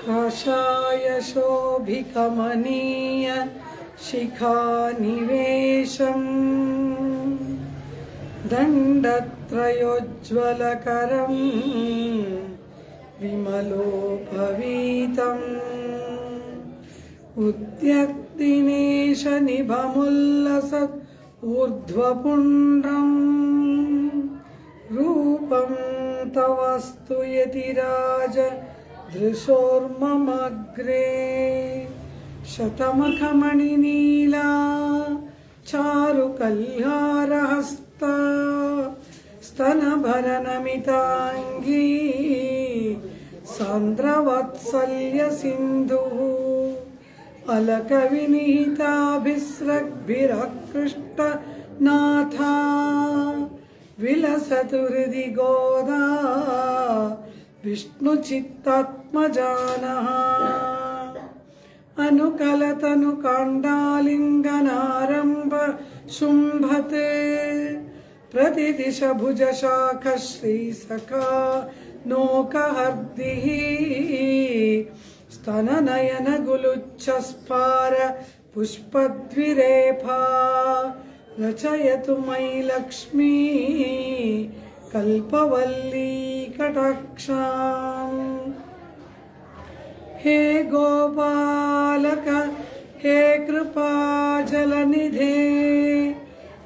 काषाय शोभिकमनीय शिखानिवेशम् दण्डत्रयोज्ज्वलकरम् विमलोपवीतम् उद्यद्दिनेश निभमुल्लसत् ऊर्ध्वपुण्ड्रम् रूपं तवस्तु यतिराज दृशोर्ममग्रे शतमखमणिनीला चारुकल्हारहस्ता स्तनभरनमिताङ्गी सान्द्रवत्सल्यसिन्धुः अलकविनिहिताभिस्रग्भिरकृष्टनाथा विलसतु हृदि गोदा विष्णुचित्तात्मजानः अनुकलतनुकाण्डालिङ्गनारम्भ शुम्भते प्रतिदिश भुजशाख श्रीसखा नोकहर्दिः स्तननयनगुलुच्छस्फार पुष्पद्विरेफा रचयतु मयि लक्ष्मी कल्पवल्ली कटाक्षाम्। हे गोपालक हे कृपाजलनिधे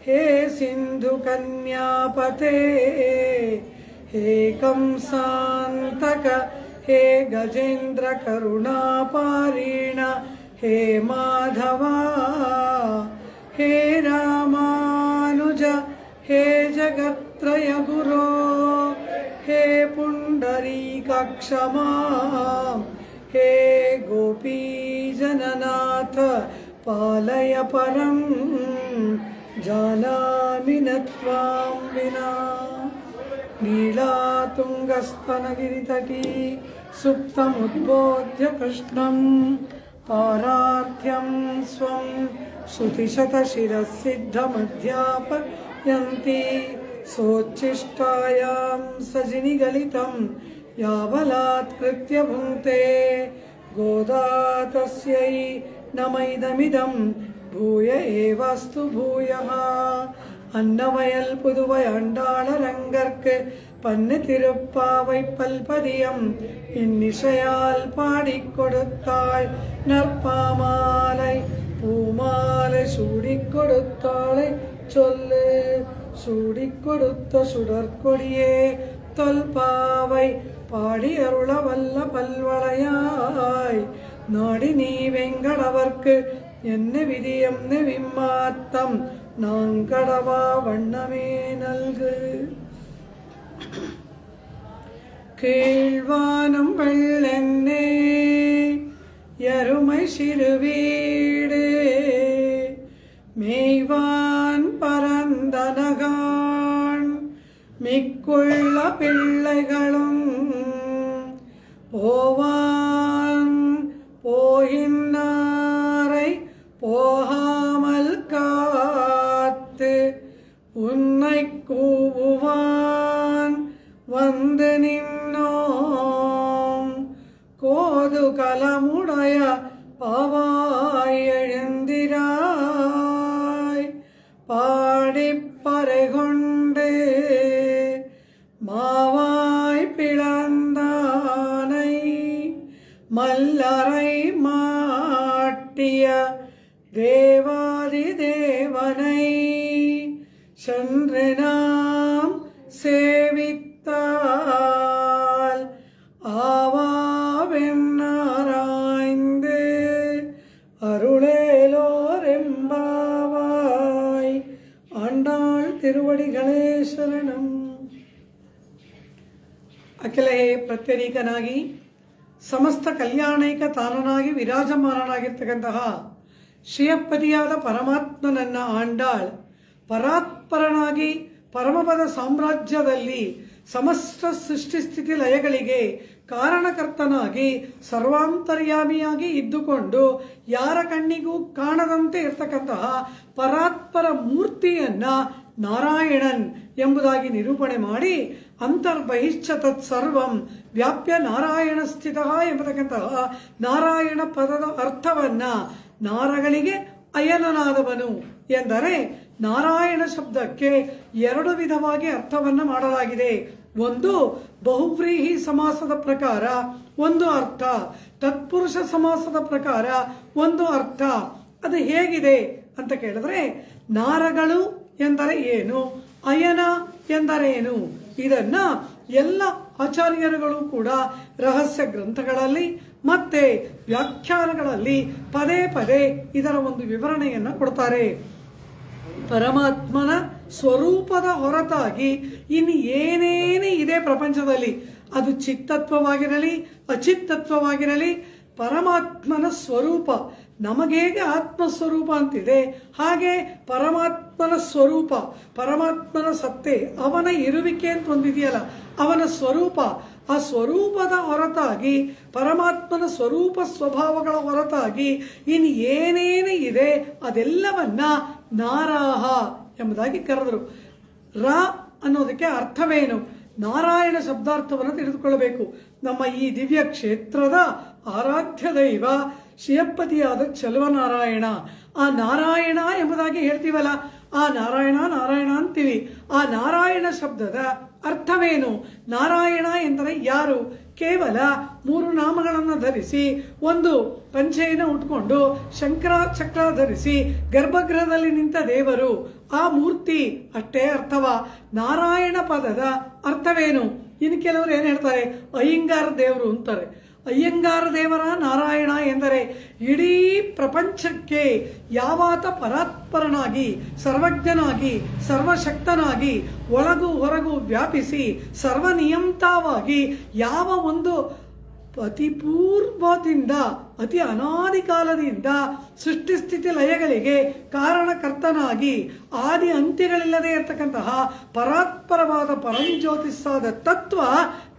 हे सिन्धुकन्यापते हे कंसान्तक हे गजेन्द्र करुणापारीण हे माधवा हे रामानुज हे जगत्त्रय गुरो हे पुण्डरीकाक्षमा हे गोपीजननाथ पालय परं जानामि न त्वां विना। नीलातुङ्गस्तनगिरितटी सुप्तमुद्बोध्य कृष्णं पारार्थ्यं स्वं श्रुतिशतशिरःसिद्धमध्यापयन्ति सोच्छिष्टायां सजिनिगलितं यावलात्कृत्य भुङ्क्ते गोदा तस्यै नमैदमिदं भूय एवास्तु भूयः। अन्नवयल पुदुवै आण्डाळरङ्गर्क्कु पन्नु तिरुप्पाவை பல்பதியம் இன்னிசையால் பாடிக் கொடுத்தாள் நற்பாமாலை பூமாலை சூடிக் கொடுத்தாளை சொல்லு சூடிக் கொடுத்த சுடற்கொடியே தொல்பாவை பாடி அருள வல்ல பல்வளையாய் நாடி நீ வெங்கடவர்க்கு என்ன விதியம் விம்மாத்தம் நாங்கடவா வண்ணமே நல்கு। கீழ்வானம் வெள்ளென்னே எருமை சிறுவீடு மேய்வான் பரந்தனகான் மிக்குள்ள பிள்ளைகளும் போவான் போகின்னாரை போகாமல் காத்து உன்னை கூவுவான் வந்து நின்னோம் கோது கலமுடைய பாவாய் எழுந்திராய் பாடிப்பறை கொண்டு மாவாய் பிளந்தானை மல்லரை மாட்டிய தேவாதி தேவனை சென்று நாம் சேவித்தால் ஆவாவென்னாராய்ந்து அருளேலோர் எம்பாவாய் ஆண்டாள் திருவடிகளே ಶರಣಂ। ಅಖಿಲಹೇ ಪ್ರತ್ಯೇಕನಾಗಿ ಸಮಸ್ತ ಕಲ್ಯಾಣೈಕ ತಾನನಾಗಿ ವಿರಾಜಮಾನನಾಗಿರ್ತಕ್ಕಂತಹ ಶ್ರೀಯಪ್ಪತಿಯಾದ ಪರಮಾತ್ಮನನ್ನ ಆಂಡಾಳ್ ಪರಾತ್ಪರನಾಗಿ ಪರಮಪದ ಸಾಮ್ರಾಜ್ಯದಲ್ಲಿ ಸಮಸ್ತ ಸೃಷ್ಟಿ ಸ್ಥಿತಿ ಲಯಗಳಿಗೆ ಕಾರಣಕರ್ತನಾಗಿ ಸರ್ವಾಂತರ್ಯಾಮಿಯಾಗಿ ಇದ್ದುಕೊಂಡು ಯಾರ ಕಣ್ಣಿಗೂ ಕಾಣದಂತೆ ಇರತಕ್ಕಂತಹ ಪರಾತ್ಪರ ಮೂರ್ತಿಯನ್ನ ನಾರಾಯಣನ್ ಎಂಬುದಾಗಿ ನಿರೂಪಣೆ ಮಾಡಿ ಅಂತರ್ಬಹಿಶ್ಚ ತತ್ಸರ್ವಂ ವ್ಯಾಪ್ಯ ನಾರಾಯಣ ಸ್ಥಿತ ಎಂಬತಕ್ಕಂತಹ ನಾರಾಯಣ ಪದದ ಅರ್ಥವನ್ನ ನಾರಗಳಿಗೆ ಅಯನನಾದವನು ಎಂದರೆ ನಾರಾಯಣ ಶಬ್ದಕ್ಕೆ ಎರಡು ವಿಧವಾಗಿ ಅರ್ಥವನ್ನ ಮಾಡಲಾಗಿದೆ. ಒಂದು ಬಹುವ್ರೀಹಿ ಸಮಾಸದ ಪ್ರಕಾರ ಒಂದು ಅರ್ಥ, ತತ್ಪುರುಷ ಸಮಾಸದ ಪ್ರಕಾರ ಒಂದು ಅರ್ಥ. ಅದು ಹೇಗಿದೆ ಅಂತ ಕೇಳಿದ್ರೆ, ನಾರಗಳು ಎಂದರೆ ಏನು, ಅಯನ ಎಂದರೇನು, ಇದನ್ನ ಎಲ್ಲ ಆಚಾರ್ಯರುಗಳು ಕೂಡ ರಹಸ್ಯ ಗ್ರಂಥಗಳಲ್ಲಿ ಮತ್ತೆ ವ್ಯಾಖ್ಯಾನಗಳಲ್ಲಿ ಪದೇ ಪದೇ ಇದರ ಒಂದು ವಿವರಣೆಯನ್ನ ಕೊಡ್ತಾರೆ. ಪರಮಾತ್ಮನ ಸ್ವರೂಪದ ಹೊರತಾಗಿ ಇನ್ನು ಏನೇನೇ ಇದೆ ಪ್ರಪಂಚದಲ್ಲಿ, ಅದು ಚಿತ್ತತ್ವವಾಗಿರಲಿ ಅಚಿತ್ತತ್ವವಾಗಿರಲಿ, ಪರಮಾತ್ಮನ ಸ್ವರೂಪ ನಮಗೇಗೆ ಆತ್ಮಸ್ವರೂಪ ಅಂತಿದೆ, ಹಾಗೆ ಪರಮಾತ್ಮನ ಸ್ವರೂಪ, ಪರಮಾತ್ಮನ ಸತ್ತೆ, ಅವನ ಇರುವಿಕೆ ಅಂತ ಒಂದಿದೆಯಲ್ಲ, ಅವನ ಸ್ವರೂಪ, ಆ ಸ್ವರೂಪದ ಹೊರತಾಗಿ, ಪರಮಾತ್ಮನ ಸ್ವರೂಪ ಸ್ವಭಾವಗಳ ಹೊರತಾಗಿ ಇನ್ನು ಏನೇನೇ ಇದೆ ಅದೆಲ್ಲವನ್ನ ನಾರಾಹ ಎಂಬುದಾಗಿ ಕರೆದರು. ರಾ ಅನ್ನೋದಕ್ಕೆ ಅರ್ಥವೇನು? ನಾರಾಯಣ ಶಬ್ದಾರ್ಥವನ್ನು ತಿಳಿದುಕೊಳ್ಳಬೇಕು. ನಮ್ಮ ಈ ದಿವ್ಯ ಕ್ಷೇತ್ರದ ಆರಾಧ್ಯ ದೈವ ಶ್ರೀಯಪ್ಪತಿಯಾದ ಚಲುವನಾರಾಯಣ, ಆ ನಾರಾಯಣ ಎಂಬುದಾಗಿ ಹೇಳ್ತೀವಲ್ಲ, ಆ ನಾರಾಯಣ ನಾರಾಯಣ ಅಂತೀವಿ. ಆ ನಾರಾಯಣ ಶಬ್ದದ ಅರ್ಥವೇನು? ನಾರಾಯಣ ಎಂದರೆ ಯಾರು? ಕೇವಲ 3 ನಾಮಗಳನ್ನು ಧರಿಸಿ, ಒಂದು ಪಂಚೆಯನ್ನು ಉಟ್ಕೊಂಡು ಶಂಕರ ಚಕ್ರ ಧರಿಸಿ ಗರ್ಭಗೃಹದಲ್ಲಿ ನಿಂತ ದೇವರು, ಆ ಮೂರ್ತಿ ಅಷ್ಟೇ ಅರ್ಥವ. ನಾರಾಯಣ ಪದದ ಅರ್ಥವೇನು? ಇನ್ನು ಕೆಲವರು ಏನ್ ಹೇಳ್ತಾರೆ, ಅಯ್ಯಂಗಾರ ದೇವರು ಅಂತಾರೆ. ಅಯ್ಯಂಗಾರ ದೇವರ ನಾರಾಯಣ ಎಂದರೆ ಇಡೀ ಪ್ರಪಂಚಕ್ಕೆ ಯಾವಾತ ಪರಾತ್ಪರನಾಗಿ, ಸರ್ವಜ್ಞನಾಗಿ, ಸರ್ವಶಕ್ತನಾಗಿ, ಒಳಗೂ ಹೊರಗೂ ವ್ಯಾಪಿಸಿ ಸರ್ವನಿಯಂತವಾಗಿ ಯಾವ ಒಂದು ಅತಿ ಪೂರ್ವದಿಂದ ಅತಿ ಅನಾದಿ ಕಾಲದಿಂದ ಸೃಷ್ಟಿ ಸ್ಥಿತಿ ಲಯಗಳಿಗೆ ಕಾರಣಕರ್ತನಾಗಿ ಆದಿ ಅಂತ್ಯಗಳಿಲ್ಲದೆ ಇರತಕ್ಕಂತಹ ಪರಾತ್ಪರವಾದ ಪರಂಜ್ಯೋತಿಸ್ಸಾದ ತತ್ವ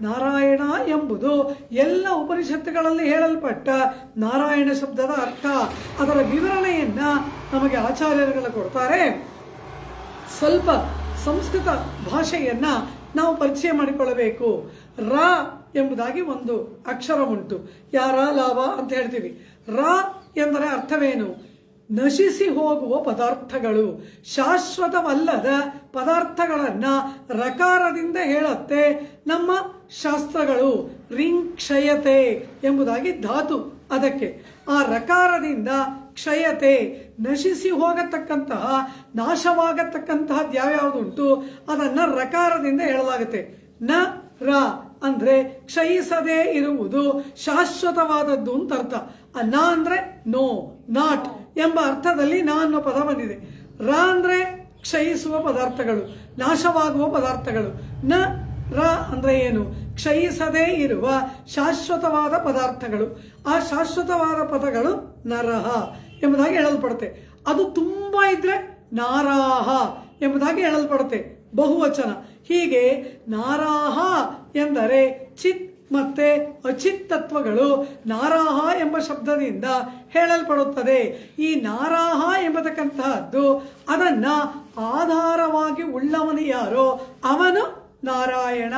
ನಾರಾಯಣ ಎಂಬುದು ಎಲ್ಲ ಉಪನಿಷತ್ತುಗಳಲ್ಲಿ ಹೇಳಲ್ಪಟ್ಟ ನಾರಾಯಣ ಶಬ್ದದ ಅರ್ಥ. ಅದರ ವಿವರಣೆಯನ್ನ ನಮಗೆ ಆಚಾರ್ಯರುಗಳು ಕೊಡ್ತಾರೆ. ಸ್ವಲ್ಪ ಸಂಸ್ಕೃತ ಭಾಷೆಯನ್ನ ನಾವು ಪರಿಚಯ ಮಾಡಿಕೊಳ್ಳಬೇಕು. ರಾ ಎಂಬುದಾಗಿ ಒಂದು ಅಕ್ಷರ ಉಂಟು, ಯಾರ ಲಾಭ ಅಂತ ಹೇಳ್ತೀವಿ. ರಾ ಎಂದರೆ ಅರ್ಥವೇನು? ನಶಿಸಿ ಹೋಗುವ ಪದಾರ್ಥಗಳು, ಶಾಶ್ವತವಲ್ಲದ ಪದಾರ್ಥಗಳನ್ನ ರಕಾರದಿಂದ ಹೇಳುತ್ತೆ ನಮ್ಮ ಶಾಸ್ತ್ರಗಳು. ರಿಂಗ್ ಕ್ಷಯತೆ ಎಂಬುದಾಗಿ ಧಾತು, ಅದಕ್ಕೆ ಆ ರಕಾರದಿಂದ ಕ್ಷಯತೆ, ನಶಿಸಿ ಹೋಗತಕ್ಕಂತಹ, ನಾಶವಾಗತಕ್ಕಂತಹದ್ದು ಯಾವ್ಯಾವುದುಂಟು ಅದನ್ನ ರಕಾರದಿಂದ ಹೇಳಲಾಗುತ್ತೆ. ನ ರ ಅಂದ್ರೆ ಕ್ಷಯಿಸದೇ ಇರುವುದು, ಶಾಶ್ವತವಾದದ್ದು ಅಂತ ಅರ್ಥ. ನ ಅಂದ್ರೆ ನೋ, ನಾಟ್ ಎಂಬ ಅರ್ಥದಲ್ಲಿ ನ ಅನ್ನೋ ಪದ ಬಂದಿದೆ. ರ ಅಂದ್ರೆ ಕ್ಷಯಿಸುವ ಪದಾರ್ಥಗಳು, ನಾಶವಾಗುವ ಪದಾರ್ಥಗಳು. ನ ರ ಅಂದ್ರೆ ಏನು? ಕ್ಷಯಿಸದೇ ಇರುವ ಶಾಶ್ವತವಾದ ಪದಾರ್ಥಗಳು. ಆ ಶಾಶ್ವತವಾದ ಪದಗಳು ನರಹ ಎಂಬುದಾಗಿ ಹೇಳಲ್ಪಡುತ್ತೆ. ಅದು ತುಂಬಾ ಇದ್ರೆ ನಾರಾಹ ಎಂಬುದಾಗಿ ಹೇಳಲ್ಪಡುತ್ತೆ, ಬಹುವಚನ. ಹೀಗೆ ನಾರಾಹ ಎಂದರೆ ಚಿತ್ ಮತ್ತೆ ಅಚಿತ್ ತತ್ವಗಳು ನಾರಾಹ ಎಂಬ ಶಬ್ದದಿಂದ ಹೇಳಲ್ಪಡುತ್ತದೆ. ಈ ನಾರಾಹ ಎಂಬತಕ್ಕಂತಹದ್ದು ಅದನ್ನ ಆಧಾರವಾಗಿ ಉಳ್ಳವನು ಯಾರೋ ಅವನು ನಾರಾಯಣ.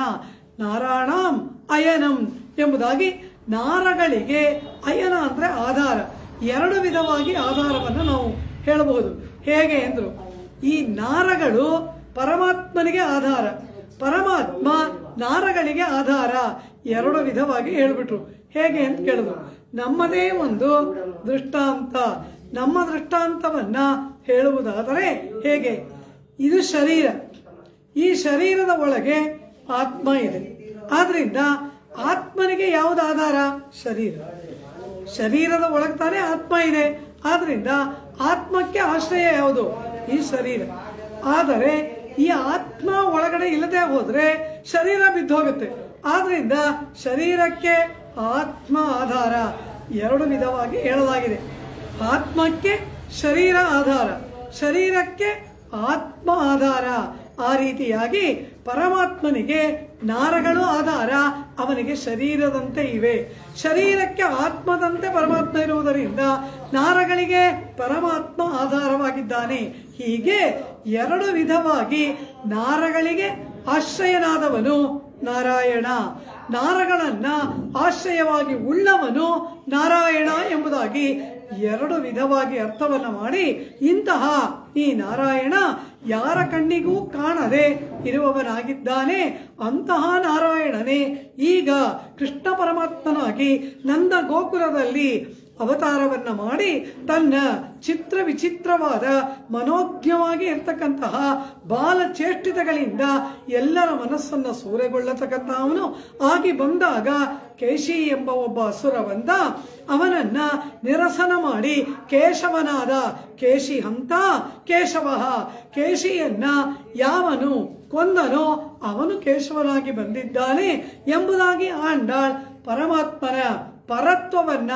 ನಾರಾಯಣಂ ಅಯನಂ ಎಂಬುದಾಗಿ ನಾರಗಳಿಗೆ ಅಯನ ಅಂದ್ರೆ ಆಧಾರ. ಎರಡು ವಿಧವಾಗಿ ಆಧಾರವನ್ನು ನಾವು ಹೇಳಬಹುದು. ಹೇಗೆ ಎಂದ್ರು, ಈ ನಾರಗಳು ಪರಮಾತ್ಮನಿಗೆ ಆಧಾರ, ಪರಮಾತ್ಮ ನಾರಗಳಿಗೆ ಆಧಾರ. ಎರಡು ವಿಧವಾಗಿ ಹೇಳ್ಬಿಟ್ರು. ಹೇಗೆ ಅಂತ ಕೇಳಿದ್ರು. ನಮ್ಮದೇ ಒಂದು ದೃಷ್ಟಾಂತ, ನಮ್ಮ ದೃಷ್ಟಾಂತವನ್ನ ಹೇಳುವುದಾದರೆ ಹೇಗೆ? ಇದು ಶರೀರ, ಈ ಶರೀರದ ಒಳಗೆ ಆತ್ಮ ಇದೆ. ಆದ್ರಿಂದ ಆತ್ಮನಿಗೆ ಯಾವುದು ಆಧಾರ? ಶರೀರ. ಶರೀರದ ಒಳಗೆ ತಾನೇ ಆತ್ಮ ಇದೆ. ಆದ್ರಿಂದ ಆತ್ಮಕ್ಕೆ ಆಶ್ರಯ ಯಾವುದು? ಈ ಶರೀರ. ಆದರೆ ಈ ಆತ್ಮ ಒಳಗಡೆ ಇಲ್ಲದೆ ಹೋದ್ರೆ ಶರೀರ ಬಿದ್ದೋಗುತ್ತೆ. ಆದ್ರಿಂದ ಶರೀರಕ್ಕೆ ಆತ್ಮ ಆಧಾರ. ಎರಡು ವಿಧವಾಗಿ ಹೇಳಲಾಗಿದೆ. ಆತ್ಮಕ್ಕೆ ಶರೀರ ಆಧಾರ, ಶರೀರಕ್ಕೆ ಆತ್ಮ ಆಧಾರ. ಆ ರೀತಿಯಾಗಿ ಪರಮಾತ್ಮನಿಗೆ ನಾರಗಳು ಆಧಾರ, ಅವನಿಗೆ ಶರೀರದಂತೆ ಇವೆ. ಶರೀರಕ್ಕೆ ಆತ್ಮದಂತೆ ಪರಮಾತ್ಮ ಇರುವುದರಿಂದ ನಾರಗಳಿಗೆ ಪರಮಾತ್ಮ ಆಧಾರವಾಗಿದ್ದಾನೆ. ಹೀಗೆ ಎರಡು ವಿಧವಾಗಿ ನಾರಗಳಿಗೆ ಆಶ್ರಯನಾದವನು ನಾರಾಯಣ, ನಾರಗಳನ್ನ ಆಶ್ರಯವಾಗಿ ಉಳ್ಳವನು ನಾರಾಯಣ ಎಂಬುದಾಗಿ ಎರಡು ವಿಧವಾಗಿ ಅರ್ಥವನ್ನು ಮಾಡಿ, ಇಂತಹ ಈ ನಾರಾಯಣ ಯಾರ ಕಣ್ಣಿಗೂ ಕಾಣದೆ ಇರುವವನಾಗಿದ್ದಾನೆ. ಅಂತಹ ನಾರಾಯಣನೇ ಈಗ ಕೃಷ್ಣ ಪರಮಾತ್ಮನಾಗಿ ನಂದ ಗೋಕುಲದಲ್ಲಿ ಅವತಾರವನ್ನ ಮಾಡಿ ತನ್ನ ಚಿತ್ರ ವಿಚಿತ್ರವಾದ ಮನೋಜ್ಞವಾಗಿ ಇರ್ತಕ್ಕಂತಹ ಬಾಲಚೇಷ್ಟಿತಗಳಿಂದ ಎಲ್ಲರ ಮನಸ್ಸನ್ನು ಸೂರೆಗೊಳ್ಳತಕ್ಕಂತಹವನು ಆಗಿ ಬಂದಾಗ ಕೇಶಿ ಎಂಬ ಒಬ್ಬ ಅಸುರ ಬಂದ. ಅವನನ್ನ ನಿರಸನ ಮಾಡಿ ಕೇಶವನಾದ. ಕೇಶಿ ಹಂತ ಕೇಶವ, ಕೇಶಿಯನ್ನ ಯಾವನು ಕೊಂದನೋ ಅವನು ಕೇಶವನಾಗಿ ಬಂದಿದ್ದಾನೆ ಎಂಬುದಾಗಿ ಆಂಡಾಳ್ ಪರಮಾತ್ಮನ ಪರತ್ವವನ್ನ,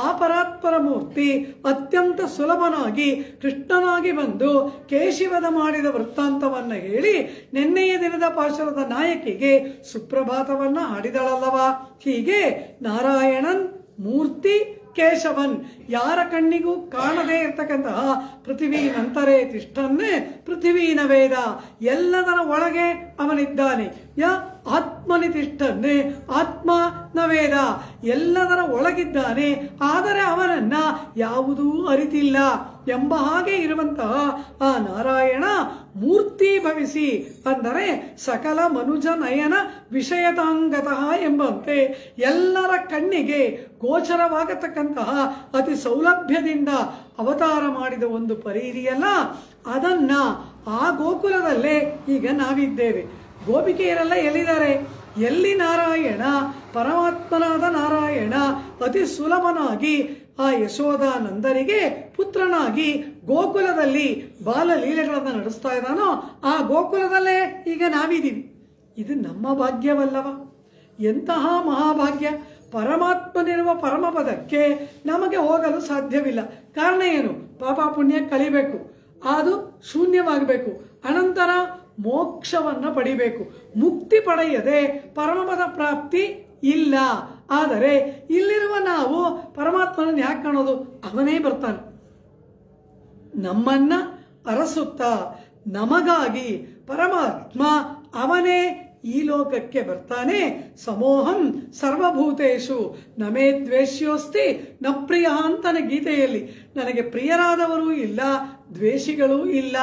ಆ ಪರಾತ್ಪರ ಮೂರ್ತಿ ಅತ್ಯಂತ ಸುಲಭನಾಗಿ ಕೃಷ್ಣನಾಗಿ ಬಂದು ಕೇಶಿವಧ ಮಾಡಿದ ವೃತ್ತಾಂತವನ್ನ ಹೇಳಿ ನಿನ್ನೆಯ ದಿನದ ಪಾಶರದ ನಾಯಕಿಗೆ ಸುಪ್ರಭಾತವನ್ನ ಹಾಡಿದಳಲ್ಲವ. ಹೀಗೆ ನಾರಾಯಣನ್ ಮೂರ್ತಿ ಕೇಶವನ್, ಯಾರ ಕಣ್ಣಿಗೂ ಕಾಣದೇ ಇರ್ತಕ್ಕಂತಹ ಪೃಥ್ವೀನಂತರೇ ತಿಷ್ಠನ್ನೇ ಪೃಥ್ವೀನ ವೇದ, ಎಲ್ಲದರ ಒಳಗೆ ಅವನಿದ್ದಾನೆ. ಆತ್ಮನಿ ತಿಷ್ಠನ್ನೇ ಆತ್ಮ ನವೇದ, ಎಲ್ಲದರ ಒಳಗಿದ್ದಾನೆ, ಆದರೆ ಅವನನ್ನ ಯಾವುದೂ ಅರಿತಿಲ್ಲ ಎಂಬ ಹಾಗೆ ಇರುವಂತಹ ಆ ನಾರಾಯಣ ಮೂರ್ತಿ ಭವಿಸಿ, ಅಂದರೆ ಸಕಲ ಮನುಜ ನಯನ ವಿಷಯತಾಂಗತಃ ಎಂಬಂತೆ ಎಲ್ಲರ ಕಣ್ಣಿಗೆ ಗೋಚರವಾಗತಕ್ಕಂತಹ ಅತಿ ಸೌಲಭ್ಯದಿಂದ ಅವತಾರ ಮಾಡಿದ ಒಂದು ಪರಿ ಇದೆಯಲ್ಲ, ಅದನ್ನ ಆ ಗೋಕುಲದಲ್ಲೇ ಈಗ ನಾವಿದ್ದೇವೆ. ಗೋಪಿಕೆಯರೆಲ್ಲ ಎಲ್ಲಿದ್ದಾರೆ? ಎಲ್ಲಿ ನಾರಾಯಣ ಪರಮಾತ್ಮನಾದ ನಾರಾಯಣ ಅತಿ ಸುಲಭನಾಗಿ ಆ ಯಶೋಧಾನಂದರಿಗೆ ಪುತ್ರನಾಗಿ ಗೋಕುಲದಲ್ಲಿ ಬಾಲಲೀಲೆಗಳನ್ನು ನಡೆಸ್ತಾ ಇದ್ದಾನೋ ಆ ಗೋಕುಲದಲ್ಲೇ ಈಗ ನಾವಿದ್ದೀವಿ. ಇದು ನಮ್ಮ ಭಾಗ್ಯವಲ್ಲವ? ಎಂತಹ ಮಹಾಭಾಗ್ಯ! ಪರಮಾತ್ಮನಿರುವ ಪರಮಪದಕ್ಕೆ ನಮಗೆ ಹೋಗಲು ಸಾಧ್ಯವಿಲ್ಲ. ಕಾರಣ ಏನು? ಪಾಪ ಪುಣ್ಯ ಕಳಿಬೇಕು, ಅದು ಶೂನ್ಯವಾಗಬೇಕು, ಅನಂತರ ಮೋಕ್ಷವನ್ನ ಪಡಿಬೇಕು. ಮುಕ್ತಿ ಪಡೆಯದೆ ಪರಮಪದ ಪ್ರಾಪ್ತಿ ಇಲ್ಲ. ಆದರೆ ಇಲ್ಲಿರುವ ನಾವು ಪರಮಾತ್ಮನನ್ನು ಯಾಕೆ ಕಾಣೋದು? ಅವನೇ ಬರ್ತಾನೆ ನಮ್ಮನ್ನ ಅರಸುತ್ತಾ. ನಮಗಾಗಿ ಪರಮಾತ್ಮ ಅವನೇ ಈ ಲೋಕಕ್ಕೆ ಬರ್ತಾನೆ. ಸಮೋಹಂ ಸರ್ವಭೂತೇಶು ನಮೇ ದ್ವೇಷ್ಯೋಸ್ತಿ ನ ಪ್ರಿಯ ಅಂತನ ಗೀತೆಯಲ್ಲಿ ನನಗೆ ಪ್ರಿಯರಾದವರೂ ಇಲ್ಲ, ದ್ವೇಷಿಗಳೂ ಇಲ್ಲ.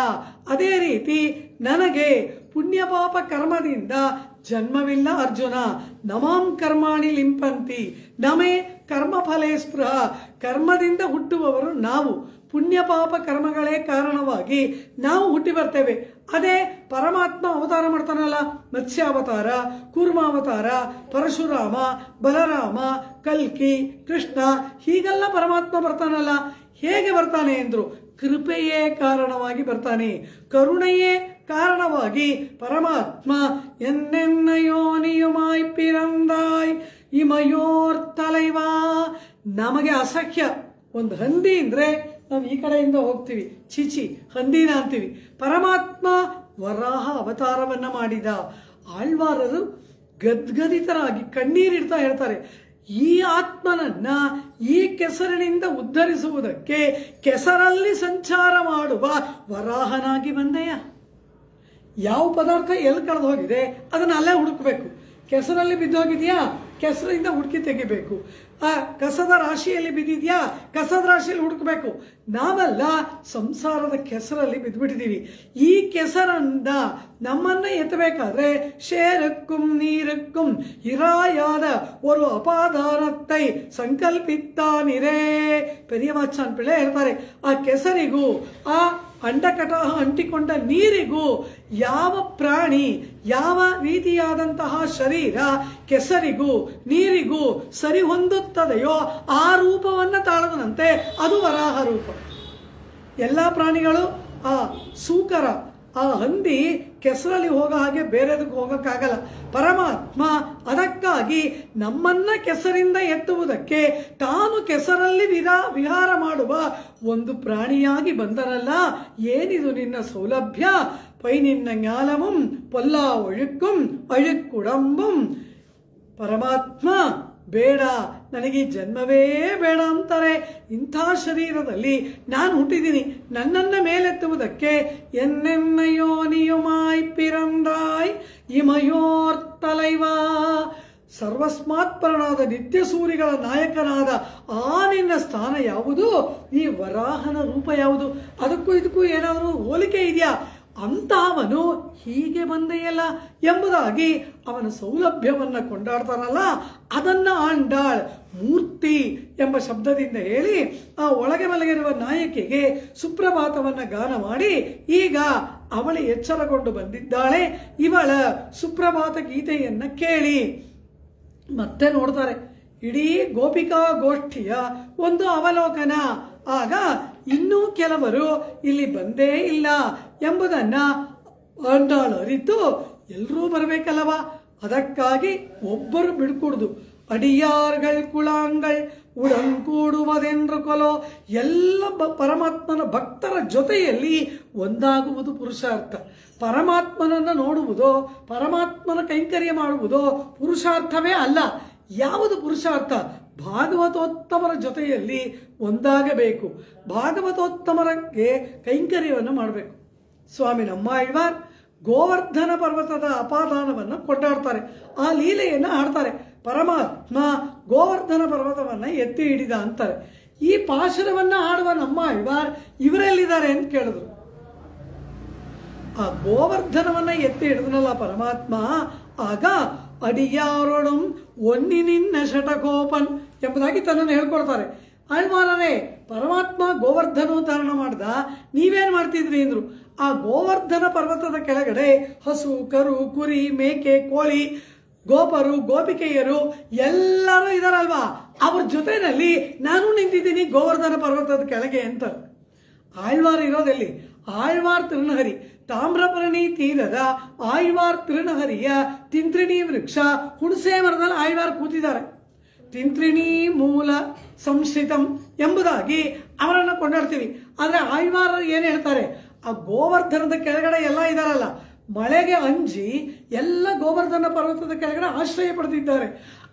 ಅದೇ ರೀತಿ ನನಗೆ ಪುಣ್ಯ ಪಾಪ ಕರ್ಮದಿಂದ ಜನ್ಮವಿಲ್ಲ ಅರ್ಜುನ. ನಮಾಂ ಕರ್ಮಾಣಿ ಲಿಂಪಂತಿ ನಮೇ ಕರ್ಮಫಲೇ ಸ್ಪೃಹ. ಕರ್ಮದಿಂದ ಹುಟ್ಟುವವರು ನಾವು, ಪುಣ್ಯ ಪಾಪ ಕರ್ಮಗಳೇ ಕಾರಣವಾಗಿ ನಾವು ಹುಟ್ಟಿ ಬರ್ತೇವೆ. ಅದೇ ಪರಮಾತ್ಮ ಅವತಾರ ಮಾಡ್ತಾನಲ್ಲ, ಮತ್ಸ್ಯಾವತಾರ, ಕೂರ್ಮಾವತಾರ, ಪರಶುರಾಮ, ಬಲರಾಮ, ಕಲ್ಕಿ, ಕೃಷ್ಣ, ಹೀಗೆಲ್ಲ ಪರಮಾತ್ಮ ಬರ್ತಾನಲ್ಲ. ಹೇಗೆ ಬರ್ತಾನೆ ಎಂದ್ರು? ಕೃಪೆಯೇ ಕಾರಣವಾಗಿ ಬರ್ತಾನೆ, ಕರುಣೆಯೇ ಕಾರಣವಾಗಿ ಪರಮಾತ್ಮ ಎನ್ನೆನ್ನ ಯೋನಿಯುಮಾಯ್ ಪಿರಂದಾಯ್ ಇಮಯೋರ್ತಲೈವಾ. ನಮಗೆ ಅಸಹ್ಯ ಒಂದು ಹಂದಿ ಅಂದ್ರೆ ನಾವು ಈ ಕಡೆಯಿಂದ ಹೋಗ್ತೀವಿ, ಚಿಚಿ ಹಂದಿನ ಅಂತೀವಿ. ಪರಮಾತ್ಮ ವರಾಹ ಅವತಾರವನ್ನ ಮಾಡಿದ. ಆಳ್ವಾರರು ಗದ್ಗದಿತರಾಗಿ ಕಣ್ಣೀರಿಡ್ತಾ ಹೇಳ್ತಾರೆ, ಈ ಆತ್ಮನನ್ನ ಈ ಕೆಸರಿನಿಂದ ಉದ್ಧರಿಸುವುದಕ್ಕೆ ಕೆಸರಲ್ಲಿ ಸಂಚಾರ ಮಾಡುವ ವರಾಹನಾಗಿ ಬಂದೆಯ. ಯಾವ ಪದಾರ್ಥ ಎಲ್ಲಿ ಕಳೆದು ಹೋಗಿದೆ ಅದನ್ನ ಅಲ್ಲೇ ಹುಡುಕಬೇಕು. ಕೆಸರಲ್ಲಿ ಬಿದ್ದೋಗಿದ್ಯಾ, ಕೆಸರಿಂದ ಹುಡುಕಿ ತೆಗಿಬೇಕು. ಆ ಕಸದ ರಾಶಿಯಲ್ಲಿ ಬಿದ್ದಿದ್ಯಾ, ಕಸದ ರಾಶಿಯಲ್ಲಿ ಹುಡುಕಬೇಕು. ನಾವೆಲ್ಲ ಸಂಸಾರದ ಕೆಸರಲ್ಲಿ ಬಿದ್ದುಬಿಟ್ಟಿದ್ದೀವಿ. ಈ ಕೆಸರಿಂದ ನಮ್ಮನ್ನ ಎತ್ತಬೇಕಾದ್ರೆ ಶೇರಕ್ಕುಂ ನೀರಕ್ಕುಂ ಇರಾಯಾದ ஒரு ಅಪಾದಾನத்தை ಸಂಕಲ್ಪಿತ್ತಾನಿರೇ. ಪೆರಿಯಮಾಚಾನ್ ಪಿಳ್ಳೆ ಹೇಳ್ತಾರೆ, ಆ ಕೆಸರಿಗೂ ಆ ಅಂಡಕಟಹ ಅಂಟಿಕೊಂಡ ನೀರಿಗೂ ಯಾವ ಪ್ರಾಣಿ, ಯಾವ ರೀತಿಯಾದಂತಹ ಶರೀರ ಕೆಸರಿಗೂ ನೀರಿಗೂ ಸರಿ ಹೊಂದುತ್ತದೆಯೋ ಆ ರೂಪವನ್ನ ತಾಳದನಂತೆ ಅದು ವರಾಹ ರೂಪ. ಎಲ್ಲ ಪ್ರಾಣಿಗಳು ಆ ಸೂಕರ, ಆ ಹಂದಿ ಕೆಸರಲ್ಲಿ ಹೋಗೋ ಹಾಗೆ ಬೇರೆದಕ್ಕೆ ಹೋಗಕ್ಕಾಗಲ್ಲ. ಪರಮಾತ್ಮ ಅದಕ್ಕಾಗಿ ನಮ್ಮನ್ನ ಕೆಸರಿಂದ ಎತ್ತುವುದಕ್ಕೆ ತಾನು ಕೆಸರಲ್ಲಿ ವಿಹಾರ ಮಾಡುವ ಒಂದು ಪ್ರಾಣಿಯಾಗಿ ಬಂದನಲ್ಲ. ಏನಿದು ನಿನ್ನ ಸೌಲಭ್ಯ? ಪೈ ನಿನ್ನ ಜ್ಞಾನಮುಂ ಪೊಲ್ಲಾ ಒഴുക്കും ಅഴുക്കുಡಂಬುಂ. ಪರಮಾತ್ಮ ಬೇಡ, ನನಗೆ ಜನ್ಮವೇ ಬೇಡ ಅಂತಾರೆ. ಇಂಥ ಶರೀರದಲ್ಲಿ ನಾನು ಹುಟ್ಟಿದ್ದೀನಿ, ನನ್ನನ್ನು ಮೇಲೆತ್ತುವುದಕ್ಕೆ ಎನ್ನೆನ್ನಯೋ ನಿಯುಮಾಯ್ ಪಿರಂದಾಯ್ ಇಮಯೋರ್ತಲೈವ. ಸರ್ವಸ್ಮಾತ್ಪರನಾದ ನಿತ್ಯ ಸೂರಿಗಳ ನಾಯಕನಾದ ಆ ನಿನ್ನ ಸ್ಥಾನ ಯಾವುದು? ಈ ವರಾಹನ ರೂಪ ಯಾವುದು? ಅದಕ್ಕೂ ಇದಕ್ಕೂ ಏನಾದರೂ ಹೋಲಿಕೆ ಇದೆಯಾ ಅಂತ ಅವನು ಹೀಗೆ ಬಂದೆಯಲ್ಲ ಎಂಬುದಾಗಿ ಅವನ ಸೌಲಭ್ಯವನ್ನು ಕೊಂಡಾಡ್ತಾನಲ್ಲ, ಅದನ್ನ ಆಂಡಾಳ್ ಮೂರ್ತಿ ಎಂಬ ಶಬ್ದದಿಂದ ಹೇಳಿ ಆ ಒಳಗೆ ಮಲಗಿರುವ ನಾಯಕಿಗೆ ಸುಪ್ರಭಾತವನ್ನ ಗಾನ ಮಾಡಿ ಈಗ ಅವಳು ಎಚ್ಚರಗೊಂಡು ಬಂದಿದ್ದಾಳೆ. ಇವಳ ಸುಪ್ರಭಾತ ಗೀತೆಯನ್ನ ಕೇಳಿ ಮತ್ತೆ ನೋಡ್ತಾರೆ. ಇಡೀ ಗೋಪಿಕಾ ಗೋಷ್ಠಿಯ ಒಂದು ಅವಲೋಕನ. ಆಗ ಇನ್ನೂ ಕೆಲವರು ಇಲ್ಲಿ ಬಂದೇ ಇಲ್ಲ ಎಂಬುದನ್ನ ಆಂಡಾಳು ಅರಿತು ಎಲ್ಲರೂ ಬರಬೇಕಲ್ಲವ, ಅದಕ್ಕಾಗಿ ಒಬ್ಬರು ಬಿಡ್ಕೂಡುದು. ಅಡಿಯಾರ್ಗಳ್ ಕುಳಾಂಗಳ್ ಉಡಂಕೂಡುವುದೆಂದ್ರು ಕೊಲೋ. ಎಲ್ಲ ಪರಮಾತ್ಮನ ಭಕ್ತರ ಜೊತೆಯಲ್ಲಿ ಒಂದಾಗುವುದು ಪುರುಷಾರ್ಥ. ಪರಮಾತ್ಮನನ್ನು ನೋಡುವುದೋ ಪರಮಾತ್ಮನ ಕೈಂಕರ್ಯ ಮಾಡುವುದೋ ಪುರುಷಾರ್ಥವೇ ಅಲ್ಲ. ಯಾವುದು ಪುರುಷಾರ್ಥ? ಭಾಗವತೋತ್ತಮರ ಜೊತೆಯಲ್ಲಿ ಒಂದಾಗಬೇಕು, ಭಾಗವತೋತ್ತಮರಿಗೆ ಕೈಂಕರ್ಯವನ್ನು ಮಾಡಬೇಕು. ಸ್ವಾಮಿ ನಮ್ಮಾಳ್ವಾರ್ ಗೋವರ್ಧನ ಪರ್ವತದ ಅಪಾದಾನವನ್ನು ಕೊಂಡಾಡ್ತಾರೆ, ಆ ಲೀಲೆಯನ್ನು ಆಡ್ತಾರೆ. ಪರಮಾತ್ಮ ಗೋವರ್ಧನ ಪರ್ವತವನ್ನು ಎತ್ತಿ ಹಿಡಿದ ಅಂತಾರೆ. ಈ ಪಾಶುರವನ್ನ ಆಡುವ ನಮ್ಮಾಳ್ವಾರ್ ಇವರೆಲ್ಲಿದ್ದಾರೆ ಅಂತ ಕೇಳಿದ್ರು. ಆ ಗೋವರ್ಧನವನ್ನ ಎತ್ತಿ ಹಿಡಿದನಲ್ಲ ಪರಮಾತ್ಮ, ಆಗ ಅಡಿಯಾರೊಡಂ ಒನ್ನಿನಿನ್ನ ಶಟಕೋಪನ್ ಎಂಬುದಾಗಿ ತನ್ನನ್ನು ಹೇಳ್ಕೊಳ್ತಾರೆ. ಆಳ್ವಾರರೇ, ಪರಮಾತ್ಮ ಗೋವರ್ಧನೋದ್ಧಾರಣ ಮಾಡ್ದ, ನೀವೇನ್ ಮಾಡ್ತಿದ್ರಿ ಅಂದ್ರು. ಆ ಗೋವರ್ಧನ ಪರ್ವತದ ಕೆಳಗಡೆ ಹಸು, ಕರು, ಕುರಿ, ಮೇಕೆ, ಕೋಳಿ, ಗೋಪರು, ಗೋಪಿಕೆಯರು ಎಲ್ಲರೂ ಇದಾರಲ್ವಾ, ಅವ್ರ ಜೊತೆನಲ್ಲಿ ನಾನು ನಿಂತಿದ್ದೀನಿ ಗೋವರ್ಧನ ಪರ್ವತದ ಕೆಳಗೆ ಅಂತ. ಆಳ್ವಾರ್ ಇರೋದಲ್ಲಿ ಆಳ್ವಾರ್ ತಿರುನಹರಿ, ತಾಮ್ರಪರ್ಣಿ ತೀರದ ಆಳ್ವಾರ್ ತಿರುನಹರಿಯ ತಿಂತ್ರಿಣಿ ವೃಕ್ಷ ಹುಣಸೆ ಮರದಲ್ಲಿ ಆಳ್ವಾರ್ ಕೂತಿದ್ದಾರೆ. ತಿಂತ್ರಿಣಿ ಮೂಲ ಸಂಶ್ರಿತಂ ಎಂಬುದಾಗಿ ಅವರನ್ನು ಕೊಂಡಾಡ್ತೀವಿ. ಆದರೆ ಆಳ್ವಾರ್ ಏನು ಹೇಳ್ತಾರೆ? ಆ ಗೋವರ್ಧನದ ಕೆಳಗಡೆ ಎಲ್ಲ ಇದಾರಲ್ಲ, ಮಳೆಗೆ ಅಂಜಿ ಎಲ್ಲ ಗೋವರ್ಧನ ಪರ್ವತದ ಕೆಳಗಡೆ ಆಶ್ರಯ ಪಡೆದಿದ್ದಾರೆ,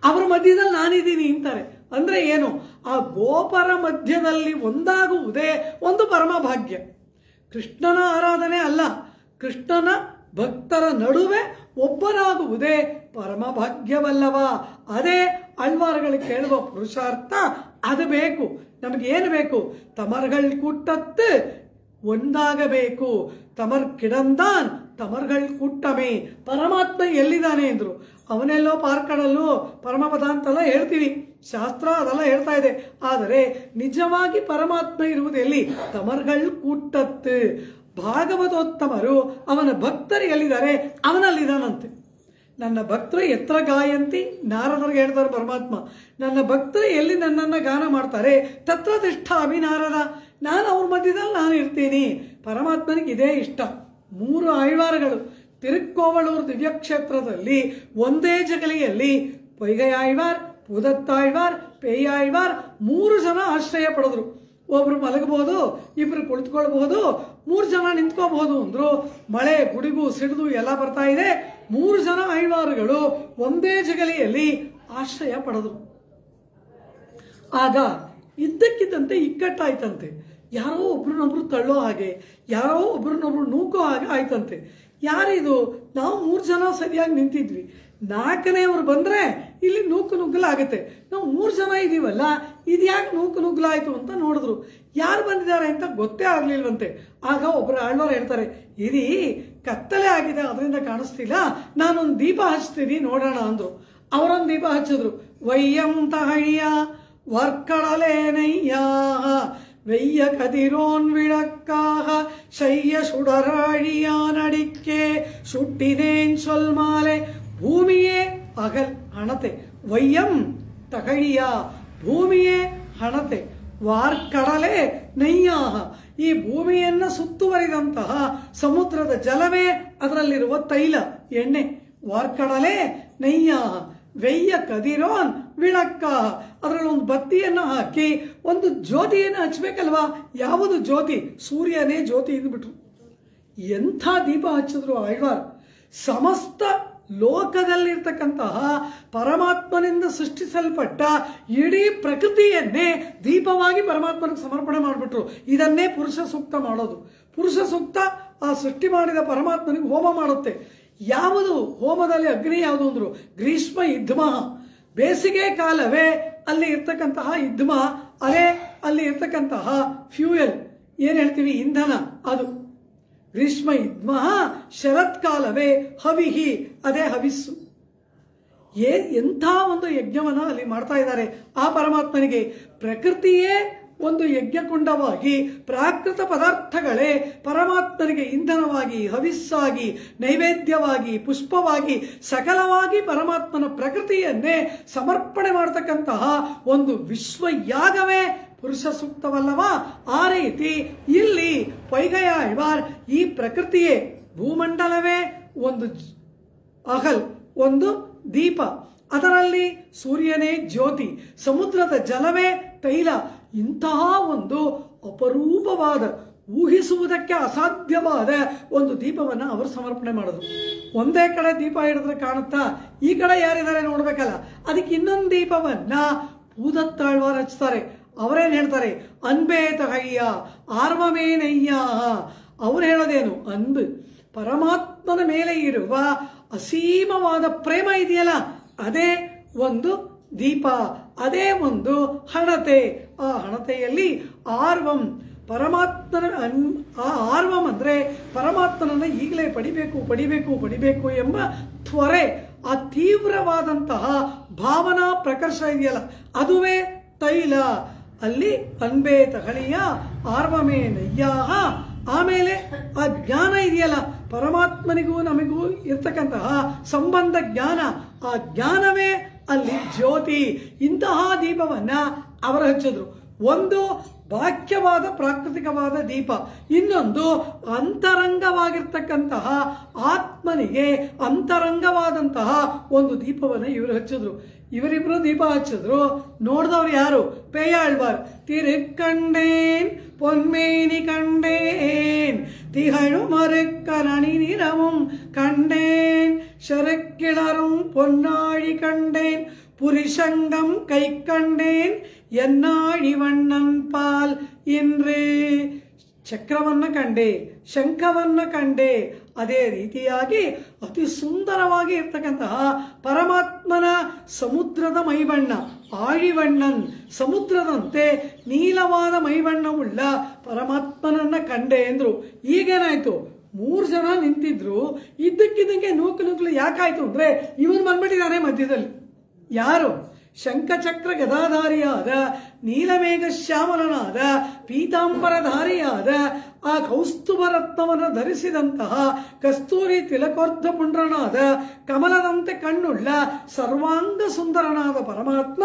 ಅವರ ಮಧ್ಯದಲ್ಲಿ ನಾನಿದ್ದೀನಿ ಅಂತಾರೆ. ಅಂದ್ರೆ ಏನು? ಆ ಗೋಪರ ಮಧ್ಯದಲ್ಲಿ ಒಂದಾಗುವುದೇ ಒಂದು ಪರಮ ಭಾಗ್ಯ. ಕೃಷ್ಣನ ಆರಾಧನೆ ಅಲ್ಲ, ಕೃಷ್ಣನ ಭಕ್ತರ ನಡುವೆ ಒಬ್ಬರಾಗುವುದೇ ಪರಮ ಭಾಗ್ಯವಲ್ಲವ. ಅದೇ ಆಳ್ವಾರ್ಗಳು ಕೇಳುವ ಪುರುಷಾರ್ಥ. ಅದು ಬೇಕು. ನಮಗೇನು ಬೇಕು? ತಮರ್ಗಳ್ ಕೂಟ್ಟತ್ತು ಒಂದಾಗಬೇಕು. ತಮರ್ ಕಿಡಂದಾನ್ ತಮರ್ಗಳ್ ಕೂಟ್ಟಮೇ. ಪರಮಾತ್ಮ ಎಲ್ಲಿದ್ದಾನೆ ಎಂದ್ರು. ಅವನೆಲ್ಲೋ ಪಾರ್ಕಡಲ್ಲೂ ಪರಮಪದ ಅಂತೆಲ್ಲ ಹೇಳ್ತೀವಿ, ಶಾಸ್ತ್ರ ಅದೆಲ್ಲ ಹೇಳ್ತಾ ಇದೆ. ಆದರೆ ನಿಜವಾಗಿ ಪರಮಾತ್ಮ ಇರುವುದು ಎಲ್ಲಿ? ತಮರ್ಗಳ್ ಕೂಟ್ಟತ್ತು. ಭಾಗವತೋತ್ತಮರು ಅವನ ಭಕ್ತರು ಎಲ್ಲಿದ್ದಾರೆ? ಅವನಲ್ಲಿದ್ದಾನಂತೆ. ನನ್ನ ಭಕ್ತರು ಎತ್ರ ಗಾಯಂತಿ, ನಾರದರಿಗೆ ಹೇಳ್ತಾರೆ ಪರಮಾತ್ಮ, ನನ್ನ ಭಕ್ತರು ಎಲ್ಲಿ ನನ್ನನ್ನು ಗಾನ ಮಾಡ್ತಾರೆ ತತ್ರ ತಿಷ್ಠಾಮಿ ನಾರದ, ನಾನು ಅವ್ರ ಮಧ್ಯದಲ್ಲಿ ನಾನು ಇರ್ತೀನಿ. ಪರಮಾತ್ಮನಿಗೆ ಇದೇ ಇಷ್ಟ. 3 ಆಳ್ವಾರಗಳು ತಿರುಕ್ಕೋವಳೂರು ದಿವ್ಯಕ್ಷೇತ್ರದಲ್ಲಿ ಒಂದೇ ಜಗಲಿಯಲ್ಲಿ ಪೊಯ್ಗೈ ಆಳ್ವಾರ್, ಪೂದತ್ತಾಳ್ವಾರ್, ಪೇಯಾಳ್ವಾರ್ 3 ಜನ ಆಶ್ರಯ ಪಡೆದ್ರು. ಒಬ್ರು ಮಲಗಬಹುದು, ಇಬ್ರು ಕುಳಿತುಕೊಳ್ಬಹುದು, 3 ಜನ ನಿಂತ್ಕೋಬಹುದು ಅಂದ್ರು. ಮಳೆ, ಗುಡುಗು, ಸಿಡಿದು ಎಲ್ಲ ಬರ್ತಾ ಇದೆ. 3 ಜನ ಆಳ್ವಾರುಗಳು ಒಂದೇ ಜಗಲಿಯಲ್ಲಿ ಆಶ್ರಯ ಪಡೆದ್ರು. ಆಗ ಇದ್ದಕ್ಕಿದ್ದಂತೆ ಇಕ್ಕಟ್ಟಾಯ್ತಂತೆ. ಯಾರೋ ಒಬ್ರನ್ನೊಬ್ರು ತಳ್ಳೋ ಹಾಗೆ, ಯಾರೋ ಒಬ್ರನ್ನೊಬ್ರು ನೂಕೋ ಹಾಗೆ ಆಯ್ತಂತೆ. ಯಾರಿದು? ನಾವು 3 ಜನ ಸರಿಯಾಗಿ ನಿಂತಿದ್ವಿ, 4ನೇವರು ಬಂದ್ರೆ ಇಲ್ಲಿ ನೂಕು ನುಗ್ಗಲಾಗುತ್ತೆ. ನಾವು 3 ಜನ ಇದೀವಲ್ಲ, ಇದು ಯಾಕೆ ನೂಕು ನುಗ್ಗಲಾಯ್ತು ಅಂತ ನೋಡಿದ್ರು. ಯಾರು ಬಂದಿದ್ದಾರೆ ಅಂತ ಗೊತ್ತೇ ಆಗ್ಲಿಲ್ವಂತೆ. ಆಗ ಒಬ್ಬರು ಆಳ್ವಾರು ಹೇಳ್ತಾರೆ, ಇರಿ ಕತ್ತಲೆ ಆಗಿದೆ, ಅದರಿಂದ ಕಾಣಿಸ್ತಿಲ್ಲ, ನಾನೊಂದು ದೀಪ ಹಚ್ತೀನಿ ನೋಡೋಣ ಅಂದ್ರು. ಅವರೊಂದು ದೀಪ ಹಚ್ಚಿದ್ರು. ವಯ್ಯಂ ತಹಯ್ಯ ವರ್ಕಳಲೇನಯ್ಯ வெய்ய கதிரோன் விளக்காக செய்ய சுடராழியானடிக்கே சுட்டினேன் சொல் மாலை ಭೂಮಿಯೇ ಅಗಲ್ ಹಣತೆ ವಯ್ಯಂ ತಗழிಯ ಭೂಮಿಯೇ ಹಣತೆ ವಾರ್ಕಡಲೆ ನಯ್ಯಾಹ ಈ ಭೂಮಿಯನ್ನು ಸುತ್ತುವರಿದಂತಹ ಸಮುದ್ರದ ಜಲವೇ ಅದರಲ್ಲಿರುವ ತೈಲ ಎಣ್ಣೆ. ವಾರ್ಕಡಲೆ ನಯ್ಯಾಹ ವೆಯ್ಯ ಕದಿರೋನ್ ವಿಳಕ್ಕ ಅದರಲ್ಲಿ ಒಂದು ಬತ್ತಿಯನ್ನು ಹಾಕಿ ಒಂದು ಜ್ಯೋತಿಯನ್ನು ಹಚ್ಚಬೇಕಲ್ವಾ. ಯಾವುದು ಜ್ಯೋತಿ? ಸೂರ್ಯನೇ ಜ್ಯೋತಿ ಅಂದ್ಬಿಟ್ರು. ಎಂಥ ದೀಪ ಹಚ್ಚಿದ್ರು ಆಳ್ವಾರ್. ಸಮಸ್ತ ಲೋಕದಲ್ಲಿರ್ತಕ್ಕಂತಹ ಪರಮಾತ್ಮನಿಂದ ಸೃಷ್ಟಿಸಲ್ಪಟ್ಟ ಇಡೀ ಪ್ರಕೃತಿಯನ್ನೇ ದೀಪವಾಗಿ ಪರಮಾತ್ಮನಿಗೆ ಸಮರ್ಪಣೆ ಮಾಡಿಬಿಟ್ರು. ಇದನ್ನೇ ಪುರುಷ ಸೂಕ್ತ ಮಾಡೋದು. ಪುರುಷ ಸೂಕ್ತ ಆ ಸೃಷ್ಟಿ ಮಾಡಿದ ಪರಮಾತ್ಮನಿಗೆ ಹೋಮ ಮಾಡುತ್ತೆ. ಯಾವುದು ಹೋಮದಲ್ಲಿ ಅಗ್ನಿ ಯಾವುದು ಅಂದ್ರು? ಗ್ರೀಷ್ಮ ಯುದ್ಮ, ಬೇಸಿಗೆ ಕಾಲವೇ ಅಲ್ಲಿ ಇರ್ತಕ್ಕಂತಹ ಯುದ್ಮ, ಅದೇ ಅಲ್ಲಿ ಇರ್ತಕ್ಕಂತಹ ಫ್ಯೂಯಲ್ ಏನ್ ಹೇಳ್ತೀವಿ ಇಂಧನ, ಅದು ಗ್ರೀಷ್ಮ ಯುದ್ಮ. ಶರತ್ಕಾಲವೇ ಹವಿಹಿ, ಅದೇ ಹವಿಸ್ಸು. ಎಂಥ ಒಂದು ಯಜ್ಞವನ್ನು ಅಲ್ಲಿ ಮಾಡ್ತಾ ಇದ್ದಾರೆ ಆ ಪರಮಾತ್ಮನಿಗೆ. ಪ್ರಕೃತಿಯೇ ಒಂದು ಯಜ್ಞಕುಂಡವಾಗಿ, ಪ್ರಾಕೃತ ಪದಾರ್ಥಗಳೇ ಪರಮಾತ್ಮನಿಗೆ ಇಂಧನವಾಗಿ, ಹವಿಸ್ಸಾಗಿ, ನೈವೇದ್ಯವಾಗಿ, ಪುಷ್ಪವಾಗಿ, ಸಕಲವಾಗಿ ಪರಮಾತ್ಮನ ಪ್ರಕೃತಿಯನ್ನೇ ಸಮರ್ಪಣೆ ಮಾಡತಕ್ಕಂತಹ ಒಂದು ವಿಶ್ವಯಾಗವೇ ಪುರುಷ ಸೂಕ್ತವಲ್ಲವಾ? ಆ ರೀತಿ ಇಲ್ಲಿ ಪೊಯ್ಗೆಯ ಆಳ್ವಾರ್ ಈ ಪ್ರಕೃತಿಯೇ, ಭೂಮಂಡಲವೇ ಒಂದು ಅಹಲ್, ಒಂದು ದೀಪ, ಅದರಲ್ಲಿ ಸೂರ್ಯನೇ ಜ್ಯೋತಿ, ಸಮುದ್ರದ ಜಲವೇ ತೈಲ, ಇಂತಹ ಒಂದು ಅಪರೂಪವಾದ, ಊಹಿಸುವುದಕ್ಕೆ ಅಸಾಧ್ಯವಾದ ಒಂದು ದೀಪವನ್ನು ಅವರು ಸಮರ್ಪಣೆ ಮಾಡಿದ್ರು. ಒಂದೇ ಕಡೆ ದೀಪ ಹಿಡಿದ್ರೆ ಕಾಣುತ್ತಾ? ಈ ಕಡೆ ಯಾರಿದ್ದಾರೆ ನೋಡ್ಬೇಕಲ್ಲ. ಅದಕ್ಕೆ ಇನ್ನೊಂದು ದೀಪವನ್ನ ಪೂದತ್ತಾಳ್ವಾರ್ ಹಚ್ತಾರೆ. ಅವರೇನು ಹೇಳ್ತಾರೆ? ಅನ್ಬೇ ತಹಯ್ಯ ಆರ್ವಮೇನಯ್ಯ. ಅವ್ರು ಹೇಳೋದೇನು? ಅನ್ಬು, ಪರಮಾತ್ಮನ ಮೇಲೆ ಇರುವ ಅಸೀಮವಾದ ಪ್ರೇಮ ಇದೆಯಲ್ಲ, ಅದೇ ಒಂದು ದೀಪ, ಅದೇ ಒಂದು ಹಣತೆ. ಆ ಹಣತೆಯಲ್ಲಿ ಆರ್ವಂ, ಪರಮಾತ್ಮನ ಆ ಆರ್ವಂ ಅಂದ್ರೆ ಪರಮಾತ್ಮನನ್ನ ಈಗಲೇ ಪಡಿಬೇಕು ಪಡಿಬೇಕು ಪಡಿಬೇಕು ಎಂಬ ತ್ವರೆ, ಆ ತೀವ್ರವಾದಂತಹ ಭಾವನಾ ಪ್ರಕರ್ಷ ಇದೆಯಲ್ಲ, ಅದುವೇ ತೈಲ. ಅಲ್ಲಿ ಅನ್ಬೇ ತಹಳಿಯ ಆರ್ವಮೇ ನಯ್ಯಾಹ. ಆಮೇಲೆ ಆ ಜ್ಞಾನ ಇದೆಯಲ್ಲ, ಪರಮಾತ್ಮನಿಗೂ ನಮಗೂ ಇರ್ತಕ್ಕಂತಹ ಸಂಬಂಧ ಜ್ಞಾನ, ಆ ಜ್ಞಾನವೇ ಅಲ್ಲಿ ಜ್ಯೋತಿ. ಇಂತಹ ದೀಪವನ್ನ ಅವರು ಹಚ್ಚಿದ್ರು. ಒಂದು ಬಾಹ್ಯವಾದ ಪ್ರಾಕೃತಿಕವಾದ ದೀಪ, ಇನ್ನೊಂದು ಅಂತರಂಗವಾಗಿರ್ತಕ್ಕಂತಹ ಆತ್ಮನಿಗೆ ಅಂತರಂಗವಾದಂತಹ ಒಂದು ದೀಪವನ್ನು ಇವರು ಹಚ್ಚಿದ್ರು. ಇವರಿಬ್ರು ದೀಪ ಹಚ್ಚಿದ್ರು. ನೋಡಿದವ್ರು ಯಾರು? ಪೇಯಾಳ್ವಾರ್. ತಿರುಕ್ಕಂಡೇನ್ பொன்மேனி கண்டேன் திகழு மறுக்கணி நிறமும் கண்டேன் ಶರಕ್ಕಿಳரும் பொன்னாழி கண்டேன் புரிஷங்கம் கை கண்டேன் ಎನ್ನಾಳಿ ವಣ್ಣನ್ ಪಾಲ್ ಇನ್ರೆ. ಚಕ್ರವನ್ನ ಕಂಡೆ, ಶಂಖವನ್ನ ಕಂಡೆ. ಅದೇ ರೀತಿಯಾಗಿ ಅತಿ ಸುಂದರವಾಗಿ ಇರ್ತಕ್ಕಂತಹ ಪರಮಾತ್ಮನ ಸಮುದ್ರದ ಮೈಬಣ್ಣ, ಆಳಿವಣ್ಣನ್, ಸಮುದ್ರದಂತೆ ನೀಲವಾದ ಮೈಬಣ್ಣವುಳ್ಳ ಪರಮಾತ್ಮನನ್ನ ಕಂಡೆ ಎಂದ್ರು. ಈಗೇನಾಯ್ತು? 3 ಜನ ನಿಂತಿದ್ರು. ಇದ್ದಕ್ಕಿದ್ದಂಗೆ ನೂಕಲು ಯಾಕಾಯ್ತು ಅಂದ್ರೆ ಇವನು ಬಂದ್ಬಿಟ್ಟಿದ್ದಾನೆ ಮಧ್ಯದಲ್ಲಿ. ಯಾರು? ಶಂಖಚಕ್ರ ಗದಾಧಾರಿಯಾದ, ನೀಲಮೇಘ ಶ್ಯಾಮಲನಾದ, ಪೀತಾಂಬರಧಾರಿಯಾದ, ಆ ಕೌಸ್ತುಭ ರತ್ನವನ್ನು ಧರಿಸಿದಂತಹ, ಕಸ್ತೂರಿ ತಿಲಕೋರ್ಧ ಪುಂಡ್ರನಾದ, ಕಮಲದಂತೆ ಕಣ್ಣುಳ್ಳ, ಸರ್ವಾಂಗ ಸುಂದರನಾದ ಪರಮಾತ್ಮ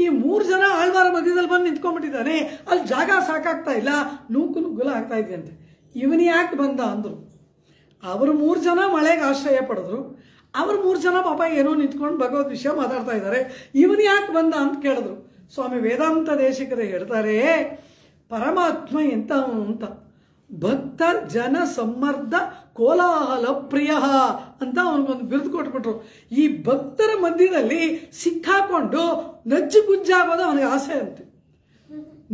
ಈ 3 ಜನ ಆಳ್ವಾರ ಮಧ್ಯದಲ್ಲಿ ಬಂದು ನಿಂತ್ಕೊಂಡ್ಬಿಟ್ಟಿದ್ದಾನೆ. ಅಲ್ಲಿ ಜಾಗ ಸಾಕಾಗ್ತಾ ಇಲ್ಲ, ನುಗ್ಗುಲ ಆಗ್ತಾ ಇದೆಯಂತೆ. ಇವನು ಯಾಕೆ ಬಂದ ಅಂದ್ರು. ಅವರು 3 ಜನ ಮಳೆಗೆ ಆಶ್ರಯ ಪಡೆದ್ರು. ಅವರು 3 ಜನ ಪಾಪ ಏನೋ ನಿಂತ್ಕೊಂಡು ಭಗವದ್ ವಿಷಯ ಮಾತಾಡ್ತಾ ಇದ್ದಾರೆ. ಇವನು ಯಾಕೆ ಬಂದ ಅಂತ ಕೇಳಿದ್ರು. ಸ್ವಾಮಿ ವೇದಾಂತ ದೇಶಿಕರು ಹೇಳ್ತಾರೆ, ಪರಮಾತ್ಮ ಎಂತವನು ಅಂತ. ಭಕ್ತ ಜನ ಸಮ್ಮರ್ದ ಕೋಲಾಹಲ ಪ್ರಿಯ ಅಂತ ಅವನಿಗೊಂದು ಬಿರುದು ಕೊಟ್ಬಿಟ್ರು. ಈ ಭಕ್ತರ ಮಧ್ಯದಲ್ಲಿ ಸಿಕ್ಕಾಕೊಂಡು ನಜ್ಜುಗುಜ್ಜಾಗೋದು ಅವನಿಗೆ ಆಸೆ ಅಂತೆ.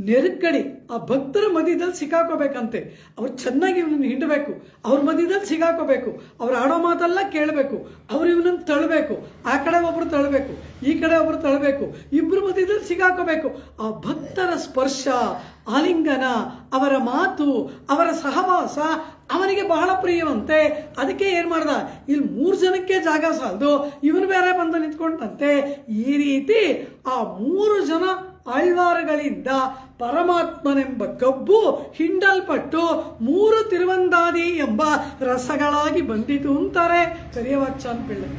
ನೆರುಕಡಿ ಆ ಭಕ್ತರ ಮಧ್ಯದಲ್ಲಿ ಸಿಕ್ಕಾಕೋಬೇಕಂತೆ. ಅವ್ರು ಚೆನ್ನಾಗಿ ಇವನನ್ನು ಹಿಂಡಬೇಕು, ಅವ್ರ ಮಧ್ಯದಲ್ಲಿ ಸಿಕ್ಕಾಕೋಬೇಕು, ಅವ್ರು ಆಡೋ ಮಾತೆಲ್ಲ ಕೇಳಬೇಕು, ಅವ್ರು ಇವನನ್ನು ತಳ್ಳಬೇಕು, ಆ ಕಡೆ ಒಬ್ರು ತಳ್ಳಬೇಕು, ಈ ಕಡೆ ಒಬ್ರು ತಳ್ಳಬೇಕು, ಇಬ್ಬರು ಮಧ್ಯದಲ್ಲಿ ಸಿಕ್ಕಾಕೋಬೇಕು. ಆ ಭಕ್ತರ ಸ್ಪರ್ಶ, ಆಲಿಂಗನ, ಅವರ ಮಾತು, ಅವರ ಸಹವಾಸ ಅವನಿಗೆ ಬಹಳ ಪ್ರಿಯವಂತೆ. ಅದಕ್ಕೆ ಏನ್ ಮಾಡ್ದ, ಇಲ್ಲಿ 3 ಜನಕ್ಕೆ ಜಾಗ ಸಾಲದು, ಇವನು ಬೇರೆ ಬಂದು ನಿಂತ್ಕೊಂಡಂತೆ. ಈ ರೀತಿ ಆ 3 ಜನ ಆಳ್ವಾರಗಳಿಂದ ಪರಮಾತ್ಮನೆಂಬ ಕಬ್ಬು ಹಿಂಡಲ್ಪಟ್ಟು 3 ತಿರುವಂದಾದಿ ಎಂಬ ರಸಗಳಾಗಿ ಬಂದಿತು ಅಂತಾರೆ ಕರಿಯವಾಚಾನ್ ಪಿಳ್ಳೆ.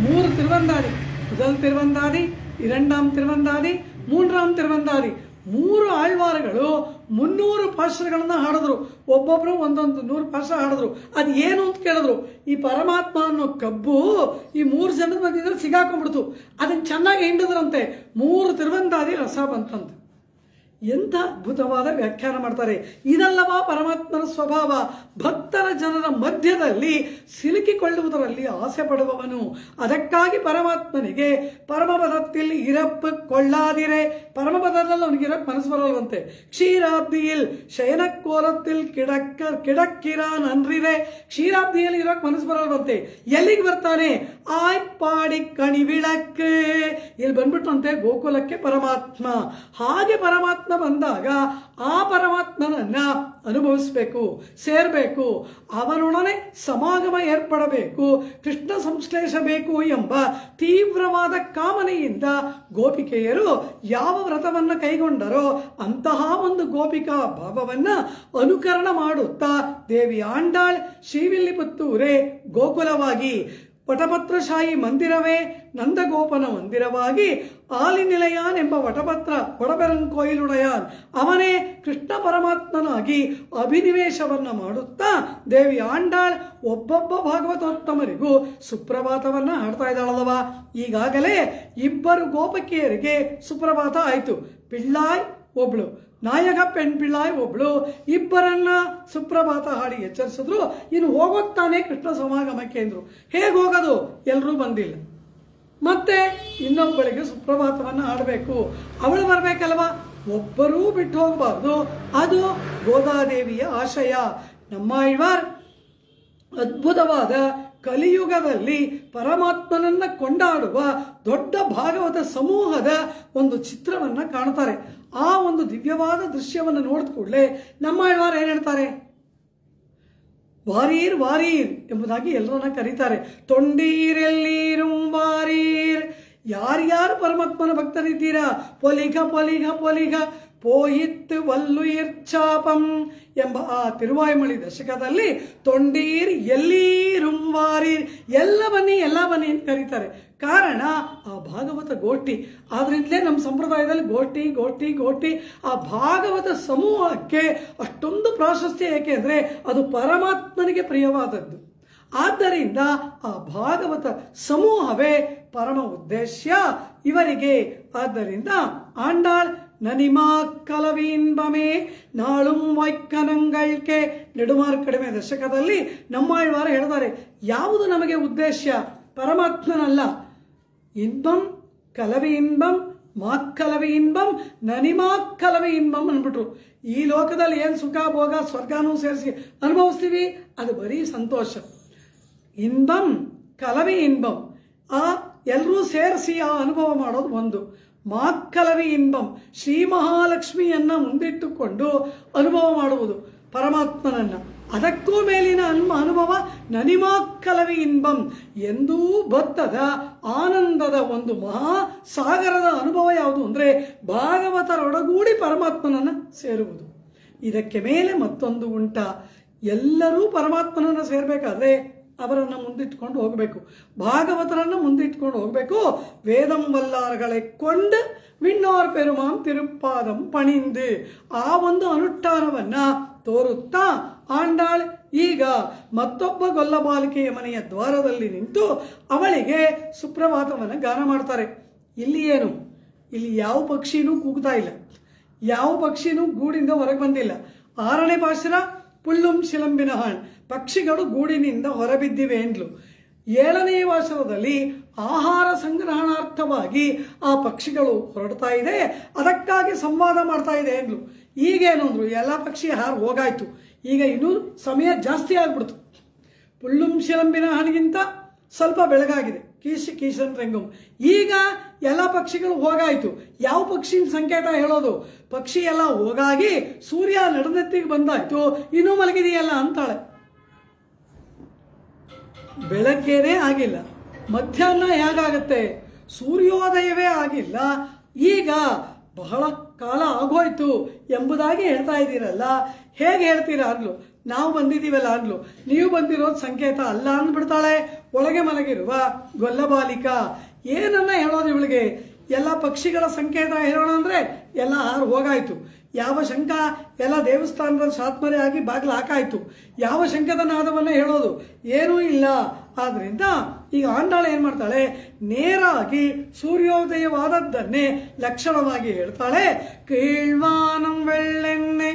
3 ತಿರುವಂದಾದಿ, ಮೊದಲ ತಿರುವಂದಾದಿ, 2ಆம் ತಿರುವಂದಾದಿ, 3ಆம் ತಿರುವಂದಾದಿ. 3 ಆಳ್ವಾರಗಳು 300 ಪಾಶಗಳನ್ನು ಹಾಡಿದ್ರು. ಒಬ್ಬೊಬ್ರು ಒಂದೊಂದು 100 ಪಾಶ ಹಾಡಿದ್ರು. ಅದು ಏನು ಅಂತ ಕೇಳಿದ್ರು. ಈ ಪರಮಾತ್ಮ ಅನ್ನೋ ಕಬ್ಬು ಈ 3 ಜನದ ಮಧ್ಯದಲ್ಲಿ ಸಿಗಾಕೊಂಡ್ಬಿಡ್ತು. ಅದನ್ನ ಚೆನ್ನಾಗಿ ಹಿಂಡಿದ್ರಂತೆ. 3 ತಿರುವಂದಾದಿ ರಸ ಬಂತಂತೆ. ಎಂಥ ಅದ್ಭುತವಾದ ವ್ಯಾಖ್ಯಾನ ಮಾಡ್ತಾರೆ. ಇದಲ್ಲವಾ ಪರಮಾತ್ಮನ ಸ್ವಭಾವ, ಭಕ್ತರ ಜನರ ಮಧ್ಯದಲ್ಲಿ ಸಿಲುಕಿಕೊಳ್ಳುವುದರಲ್ಲಿ ಆಸೆ ಪಡುವವನು. ಅದಕ್ಕಾಗಿ ಪರಮಾತ್ಮನಿಗೆ ಪರಮಪದದಲ್ಲಿ ಇರಪ್ಪು ಕೊಳ್ಳಾದಿರೆ, ಪರಮಪದದಲ್ಲಿ ಅವನಿಗೆ ಇರಕ್ಕೆ ಮನಸ್ಸು ಬರಲ್ವಂತೆ. ಕ್ಷೀರಾಬ್ದಿಯಲ್ಲಿ ಶಯನಕೋಲத்தில் ಕಿಡಕ್ಕಿರಾನ್ ಅನ್ರಿರೆ, ಕ್ಷೀರಾಬ್ದಿಯಲ್ಲಿ ಇರೋಕೆ ಮನಸ್ಸು ಬರಲ್ವಂತೆ. ಎಲ್ಲಿಗೆ ಬರ್ತಾನೆ? ಆಯ್ಪಾಡಿ ಕಣಿವಿಳಕ್ಕೆ, ಇಲ್ಲಿ ಬಂದ್ಬಿಟ್ಟಂತೆ ಗೋಕುಲಕ್ಕೆ ಪರಮಾತ್ಮ. ಹಾಗೆ ಪರಮಾತ್ಮ ಬಂದಾಗ ಆ ಪರಮಾತ್ಮನನ್ನ ಅನುಭವಿಸಬೇಕು, ಸೇರಬೇಕು, ಅವನೊಡನೆ ಸಮಾಗಮ ಏರ್ಪಡಬೇಕು, ಕೃಷ್ಣ ಸಂಶ್ಲೇಷ ಬೇಕು ಎಂಬ ತೀವ್ರವಾದ ಕಾಮನೆಯಿಂದ ಗೋಪಿಕೆಯರು ಯಾವ ವ್ರತವನ್ನ ಕೈಗೊಂಡರೋ ಅಂತಹ ಒಂದು ಗೋಪಿಕಾ ಭಾವವನ್ನ ಅನುಕರಣ ಮಾಡುತ್ತಾ ದೇವಿ ಆಂಡಾಳ್ ಶ್ರೀವಿಲ್ಲಿಪುತ್ತೂರೇ ಗೋಕುಲವಾಗಿ, ವಟಪತ್ರಶಾಹಿ ಮಂದಿರವೇ ನಂದಗೋಪನ ಮಂದಿರವಾಗಿ, ಆಲಿನಿಲಯಾನ್ ಎಂಬ ವಟಪತ್ರ ಕೊಡಬೆರಂಕೋಯಿಲುಡಯಾನ್ ಅವನೇ ಕೃಷ್ಣ ಪರಮಾತ್ಮನಾಗಿ ಅಭಿನಿವೇಶವನ್ನ ಮಾಡುತ್ತಾ ದೇವಿ ಆಂಡಾಳ್ ಒಬ್ಬೊಬ್ಬ ಭಾಗವತೋತ್ತಮರಿಗೂ ಸುಪ್ರಭಾತವನ್ನ ಹಾಡ್ತಾ ಇದ್ದಾಳಲ್ವ. ಈಗಾಗಲೇ ಇಬ್ಬರು ಗೋಪಕಿಯರಿಗೆ ಸುಪ್ರಭಾತ ಆಯಿತು. ಪಿಳ್ಳಾಯ್ ಒಬ್ಳು, ನಾಯಕ ಪೆಣ್ ಪಿಳ್ಳಾಯ್ ಒಬ್ಳು, ಇಬ್ಬರನ್ನ ಸುಪ್ರಭಾತ ಹಾಡಿ ಎಚ್ಚರಿಸಿದ್ರು. ಇನ್ನು ಹೋಗೋಗ್ತಾನೆ ಕೃಷ್ಣ ಸಮಾಗಮಕ್ಕೆ ಅಂದ್ರು. ಹೇಗೆ ಹೋಗೋದು? ಎಲ್ಲರೂ ಬಂದಿಲ್ಲ. ಮತ್ತೆ ಇನ್ನೊಬ್ಬಳಿಗೆ ಸುಪ್ರಭಾತವನ್ನ ಹಾಡಬೇಕು, ಅವಳು ಬರಬೇಕಲ್ವಾ. ಒಬ್ಬರೂ ಬಿಟ್ಟು ಹೋಗಬಾರ್ದು. ಅದು ಗೋದಾದೇವಿಯ ಆಶಯ. ನಮ್ಮ ಇವಾರ್ ಅದ್ಭುತವಾದ ಕಲಿಯುಗದಲ್ಲಿ ಪರಮಾತ್ಮನನ್ನ ಕೊಂಡಾಡುವ ದೊಡ್ಡ ಭಾಗವತ ಸಮೂಹದ ಒಂದು ಚಿತ್ರವನ್ನ ಕಾಣ್ತಾರೆ. ಆ ಒಂದು ದಿವ್ಯವಾದ ದೃಶ್ಯವನ್ನು ನೋಡಿದ ಕೂಡಲೇ ನಮ್ಮ ಇವಾರ್ ಏನ್ ಹೇಳ್ತಾರೆ? ವಾರೀರ್ ವಾರೀರ್ ಎಂಬುದಾಗಿ ಎಲ್ಲರನ್ನ ಕರೀತಾರೆ. ತೊಂಡೀರೆಲ್ಲೀರುಂ ವಾರೀರ್, ಯಾರ್ಯಾರು ಪರಮಾತ್ಮನ ಭಕ್ತರಿದ್ದೀರಾ, ಪೊಲಿಗ ಪೊಲಿಗ ಪೊಲಿಗ ಪೋಯಿತ್ ವಲ್ಲುಯಿರ್ ಚಾಪಂ ಎಂಬ ಆ ತಿರುವಾಯ್ಮಳಿ ದಶಕದಲ್ಲಿ ತೊಂಡೀರ್ ಎಲ್ಲೀರುಂ ವಾರೀರ್, ಎಲ್ಲ ಬನ್ನಿ ಅಂತ ಕರೀತಾರೆ. ಕಾರಣ ಆ ಭಾಗವತ ಗೋಷ್ಠಿ. ಆದ್ರಿಂದಲೇ ನಮ್ಮ ಸಂಪ್ರದಾಯದಲ್ಲಿ ಗೋಷ್ಠಿ ಗೋಷ್ಠಿ ಗೋಷ್ಠಿ ಆ ಭಾಗವತ ಸಮೂಹಕ್ಕೆ ಅಷ್ಟೊಂದು ಪ್ರಾಶಸ್ತ್ಯ. ಏಕೆಂದ್ರೆ ಅದು ಪರಮಾತ್ಮನಿಗೆ ಪ್ರಿಯವಾದದ್ದು. ಆದ್ದರಿಂದ ಆ ಭಾಗವತ ಸಮೂಹವೇ ಪರಮ ಉದ್ದೇಶ ಇವರಿಗೆ. ಆದ್ದರಿಂದ ಆಂಡಾಳ್ ನನಿಮಾ ಕಲವೀನ್ಬಮೆ ನಾಳುಂ ವೈಕ್ಕನಂಗಳ್ಕೆ ನೆಡುಮಾರು ಕಡಿಮೆ ದಶಕದಲ್ಲಿ ನಮ್ಮಾಳ್ವಾರ ಹೇಳ್ತಾರೆ, ಯಾವುದು ನಮಗೆ ಉದ್ದೇಶ? ಪರಮಾತ್ಮನಲ್ಲ. ಇನ್ಬಂ ಕಲವಿ ಇನ್ಬಂ ಮಾಕ್ಕಲವಿ ಇನ್ಬಂ ನನಿಮಾಕ್ಕಲವಿ ಇನ್ಬಂ ಅಂದ್ಬಿಟ್ರು. ಈ ಲೋಕದಲ್ಲಿ ಏನು ಸುಖ ಭೋಗ ಸ್ವರ್ಗನೂ ಸೇರಿಸಿ ಅನುಭವಿಸ್ತೀವಿ, ಅದು ಬರೀ ಸಂತೋಷ. ಇನ್ಬಂ ಕಲವಿ ಇನ್ಬಂ, ಆ ಎಲ್ಲರೂ ಸೇರಿಸಿ ಆ ಅನುಭವ ಮಾಡೋದು ಒಂದು. ಮಾಕ್ಕಲವಿ ಇನ್ಬಂ, ಶ್ರೀ ಮಹಾಲಕ್ಷ್ಮಿಯನ್ನ ಮುಂದಿಟ್ಟುಕೊಂಡು ಅನುಭವ ಮಾಡುವುದು ಪರಮಾತ್ಮನನ್ನ. ಅದಕ್ಕೂ ಮೇಲಿನ ಅನುಭವ ನನಿಮಾಕ್ಕಲವಿ ಇನ್ಬಂ, ಎಂದೂ ಬತ್ತದ ಆನಂದದ ಒಂದು ಮಹಾ ಸಾಗರದ ಅನುಭವ ಯಾವುದು ಅಂದರೆ ಭಾಗವತರೊಡಗೂಡಿ ಪರಮಾತ್ಮನನ್ನ ಸೇರುವುದು. ಇದಕ್ಕೆ ಮೇಲೆ ಮತ್ತೊಂದು ಉಂಟ. ಎಲ್ಲರೂ ಪರಮಾತ್ಮನನ್ನ ಸೇರಬೇಕಾದ್ರೆ ಅವರನ್ನು ಮುಂದಿಟ್ಕೊಂಡು ಹೋಗಬೇಕು, ಭಾಗವತರನ್ನು ಮುಂದಿಟ್ಕೊಂಡು ಹೋಗಬೇಕು. ವೇದಂ ವಲ್ಲಾರ್களை ಕೊಂಡು ವಿಣ್ಣೋರ್ ಪೆರುಮಾಂ ತಿರುಪಾದಂ ಪಣಿಂದು ಆ ಒಂದು ಅನುಷ್ಠಾನವನ್ನ ತೋರುತ್ತಾ ಆಂಡಾಳ್ ಈಗ ಮತ್ತೊಬ್ಬ ಗೊಲ್ಲಬಾಲಿಕೆಯ ಮನೆಯ ದ್ವಾರದಲ್ಲಿ ನಿಂತು ಅವಳಿಗೆ ಸುಪ್ರಭಾತವನ್ನು ಗಾನ ಮಾಡ್ತಾರೆ. ಇಲ್ಲಿ ಏನು? ಇಲ್ಲಿ ಯಾವ ಪಕ್ಷಿನೂ ಕೂಗ್ತಾ ಇಲ್ಲ, ಯಾವ ಪಕ್ಷಿನೂ ಗೂಡಿಂದ ಹೊರಗೆ ಬಂದಿಲ್ಲ. 6ನೇ ಪಾಶುರ ಪುಳ್ಳುಂ ಶಿಲಂಬಿನ ಹಾಣ್, ಪಕ್ಷಿಗಳು ಗೂಡಿನಿಂದ ಹೊರಬಿದ್ದಿವೆ ಎಂದ್ಲು. 7ನೇ ವಾಸರದಲ್ಲಿ ಆಹಾರ ಸಂಗ್ರಹಣಾರ್ಥವಾಗಿ ಆ ಪಕ್ಷಿಗಳು ಹೊರಡ್ತಾ ಇದೆ, ಅದಕ್ಕಾಗಿ ಸಂವಾದ ಮಾಡ್ತಾ ಇದೆ ಎಂದ್ಲು. ಈಗೇನು ಅಂದ್ರು, ಎಲ್ಲ ಪಕ್ಷಿ ಹಾರು ಹೋಗಾಯ್ತು, ಈಗ ಇನ್ನೂ ಸಮಯ ಜಾಸ್ತಿ ಆಗ್ಬಿಡ್ತು. ಪುಳ್ಳುಂ ಶಿಲಂಬಿನ ಹಾಣಿಗಿಂತ ಸ್ವಲ್ಪ ಬೆಳಗಾಗಿದೆ, ಕೀಶನ್ ರೆಂಗುಂ. ಈಗ ಎಲ್ಲ ಪಕ್ಷಿಗಳು ಹೋಗಾಯ್ತು. ಯಾವ ಪಕ್ಷಿನ ಸಂಕೇತ ಹೇಳೋದು? ಪಕ್ಷಿ ಎಲ್ಲ ಹೋಗಾಗಿ ಸೂರ್ಯ ನಡುನೆತ್ತಿಗೆ ಬಂದಾಯ್ತು, ಇನ್ನೂ ಮಲಗಿದೆಯಲ್ಲ ಅಂತಾಳೆ. ಬೆಳಗ್ಗೆನೇ ಆಗಿಲ್ಲ, ಮಧ್ಯಾಹ್ನ ಹೇಗಾಗತ್ತೆ? ಸೂರ್ಯೋದಯವೇ ಆಗಿಲ್ಲ, ಈಗ ಬಹಳ ಕಾಲ ಆಗೋಯ್ತು ಎಂಬುದಾಗಿ ಹೇಳ್ತಾ ಇದ್ದೀರಲ್ಲ, ಹೇಗೆ ಹೇಳ್ತೀರಾ ಅಂದ್ಲು. ನಾವು ಬಂದಿದ್ದೀವಲ್ಲ ಅಂದ್ಲು. ನೀವು ಬಂದಿರೋದು ಸಂಕೇತ ಅಲ್ಲ ಅಂದ್ಬಿಡ್ತಾಳೆ ಒಳಗೆ ಮಲಗಿರುವ ಗೊಲ್ಲಬಾಲಿಕ. ಏನನ್ನ ಹೇಳೋದು ಇವಳಿಗೆ? ಎಲ್ಲ ಪಕ್ಷಿಗಳ ಸಂಕೇತ ಹೇಳೋಣ ಅಂದ್ರೆ ಎಲ್ಲ ಹಾರು ಹೋಗಾಯ್ತು. ಯಾವ ಶಂಕ ಎಲ್ಲ ದೇವಸ್ಥಾನದ ಸಾತ್ಮರೆ ಆಗಿ ಬಾಗಿಲು ಹಾಕಾಯ್ತು. ಯಾವ ಶಂಕದ ನಾದವನ್ನ ಹೇಳೋದು? ಏನೂ ಇಲ್ಲ. ಆದ್ರಿಂದ ಈಗ ಆಂಡಾಳ ಏನ್ ಮಾಡ್ತಾಳೆ, ನೇರಾಗಿ ಸೂರ್ಯೋದಯವಾದದ್ದನ್ನೇ ಲಕ್ಷಣವಾಗಿ ಹೇಳ್ತಾಳೆ. ಕೀಳ್ವಾನಂ வெள்ளெண்ணெ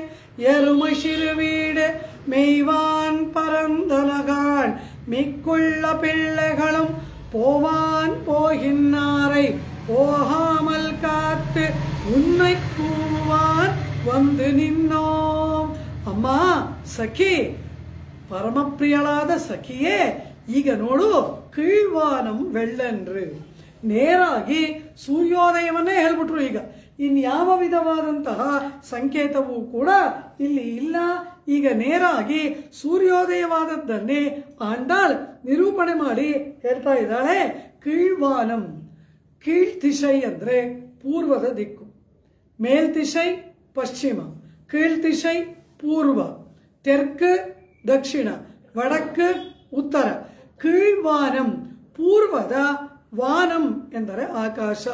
எருமை சிறுவீடு மெய்வான் பரந்தனகான் மிக்குள்ள பிள்ளைகளும் போவான் போகின்னாரை போகாமல் காத்து உன்னை கூவான் வந்து நின்னோம். ಅಮ್ಮ ಸಖಿ, ಪರಮಪ್ರಿಯಳಾದ ಸಖಿಯೇ, ಈಗ ನೋಡು, ಕೀಳ್ವಾನಂ வெள்ளென்று ನೇರಾಗಿ ಸೂರ್ಯೋದಯವನ್ನೇ ಹೇಳ್ಬಿಟ್ರು. ಈಗ ಇನ್ಯಾವ ವಿಧವಾದಂತಹ ಸಂಕೇತವೂ ಕೂಡ ಇಲ್ಲಿ ಇಲ್ಲ. ಈಗ ನೇರಾಗಿ ಸೂರ್ಯೋದಯವಾದದ್ದನ್ನೇ ಆಂಡಾಳ್ ನಿರೂಪಣೆ ಮಾಡಿ ಹೇಳ್ತಾ ಇದ್ದಾಳೆ. ಕೀಳ್ವಾನಂ, ಕೀಳ್ತಿಶೈ ಅಂದ್ರೆ ಪೂರ್ವದ ದಿಕ್ಕು, ಮೇಲ್ತಿಶೈ ಪಶ್ಚಿಮ, ಕೀಳ್ತಿಶೈ ಪೂರ್ವ, ತೆರ್ಕು ದಕ್ಷಿಣ, ವಡಕ್ಕು ಉತ್ತರ. ಕೀಳ್ವಾನಂ ಪೂರ್ವದ, ವಾನಂ ಎಂದರೆ ಆಕಾಶ.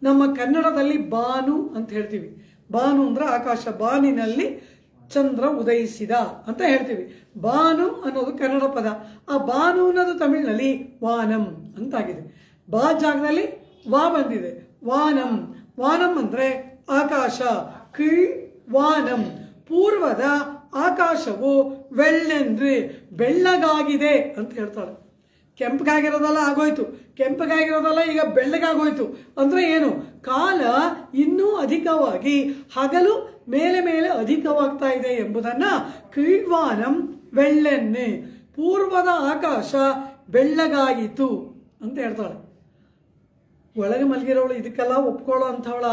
ನಮ್ಮ ಕನ್ನಡದಲ್ಲಿ ಬಾನು ಅಂತ ಹೇಳ್ತೀವಿ. ಬಾನು ಅಂದ್ರೆ ಆಕಾಶ, ಬಾನಿನಲ್ಲಿ ಚಂದ್ರ ಉದಯಿಸಿದ ಅಂತ ಹೇಳ್ತೀವಿ. ಬಾನು ಅನ್ನೋದು ಕನ್ನಡ ಪದ. ಆ ಬಾನು ಅನ್ನೋದು ತಮಿಳಿನಲ್ಲಿ ವಾನಂ ಅಂತಾಗಿದೆ. ಬಾ ಜಾಗದಲ್ಲಿ ವಾ ಬಂದಿದೆ, ವಾನಂ. ವಾನಂ ಅಂದ್ರೆ ಆಕಾಶ. ಕೀಳ್ ವಾನಂ, ಪೂರ್ವದ ಆಕಾಶವು வெள்ளென்று ಬೆಳ್ಳಗಾಗಿದೆ ಅಂತ ಹೇಳ್ತಾಳೆ. ಕೆಂಪಗಾಗಿರೋದೆಲ್ಲ ಆಗೋಯ್ತು, ಕೆಂಪಗಾಗಿರೋದೆಲ್ಲ ಈಗ ಬೆಳ್ಳಗಾಗೋಯ್ತು ಅಂದ್ರೆ ಏನು, ಕಾಲ ಇನ್ನೂ ಅಧಿಕವಾಗಿ, ಹಗಲು ಮೇಲೆ ಮೇಲೆ ಅಧಿಕವಾಗ್ತಾ ಇದೆ ಎಂಬುದನ್ನ ಕೀಳ್ವಾನಂ வெள்ளெண்ணெ, ಪೂರ್ವದ ಆಕಾಶ ಬೆಳ್ಳಗಾಯಿತು ಅಂತ ಹೇಳ್ತಾಳೆ. ಒಳಗೆ ಮಲಗಿರೋಳು ಇದಕ್ಕೆಲ್ಲ ಒಪ್ಕೊಳ್ಳೋ ಅಂಥವಳ,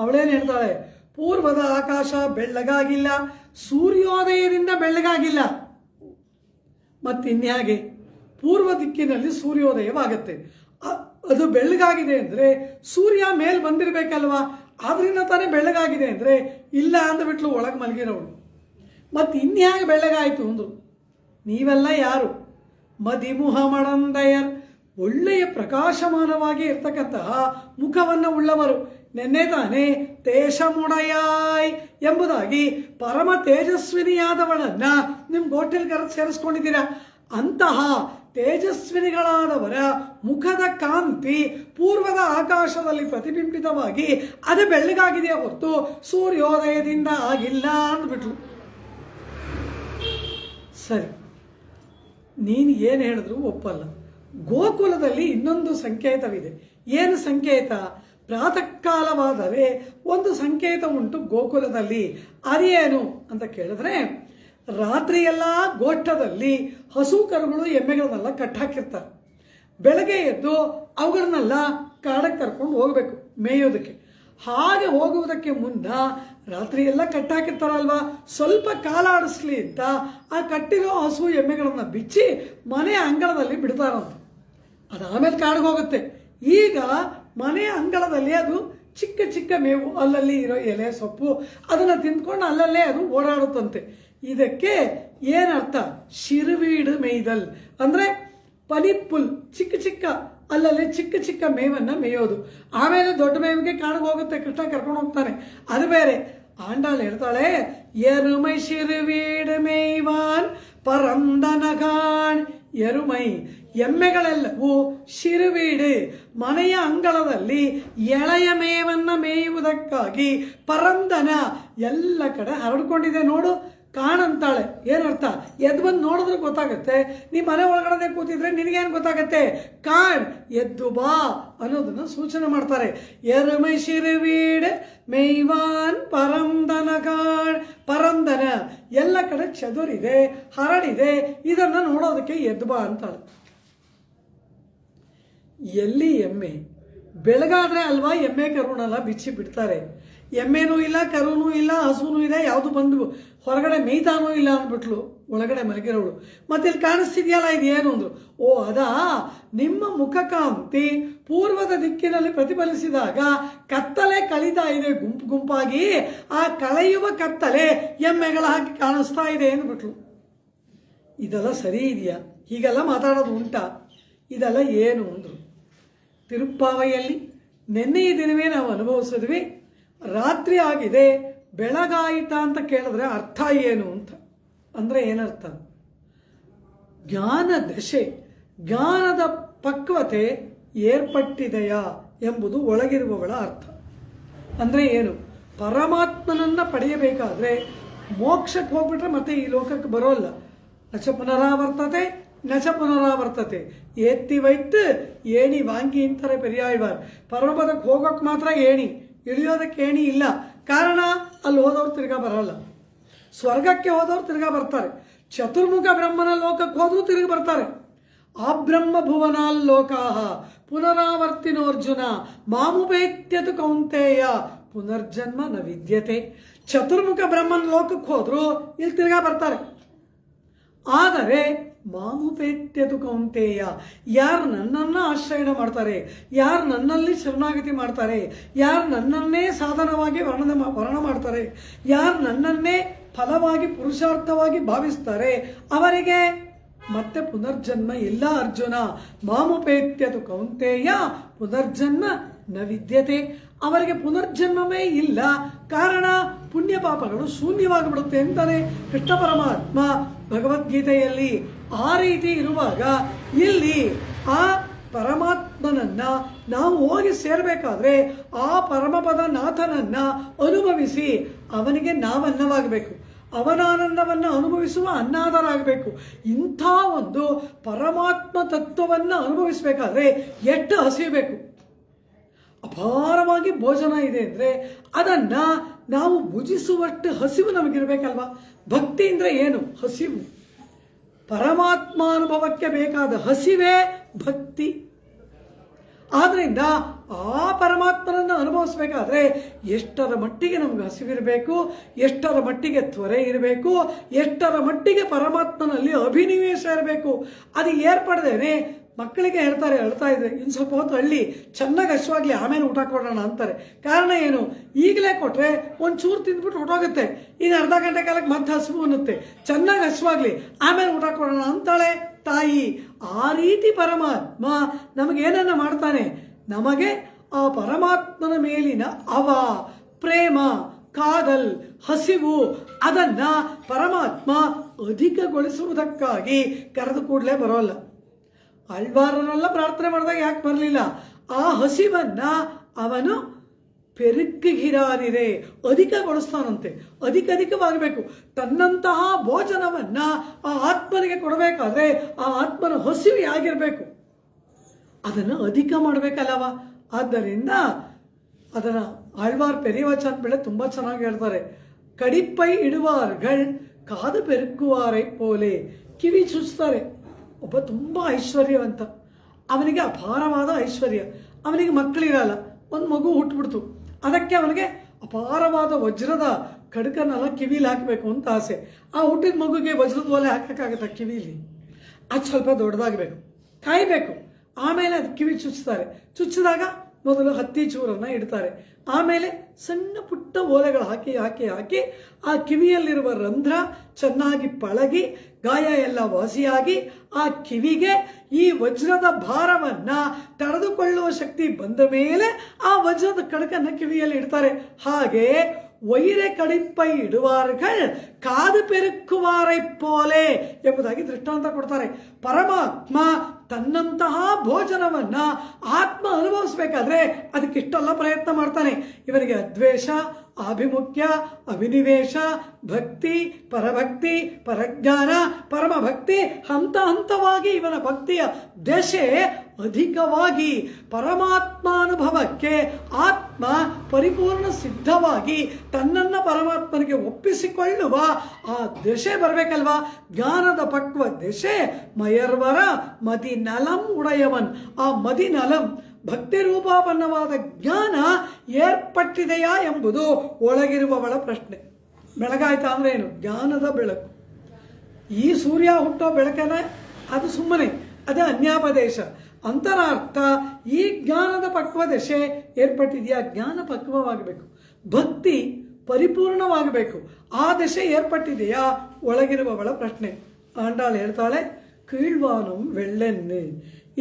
ಅವಳೇನು ಹೇಳ್ತಾಳೆ, ಪೂರ್ವದ ಆಕಾಶ ಬೆಳ್ಳಗಾಗಿಲ್ಲ, ಸೂರ್ಯೋದಯದಿಂದ ಬೆಳ್ಳಗಾಗಿಲ್ಲ. ಮತ್ತಿನ್ಯಾಗೆ ಪೂರ್ವ ದಿಕ್ಕಿನಲ್ಲಿ ಸೂರ್ಯೋದಯವಾಗತ್ತೆ, ಅದು ಬೆಳ್ಳಗಾಗಿದೆ ಅಂದ್ರೆ ಸೂರ್ಯ ಮೇಲ್ ಬಂದಿರಬೇಕಲ್ವಾ, ಆದ್ರಿಂದ ತಾನೇ ಬೆಳ್ಳಗಾಗಿದೆ ಅಂದ್ರೆ ಇಲ್ಲ ಅಂದ್ಬಿಟ್ಲು ಒಳಗೆ ಮಲಗಿರೋಳು. ಮತ್ತೆ ಇನ್ಯಾಗೆ ಬೆಳ್ಳಗಾಯಿತು ಅಂದ್ರು. ನೀವೆಲ್ಲ ಯಾರು? ಮದಿಮುಹ ಮಡಂದಯರ್, ಒಳ್ಳೆಯ ಪ್ರಕಾಶಮಾನವಾಗಿ ಇರ್ತಕ್ಕಂತಹ ಮುಖವನ್ನು ಉಳ್ಳವರು. ನೆನ್ನೆ ತಾನೇ ತೇಷಮುಡಯಾಯ್ ಎಂಬುದಾಗಿ ಪರಮ ತೇಜಸ್ವಿನಿಯಾದವಳನ್ನ ನಿಮ್ ಗೋಟೆಲ್ ಸೇರಿಸ್ಕೊಂಡಿದ್ದೀರಾ. ಅಂತಹ ತೇಜಸ್ವಿನಿಗಳಾದವರ ಮುಖದ ಕಾಂತಿ ಪೂರ್ವದ ಆಕಾಶದಲ್ಲಿ ಪ್ರತಿಬಿಂಬಿತವಾಗಿ ಅದು ಬೆಳ್ಳಗಾಗಿದೆ ಹೊರತು ಸೂರ್ಯೋದಯದಿಂದ ಆಗಿಲ್ಲ ಅಂದ್ಬಿಟ್ಲು. ಸರಿ, ನೀನು ಏನು ಹೇಳಿದ್ರು ಒಪ್ಪಲ್ಲ. ಗೋಕುಲದಲ್ಲಿ ಇನ್ನೊಂದು ಸಂಕೇತವಿದೆ. ಏನು ಸಂಕೇತ? ಪ್ರಾತಃ ಕಾಲವಾದರೆ ಒಂದು ಸಂಕೇತ ಉಂಟು ಗೋಕುಲದಲ್ಲಿ. ಅದೇನು ಅಂತ ಕೇಳಿದ್ರೆ, ರಾತ್ರಿಯೆಲ್ಲ ಗೋಷ್ಠದಲ್ಲಿ ಹಸು ಕರುಗಳು ಎಮ್ಮೆಗಳನ್ನೆಲ್ಲ ಕಟ್ಟಾಕಿರ್ತಾರೆ. ಬೆಳಗ್ಗೆ ಎದ್ದು ಅವುಗಳನ್ನೆಲ್ಲ ಕಾಡಕ್ಕೆ ಕರ್ಕೊಂಡು ಹೋಗಬೇಕು ಮೇಯೋದಕ್ಕೆ. ಹಾಗೆ ಹೋಗುವುದಕ್ಕೆ ಮುನ್ನ ರಾತ್ರಿ ಎಲ್ಲ ಕಟ್ಟಾಕಿರ್ತಾರಲ್ವಾ, ಸ್ವಲ್ಪ ಕಾಲಾಡಿಸ್ಲಿ ಅಂತ ಆ ಕಟ್ಟಿರೋ ಹಸು ಎಮ್ಮೆಗಳನ್ನ ಬಿಚ್ಚಿ ಮನೆಯ ಅಂಗಳದಲ್ಲಿ ಬಿಡ್ತಾರಂತೆ. ಅದಾದ್ಮೇಲೆ ಕಾಡಿಗೆ ಹೋಗುತ್ತೆ. ಈಗ ಮನೆಯ ಅಂಗಳದಲ್ಲಿ ಅದು ಚಿಕ್ಕ ಚಿಕ್ಕ ಮೇವು, ಅಲ್ಲಲ್ಲಿ ಇರೋ ಎಲೆ ಸೊಪ್ಪು ಅದನ್ನು ತಿಂದ್ಕೊಂಡು ಅಲ್ಲಲ್ಲೇ ಅದು ಓಡಾಡುತ್ತಂತೆ. ಇದಕ್ಕೆ ಏನರ್ಥ? ಶಿರುವೀಡು ಮೇಯ್ದಲ್ ಅಂದ್ರೆ ಪನಿಪುಲ್, ಚಿಕ್ಕ ಚಿಕ್ಕ ಅಲ್ಲಲ್ಲಿ ಚಿಕ್ಕ ಚಿಕ್ಕ ಮೇವನ್ನ ಮೇಯೋದು. ಆಮೇಲೆ ದೊಡ್ಡ ಮೇವಿಗೆ ಕಾಡಿಗೆ ಹೋಗುತ್ತೆ, ಕೃಷ್ಣ ಕರ್ಕೊಂಡು ಹೋಗ್ತಾನೆ, ಅದು ಬೇರೆ. ಆಂಡಾಳ್ ಹೇಳ್ತಾಳೆ, ಎರುಮೈ ಶಿರುವೀಡು ಮೇಯ್ವಾನ್ ಪರಂದನಗಾಣ್. ಎರುಮೈ ಎಮ್ಮೆಗಳೆಲ್ಲವೂ ಶಿರುವೀಡು ಮನೆಯ ಅಂಗಳದಲ್ಲಿ ಎಳೆಯ ಮೇವನ್ನ ಮೇಯುವುದಕ್ಕಾಗಿ ಪರಂದನ ಎಲ್ಲ ಕಡೆ ಹರಡ್ಕೊಂಡಿದೆ ನೋಡು, ಕಾಣಂತಾಳೆ. ಏನರ್ಥ? ಎದ್ದು ಬಂದು ನೋಡಿದ್ರೆ ಗೊತ್ತಾಗತ್ತೆ. ನೀ ಮನೆ ಒಳಗಡೆ ಕೂತಿದ್ರೆ ನಿನಗೇನು ಗೊತ್ತಾಗತ್ತೆ? ಕಾಣ್, ಎದ್ದು ಬಾ ಅನ್ನೋದನ್ನ ಸೂಚನೆ ಮಾಡ್ತಾರೆ. ಎರುಮೈ ಶಿರುವೀಡು ಮೇಯ್ವಾನ್ ಪರಂದನ ಕಾಣ್. ಪರಂದನ ಎಲ್ಲ ಕಡೆ ಚದುರಿದೆ, ಹರಡಿದೆ, ಇದನ್ನ ನೋಡೋದಕ್ಕೆ ಎದ್ದು ಬಾ ಅಂತಾಳೆ. ಎಲ್ಲಿ ಎಮ್ಮೆ? ಬೆಳಗಾದ್ರೆ ಅಲ್ವಾ ಎಮ್ಮೆ ಕರುಣೆಲ್ಲ ಬಿಚ್ಚಿ ಬಿಡ್ತಾರೆ. ಎಮ್ಮೆನೂ ಇಲ್ಲ, ಕರುನೂ ಇಲ್ಲ, ಹಸುನೂ ಇದೆ, ಯಾವುದು ಬಂದು ಹೊರಗಡೆ ಮೇಯ್ತಾನೂ ಇಲ್ಲ ಅಂದ್ಬಿಟ್ಲು ಒಳಗಡೆ ಮಲಗಿರೋಳು. ಮತ್ತೆ ಇಲ್ಲಿ ಕಾಣಿಸ್ತಿದ್ಯಲ್ಲ ಇದು ಏನು ಅಂದ್ರು. ಓ ಅದಾ, ನಿಮ್ಮ ಮುಖಕಾಂತಿ ಪೂರ್ವದ ದಿಕ್ಕಿನಲ್ಲಿ ಪ್ರತಿಫಲಿಸಿದಾಗ ಕತ್ತಲೆ ಕಳೀತಾ ಇದೆ ಗುಂಪು ಗುಂಪಾಗಿ, ಆ ಕಳೆಯುವ ಕತ್ತಲೆ ಎಮ್ಮೆಗಳ ಹಾಕಿ ಕಾಣಿಸ್ತಾ ಇದೆ ಅಂದ್ಬಿಟ್ಲು. ಇದೆಲ್ಲ ಸರಿ ಇದೆಯಾ? ಹೀಗೆಲ್ಲ ಮಾತಾಡೋದು ಉಂಟಾ? ಇದೆಲ್ಲ ಏನು ಅಂದ್ರು. ತಿರುಪ್ಪಾವೈಯಲ್ಲಿ ನಿನ್ನೆಯ ದಿನವೇ ನಾವು ಅನುಭವಿಸಿದ್ವಿ. ರಾತ್ರಿ ಆಗಿದೆ, ಬೆಳಗಾಯಿತಾ ಅಂತ ಕೇಳಿದ್ರೆ ಅರ್ಥ ಏನು ಅಂತ ಅಂದ್ರೆ ಏನರ್ಥ? ಜ್ಞಾನ ದಶೆ, ಜ್ಞಾನದ ಪಕ್ವತೆ ಏರ್ಪಟ್ಟಿದೆಯಾ ಎಂಬುದು ಒಳಗಿರುವವಳ ಅರ್ಥ. ಅಂದರೆ ಏನು? ಪರಮಾತ್ಮನನ್ನು ಪಡೆಯಬೇಕಾದ್ರೆ ಮೋಕ್ಷಕ್ಕೆ ಹೋಗ್ಬಿಟ್ರೆ ಮತ್ತೆ ಈ ಲೋಕಕ್ಕೆ ಬರೋಲ್ಲ. ನಚ ಪುನರಾವರ್ತತೆ ನಚ ಪುನರಾವರ್ತತೆ ಎತ್ತಿ ವೈತ್ ಏಣಿ ವಾಂಗಿ ಅಂತಾರೆ ಪೆರಿಯಾಳ್ವಾರ್. ಪರಮಪದಕ್ಕೆ ಹೋಗೋಕೆ ಮಾತ್ರ ಏಣಿ, ಇಳಿಯೋದಕ್ಕೆ ಏಣಿ ಇಲ್ಲ. ಕಾರಣ ಅಲ್ಲಿ ಹೋದವ್ರು ತಿರ್ಗಾ ಬರಲ್ಲ. ಸ್ವರ್ಗಕ್ಕೆ ಹೋದವ್ರು ತಿರ್ಗಾ ಬರ್ತಾರೆ. ಚತುರ್ಮುಖ ಬ್ರಹ್ಮನ ಲೋಕಕ್ಕೆ ಹೋದ್ರು ತಿರುಗಿ ಬರ್ತಾರೆ. ಆ ಬ್ರಹ್ಮ ಭುವನಾಲ್ಲೋಕಾಹ ಪುನರಾವರ್ತಿನೋರ್ಜುನ ಮಾಮುಪೇತ್ಯತು ಕೌಂತೆಯ ಪುನರ್ಜನ್ಮ ನ ವಿದ್ಯತೆ. ಚತುರ್ಮುಖ ಬ್ರಹ್ಮನ ಲೋಕಕ್ಕೆ ಹೋದ್ರು ಇಲ್ಲಿ ತಿರ್ಗಾ ಬರ್ತಾರೆ. ಆದರೆ ಮಾಮುಪೇತ್ಯತು ಕೌಂತೆಯ, ಯಾರು ನನ್ನನ್ನು ಆಶ್ರಯಣ ಮಾಡ್ತಾರೆ, ಯಾರು ನನ್ನಲ್ಲಿ ಶರಣಾಗತಿ ಮಾಡ್ತಾರೆ, ಯಾರು ನನ್ನನ್ನೇ ಸಾಧನವಾಗಿ ವರ್ಣ ಮಾಡ್ತಾರೆ, ಯಾರು ನನ್ನನ್ನೇ ಫಲವಾಗಿ ಪುರುಷಾರ್ಥವಾಗಿ ಭಾವಿಸ್ತಾರೆ, ಅವರಿಗೆ ಮತ್ತೆ ಪುನರ್ಜನ್ಮ ಇಲ್ಲ ಅರ್ಜುನ. ಮಾಮುಪೇತ್ಯತು ಕೌಂತೆಯ ಪುನರ್ಜನ್ಮ ನ ವಿದ್ಯತೆ. ಅವರಿಗೆ ಪುನರ್ಜನ್ಮವೇ ಇಲ್ಲ. ಕಾರಣ ಪುಣ್ಯ ಪಾಪಗಳು ಶೂನ್ಯವಾಗಿಬಿಡುತ್ತೆ ಅಂತಾನೆ ಕೃಷ್ಣ ಪರಮಾತ್ಮ ಭಗವದ್ಗೀತೆಯಲ್ಲಿ. ಆ ರೀತಿ ಇರುವಾಗ ಇಲ್ಲಿ ಆ ಪರಮಾತ್ಮನನ್ನ ನಾವು ಹೋಗಿ ಸೇರಬೇಕಾದ್ರೆ ಆ ಪರಮಪದ ನಾಥನನ್ನ ಅನುಭವಿಸಿ ಅವನಿಗೆ ನಾವನ್ನವಾಗಬೇಕು, ಅವನ ಆನಂದವನ್ನು ಅನುಭವಿಸುವ ಅನ್ನಾದರಾಗಬೇಕು. ಇಂಥ ಒಂದು ಪರಮಾತ್ಮ ತತ್ವವನ್ನು ಅನುಭವಿಸಬೇಕಾದ್ರೆ ಎಷ್ಟು ಹಸಿಬೇಕು. ಅಪಾರವಾಗಿ ಭೋಜನ ಇದೆ ಅಂದರೆ ಅದನ್ನು ನಾವು ಭುಜಿಸುವಷ್ಟು ಹಸಿವು ನಮಗಿರಬೇಕಲ್ವ. ಭಕ್ತಿ ಅಂದರೆ ಏನು? ಹಸಿವು. ಪರಮಾತ್ಮಾನುಭವಕ್ಕೆ ಬೇಕಾದ ಹಸಿವೇ ಭಕ್ತಿ. ಆದ್ದರಿಂದ ಆ ಪರಮಾತ್ಮನನ್ನು ಅನುಭವಿಸಬೇಕಾದ್ರೆ ಎಷ್ಟರ ಮಟ್ಟಿಗೆ ನಮ್ಗೆ ಹಸಿವಿರಬೇಕು, ಎಷ್ಟರ ಮಟ್ಟಿಗೆ ತ್ವರೆ ಇರಬೇಕು, ಎಷ್ಟರ ಮಟ್ಟಿಗೆ ಪರಮಾತ್ಮನಲ್ಲಿ ಅಭಿನಿವೇಶ ಇರಬೇಕು. ಅದು ಏರ್ಪಡದೇನೆ ಮಕ್ಕಳಿಗೆ ಹೇಳ್ತಾರೆ, ಅಳ್ತಾ ಇದ್ರೆ ಇನ್ನು ಸ್ವಲ್ಪ ಹೊತ್ತು ಹಳ್ಳಿ ಚೆನ್ನಾಗಿ ಹಸುವಾಗ್ಲಿ ಆಮೇಲೆ ಊಟ ಕೊಡೋಣ ಅಂತಾರೆ. ಕಾರಣ ಏನು? ಈಗಲೇ ಕೊಟ್ಟರೆ ಒಂಚೂರು ತಿಂದ್ಬಿಟ್ಟು ಹೊಟ್ಟೋಗುತ್ತೆ, ಇನ್ನು ಅರ್ಧ ಗಂಟೆ ಕಾಲಕ್ಕೆ ಮತ್ತೆ ಹಸಿವು ಅನ್ನುತ್ತೆ. ಚೆನ್ನಾಗಿ ಹಸುವಾಗ್ಲಿ ಆಮೇಲೆ ಊಟ ಕೊಡೋಣ ಅಂತಾಳೆ ತಾಯಿ. ಆ ರೀತಿ ಪರಮಾತ್ಮ ನಮಗೇನನ್ನ ಮಾಡ್ತಾನೆ? ನಮಗೆ ಆ ಪರಮಾತ್ಮನ ಮೇಲಿನ ಪ್ರೇಮ, ಕಾದಲ್, ಹಸಿವು ಅದನ್ನ ಪರಮಾತ್ಮ ಅಧಿಕಗೊಳಿಸುವುದಕ್ಕಾಗಿ ಕರೆದು ಕೂಡಲೇ ಬರೋಲ್ಲ. ಆಳ್ವಾರನೆಲ್ಲ ಪ್ರಾರ್ಥನೆ ಮಾಡಿದಾಗ ಯಾಕೆ ಬರಲಿಲ್ಲ? ಆ ಹಸಿವನ್ನ ಅವನು ಪೆರುಕಿಗಿರಾರಿರೆ ಅಧಿಕಗೊಳಿಸ್ತಾನಂತೆ. ಅಧಿಕವಾಗಬೇಕು. ತನ್ನಂತಹ ಭೋಜನವನ್ನ ಆ ಆತ್ಮನಿಗೆ ಕೊಡಬೇಕಾದ್ರೆ ಆ ಆತ್ಮನ ಹಸಿವು ಯಾಗಿರಬೇಕು? ಅದನ್ನು ಅಧಿಕ ಮಾಡಬೇಕಲ್ಲವ. ಆದ್ದರಿಂದ ಅದನ್ನು ಆಳ್ವಾರ್ ಪೆರಿಯವಚನ ಬೆಳೆ ತುಂಬ ಚೆನ್ನಾಗಿ ಹೇಳ್ತಾರೆ. ಕಡಿಪೈ ಇಡುವಾರ್ಗಳ್ ಕಾದು ಪೆರುಕುವಾರೈ ಪೋಲೆ. ಕಿವಿ ಚುಚ್ತಾರೆ. ಒಬ್ಬ ತುಂಬ ಐಶ್ವರ್ಯವಂತ, ಅವನಿಗೆ ಅಪಾರವಾದ ಐಶ್ವರ್ಯ, ಅವನಿಗೆ ಮಕ್ಕಳಿರಲ್ಲ, ಒಂದು ಮಗು ಹುಟ್ಟುಬಿಡ್ತು. ಅದಕ್ಕೆ ಅವನಿಗೆ ಅಪಾರವಾದ ವಜ್ರದ ಕಡಕನ್ನೆಲ್ಲ ಕಿವಿಲಿ ಹಾಕಬೇಕು ಅಂತ ಆಸೆ. ಆ ಹುಟ್ಟಿದ ಮಗುಗೆ ವಜ್ರದ ಒಲೆ ಹಾಕೋಕ್ಕಾಗತ್ತ ಕಿವಿಲಿ? ಅದು ಸ್ವಲ್ಪ ದೊಡ್ಡದಾಗಬೇಕು, ಕಾಯಬೇಕು. ಆಮೇಲೆ ಅದು ಕಿವಿ ಚುಚ್ತಾರೆ. ಚುಚ್ಚಿದಾಗ ಮೊದಲು ಹತ್ತಿ ಚೂರನ್ನು ಇಡ್ತಾರೆ. ಆಮೇಲೆ ಸಣ್ಣ ಪುಟ್ಟ ಓಲೆಗಳು ಹಾಕಿ ಹಾಕಿ ಹಾಕಿ ಆ ಕಿವಿಯಲ್ಲಿರುವ ರಂಧ್ರ ಚೆನ್ನಾಗಿ ಪಳಗಿ ಗಾಯ ಎಲ್ಲ ವಾಸಿಯಾಗಿ ಆ ಕಿವಿಗೆ ಈ ವಜ್ರದ ಭಾರವನ್ನು ತಡೆದುಕೊಳ್ಳುವ ಶಕ್ತಿ ಬಂದ ಮೇಲೆ ಆ ವಜ್ರದ ಕಡಕನ್ನು ಕಿವಿಯಲ್ಲಿ ಇಡ್ತಾರೆ. ಹಾಗೆ ವೈರೆ ಕಡಿಪೈ ಇಡುವಾರ್ಗಳ್ ಕಾದು ಪೆರುಕುವಾರೈ ಪೋಲೆ ಎಂಬುದಾಗಿ ದೃಷ್ಟಾಂತ ಕೊಡ್ತಾರೆ. ಪರಮಾತ್ಮ ತನ್ನಂತಹ ಭೋಜನವನ್ನ ಆತ್ಮ ಅನುಭವಿಸಬೇಕಾದ್ರೆ ಅದಕ್ಕಿಷ್ಟೆಲ್ಲ ಪ್ರಯತ್ನ ಮಾಡ್ತಾನೆ. ಇವನಿಗೆ ಅದ್ವೇಷ, ಆಭಿಮುಖ್ಯ, ಅಭಿನಿವೇಶ, ಭಕ್ತಿ, ಪರಭಕ್ತಿ, ಪರಜ್ಞಾನ, ಪರಮಭಕ್ತಿ, ಹಂತ ಹಂತವಾಗಿ ಇವನ ಭಕ್ತಿಯ ದಶೆ ಅಧಿಕವಾಗಿ ಪರಮಾತ್ಮಾನುಭವಕ್ಕೆ ಆತ್ಮ ಪರಿಪೂರ್ಣ ಸಿದ್ಧವಾಗಿ ತನ್ನನ್ನು ಪರಮಾತ್ಮನಿಗೆ ಒಪ್ಪಿಸಿಕೊಳ್ಳುವ ಆ ದಶೆ ಬರಬೇಕಲ್ವಾ. ಜ್ಞಾನದ ಪಕ್ವ ದಶೆ ಮಯರ್ವರ ಮದಿನಲಂ ಉಡಯವನ್. ಆ ಮದಿನಲಂ ಭಕ್ತಿ ರೂಪಾಪನ್ನವಾದ ಜ್ಞಾನ ಏರ್ಪಟ್ಟಿದೆಯಾ ಎಂಬುದು ಒಳಗಿರುವವಳ ಪ್ರಶ್ನೆ. ಬೆಳಗಾಯ್ತಾ ಅಂದ್ರೆ ಏನು? ಜ್ಞಾನದ ಬೆಳಕು. ಈ ಸೂರ್ಯ ಹುಟ್ಟೋ ಬೆಳಕನ ಅದು ಸುಮ್ಮನೆ, ಅದೇ ಅನ್ಯಾಪದೇಶ. ಅಂತರಾರ್ಥ ಈ ಜ್ಞಾನದ ಪಕ್ವ ದಶೆ ಏರ್ಪಟ್ಟಿದೆಯಾ? ಜ್ಞಾನ ಪಕ್ವವಾಗಬೇಕು, ಭಕ್ತಿ ಪರಿಪೂರ್ಣವಾಗಬೇಕು. ಆ ದಶೆ ಏರ್ಪಟ್ಟಿದೆಯಾ? ಒಳಗಿರುವವಳ ಪ್ರಶ್ನೆ. ಆಂಡಾಳು ಹೇಳ್ತಾಳೆ, ಕೀಳ್ವಾನಂ ವೆಳ್ಳೆನ್ನೆ.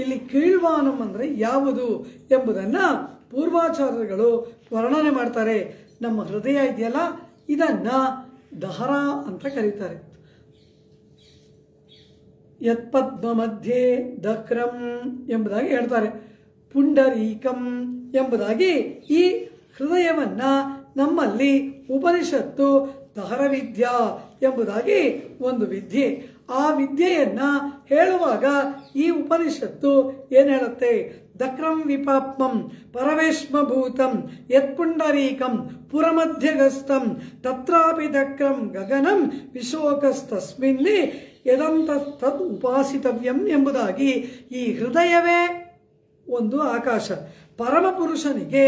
ಇಲ್ಲಿ ಕೀಳ್ವಾನಂ ಅಂದರೆ ಯಾವುದು ಎಂಬುದನ್ನು ಪೂರ್ವಾಚಾರ್ಯಗಳು ವರ್ಣನೆ ಮಾಡ್ತಾರೆ. ನಮ್ಮ ಹೃದಯ ಇದೆಯಲ್ಲ, ಇದನ್ನು ದಹರ ಅಂತ ಕರೀತಾರೆ. ಯತ್ಪದ್ಮ ಮಧ್ಯೆ ದಕ್ರಂ ಎಂಬುದಾಗಿ ಹೇಳ್ತಾರೆ. ಪುಂಡರೀಕಂ ಎಂಬುದಾಗಿ ಈ ಹೃದಯವನ್ನ ನಮ್ಮಲ್ಲಿ ಉಪನಿಷತ್ತು ದಹರ ವಿದ್ಯಾ ಎಂಬುದಾಗಿ ಒಂದು ವಿದ್ಯೆ. ಆ ವಿದ್ಯೆಯನ್ನ ಹೇಳುವಾಗ ಈ ಉಪನಿಷತ್ತು ಏನ್ ಹೇಳುತ್ತೆ? ದಕ್ರಂ ವಿಪಾಪ್ಮಂ ಪರವೇಶ್ಮಭೂತಂ ಯತ್ಪುಂಡರೀಕಂ ಪುರಮಧ್ಯಗಸ್ತಂ ತತ್ರಾಪಿ ದಕ್ರಂ ಗಗನಂ ವಿಶೋಕಸ್ತಸ್ಮಿನ್ನಿ ಯದಂತ ತದ್ ಉಪಾಸಿತವ್ಯಂ ಎಂಬುದಾಗಿ ಈ ಹೃದಯವೇ ಒಂದು ಆಕಾಶ, ಪರಮಪುರುಷನಿಗೆ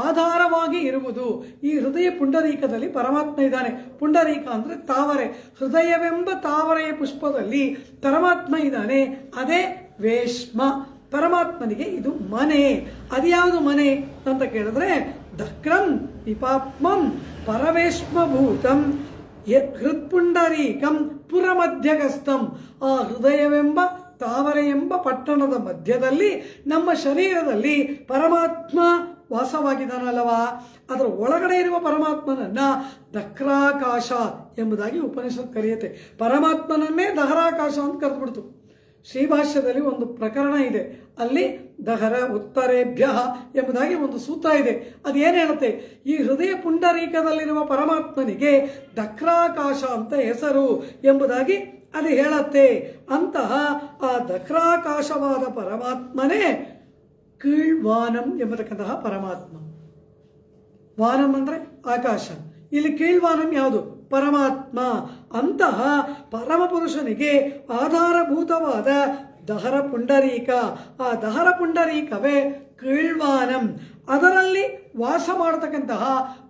ಆಧಾರವಾಗಿ ಇರುವುದು. ಈ ಹೃದಯ ಪುಂಡರೀಕದಲ್ಲಿ ಪರಮಾತ್ಮ ಇದ್ದಾನೆ. ಪುಂಡರೀಕ ಅಂದ್ರೆ ತಾವರೆ, ಹೃದಯವೆಂಬ ತಾವರೆಯ ಪುಷ್ಪದಲ್ಲಿ ಪರಮಾತ್ಮ ಇದ್ದಾನೆ. ಅದೇ ವೇಶ್ಮ. ಪರಮಾತ್ಮನಿಗೆ ಇದು ಮನೆ. ಅದ್ಯಾವುದು ಮನೆ ಅಂತ ಕೇಳಿದ್ರೆ ದಕ್ರಂ ವಿಪಾಪ್ಮಂ ಪರವೇಶ್ಮಭೂತಂ ಹೃತ್ಪುಂಡರೀಕಂ ಪುರಮಧ್ಯಗಸ್ತಂ. ಆ ಹೃದಯವೆಂಬ ತಾವರೆ ಎಂಬ ಪಟ್ಟಣದ ಮಧ್ಯದಲ್ಲಿ ನಮ್ಮ ಶರೀರದಲ್ಲಿ ಪರಮಾತ್ಮ ವಾಸವಾಗಿದ್ದಾನಲ್ಲವಾ, ಅದರ ಒಳಗಡೆ ಇರುವ ಪರಮಾತ್ಮನನ್ನ ದಕ್ರಾಕಾಶ ಎಂಬುದಾಗಿ ಉಪನಿಷತ್ ಕರೆಯುತ್ತೆ. ಪರಮಾತ್ಮನನ್ನೇ ದಹರಾಕಾಶ ಅಂತ ಕರೆದ್ಬಿಡ್ತು. ಶ್ರೀಭಾಷ್ಯದಲ್ಲಿ ಒಂದು ಪ್ರಕರಣ ಇದೆ, ಅಲ್ಲಿ ದಹರ ಉತ್ತರೇಭ್ಯ ಎಂಬುದಾಗಿ ಒಂದು ಸೂತ್ರ ಇದೆ. ಅದೇನು ಹೇಳುತ್ತೆ? ಈ ಹೃದಯ ಪುಂಡರೀಕದಲ್ಲಿರುವ ಪರಮಾತ್ಮನಿಗೆ ದಕ್ರಾಕಾಶ ಅಂತ ಹೆಸರು ಎಂಬುದಾಗಿ ಅದು ಹೇಳತ್ತೆ. ಅಂತಹ ಆ ದಕ್ರಾಕಾಶವಾದ ಪರಮಾತ್ಮನೇ ಕೀಳ್ವಾನಂ ಎಂಬತಕ್ಕಂತಹ ಪರಮಾತ್ಮ. ವಾನಂ ಅಂದ್ರೆ ಆಕಾಶ, ಇಲ್ಲಿ ಕೀಳ್ವಾನಂ ಯಾವುದು? ಪರಮಾತ್ಮ. ಅಂತಹ ಪರಮಪುರುಷನಿಗೆ ಆಧಾರಭೂತವಾದ ದಹರ ಪುಂಡರೀಕ, ಆ ದಹರ ಪುಂಡರೀಕವೇ ಕೀಳ್ವಾನಂ. ಅದರಲ್ಲಿ ವಾಸ ಮಾಡತಕ್ಕಂತಹ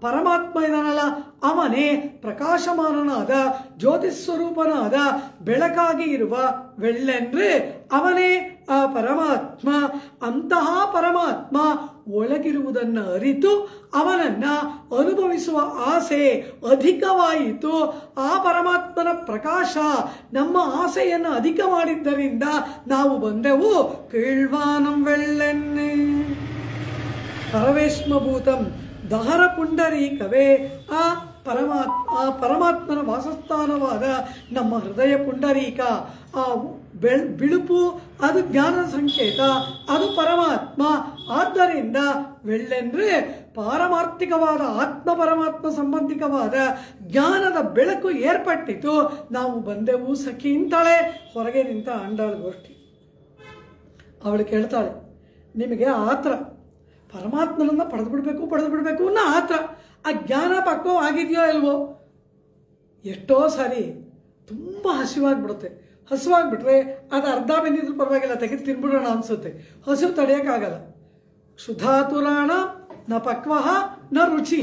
ಪರಮಾತ್ಮ ಇದಾನಲ್ಲ, ಅವನೇ ಪ್ರಕಾಶಮಾನನಾದ ಜ್ಯೋತಿಸ್ವರೂಪನಾದ ಬೆಳಕಾಗಿ ಇರುವ ಬೆಳ್ಳೆಂದ್ರೆ ಅವನೇ ಆ ಪರಮಾತ್ಮ. ಅಂತಹ ಪರಮಾತ್ಮ ಒಳಗಿರುವುದನ್ನು ಅರಿತು ಅವನನ್ನ ಅನುಭವಿಸುವ ಆಸೆ ಅಧಿಕವಾಯಿತು. ಆ ಪರಮಾತ್ಮನ ಪ್ರಕಾಶ ನಮ್ಮ ಆಸೆಯನ್ನು ಅಧಿಕ ಮಾಡಿದ್ದರಿಂದ ನಾವು ಬಂದೆವು ಕೀಳ್ವಾನಂ ವೆಳ್ಳೆನ್ನೆ. ಪರವೇಶ್ಮಭೂತಂ ದಹರ ಪುಂಡರೀಕವೇ ಆ ಪರಮಾತ್ಮನ ವಾಸಸ್ಥಾನವಾದ ನಮ್ಮ ಹೃದಯ ಪುಂಡರೀಕ. ಆ ಬಿಳುಪು ಅದು ಜ್ಞಾನದ ಸಂಕೇತ, ಅದು ಪರಮಾತ್ಮ. ಆದ್ದರಿಂದ ಬೆಳ್ಳೆಂದ್ರೆ ಪಾರಮಾರ್ಥಿಕವಾದ ಆತ್ಮ ಪರಮಾತ್ಮ ಸಂಬಂಧಿಕವಾದ ಜ್ಞಾನದ ಬೆಳಕು ಏರ್ಪಟ್ಟಿತು. ನಾವು ಬಂದೆವು ಸಖಿ ಅಂತಾಳೆ. ಹೊರಗೆ ನಿಂತ ಅಂಡಾಳ ಗೋಷ್ಠಿ. ಅವಳು ಕೇಳ್ತಾಳೆ, ನಿಮಗೆ ಆತ್ರ ಪರಮಾತ್ಮನನ್ನ ಪಡೆದು ಬಿಡಬೇಕು ಅನ್ನೋ ಆತ್ರ, ಆ ಜ್ಞಾನ ಪಕ್ವ ಆಗಿದೆಯೋ ಇಲ್ವೋ? ಎಷ್ಟೋ ಸಾರಿ ತುಂಬ ಹಸಿವಾಗ್ಬಿಡುತ್ತೆ. ಹಸಿವಾಗ್ಬಿಟ್ರೆ ಅದು ಅರ್ಧ ಬೆಂದಿದ್ರು ಪರವಾಗಿಲ್ಲ, ತೆಗೆದು ತಿನ್ಬಿಡೋಣ ಅನ್ಸುತ್ತೆ. ಹಸಿವು ತಡೆಯೋಕ್ಕಾಗಲ್ಲ. ಕ್ಷುಧಾತುರಾಣ ನ ಪಕ್ವ ನ ರುಚಿ.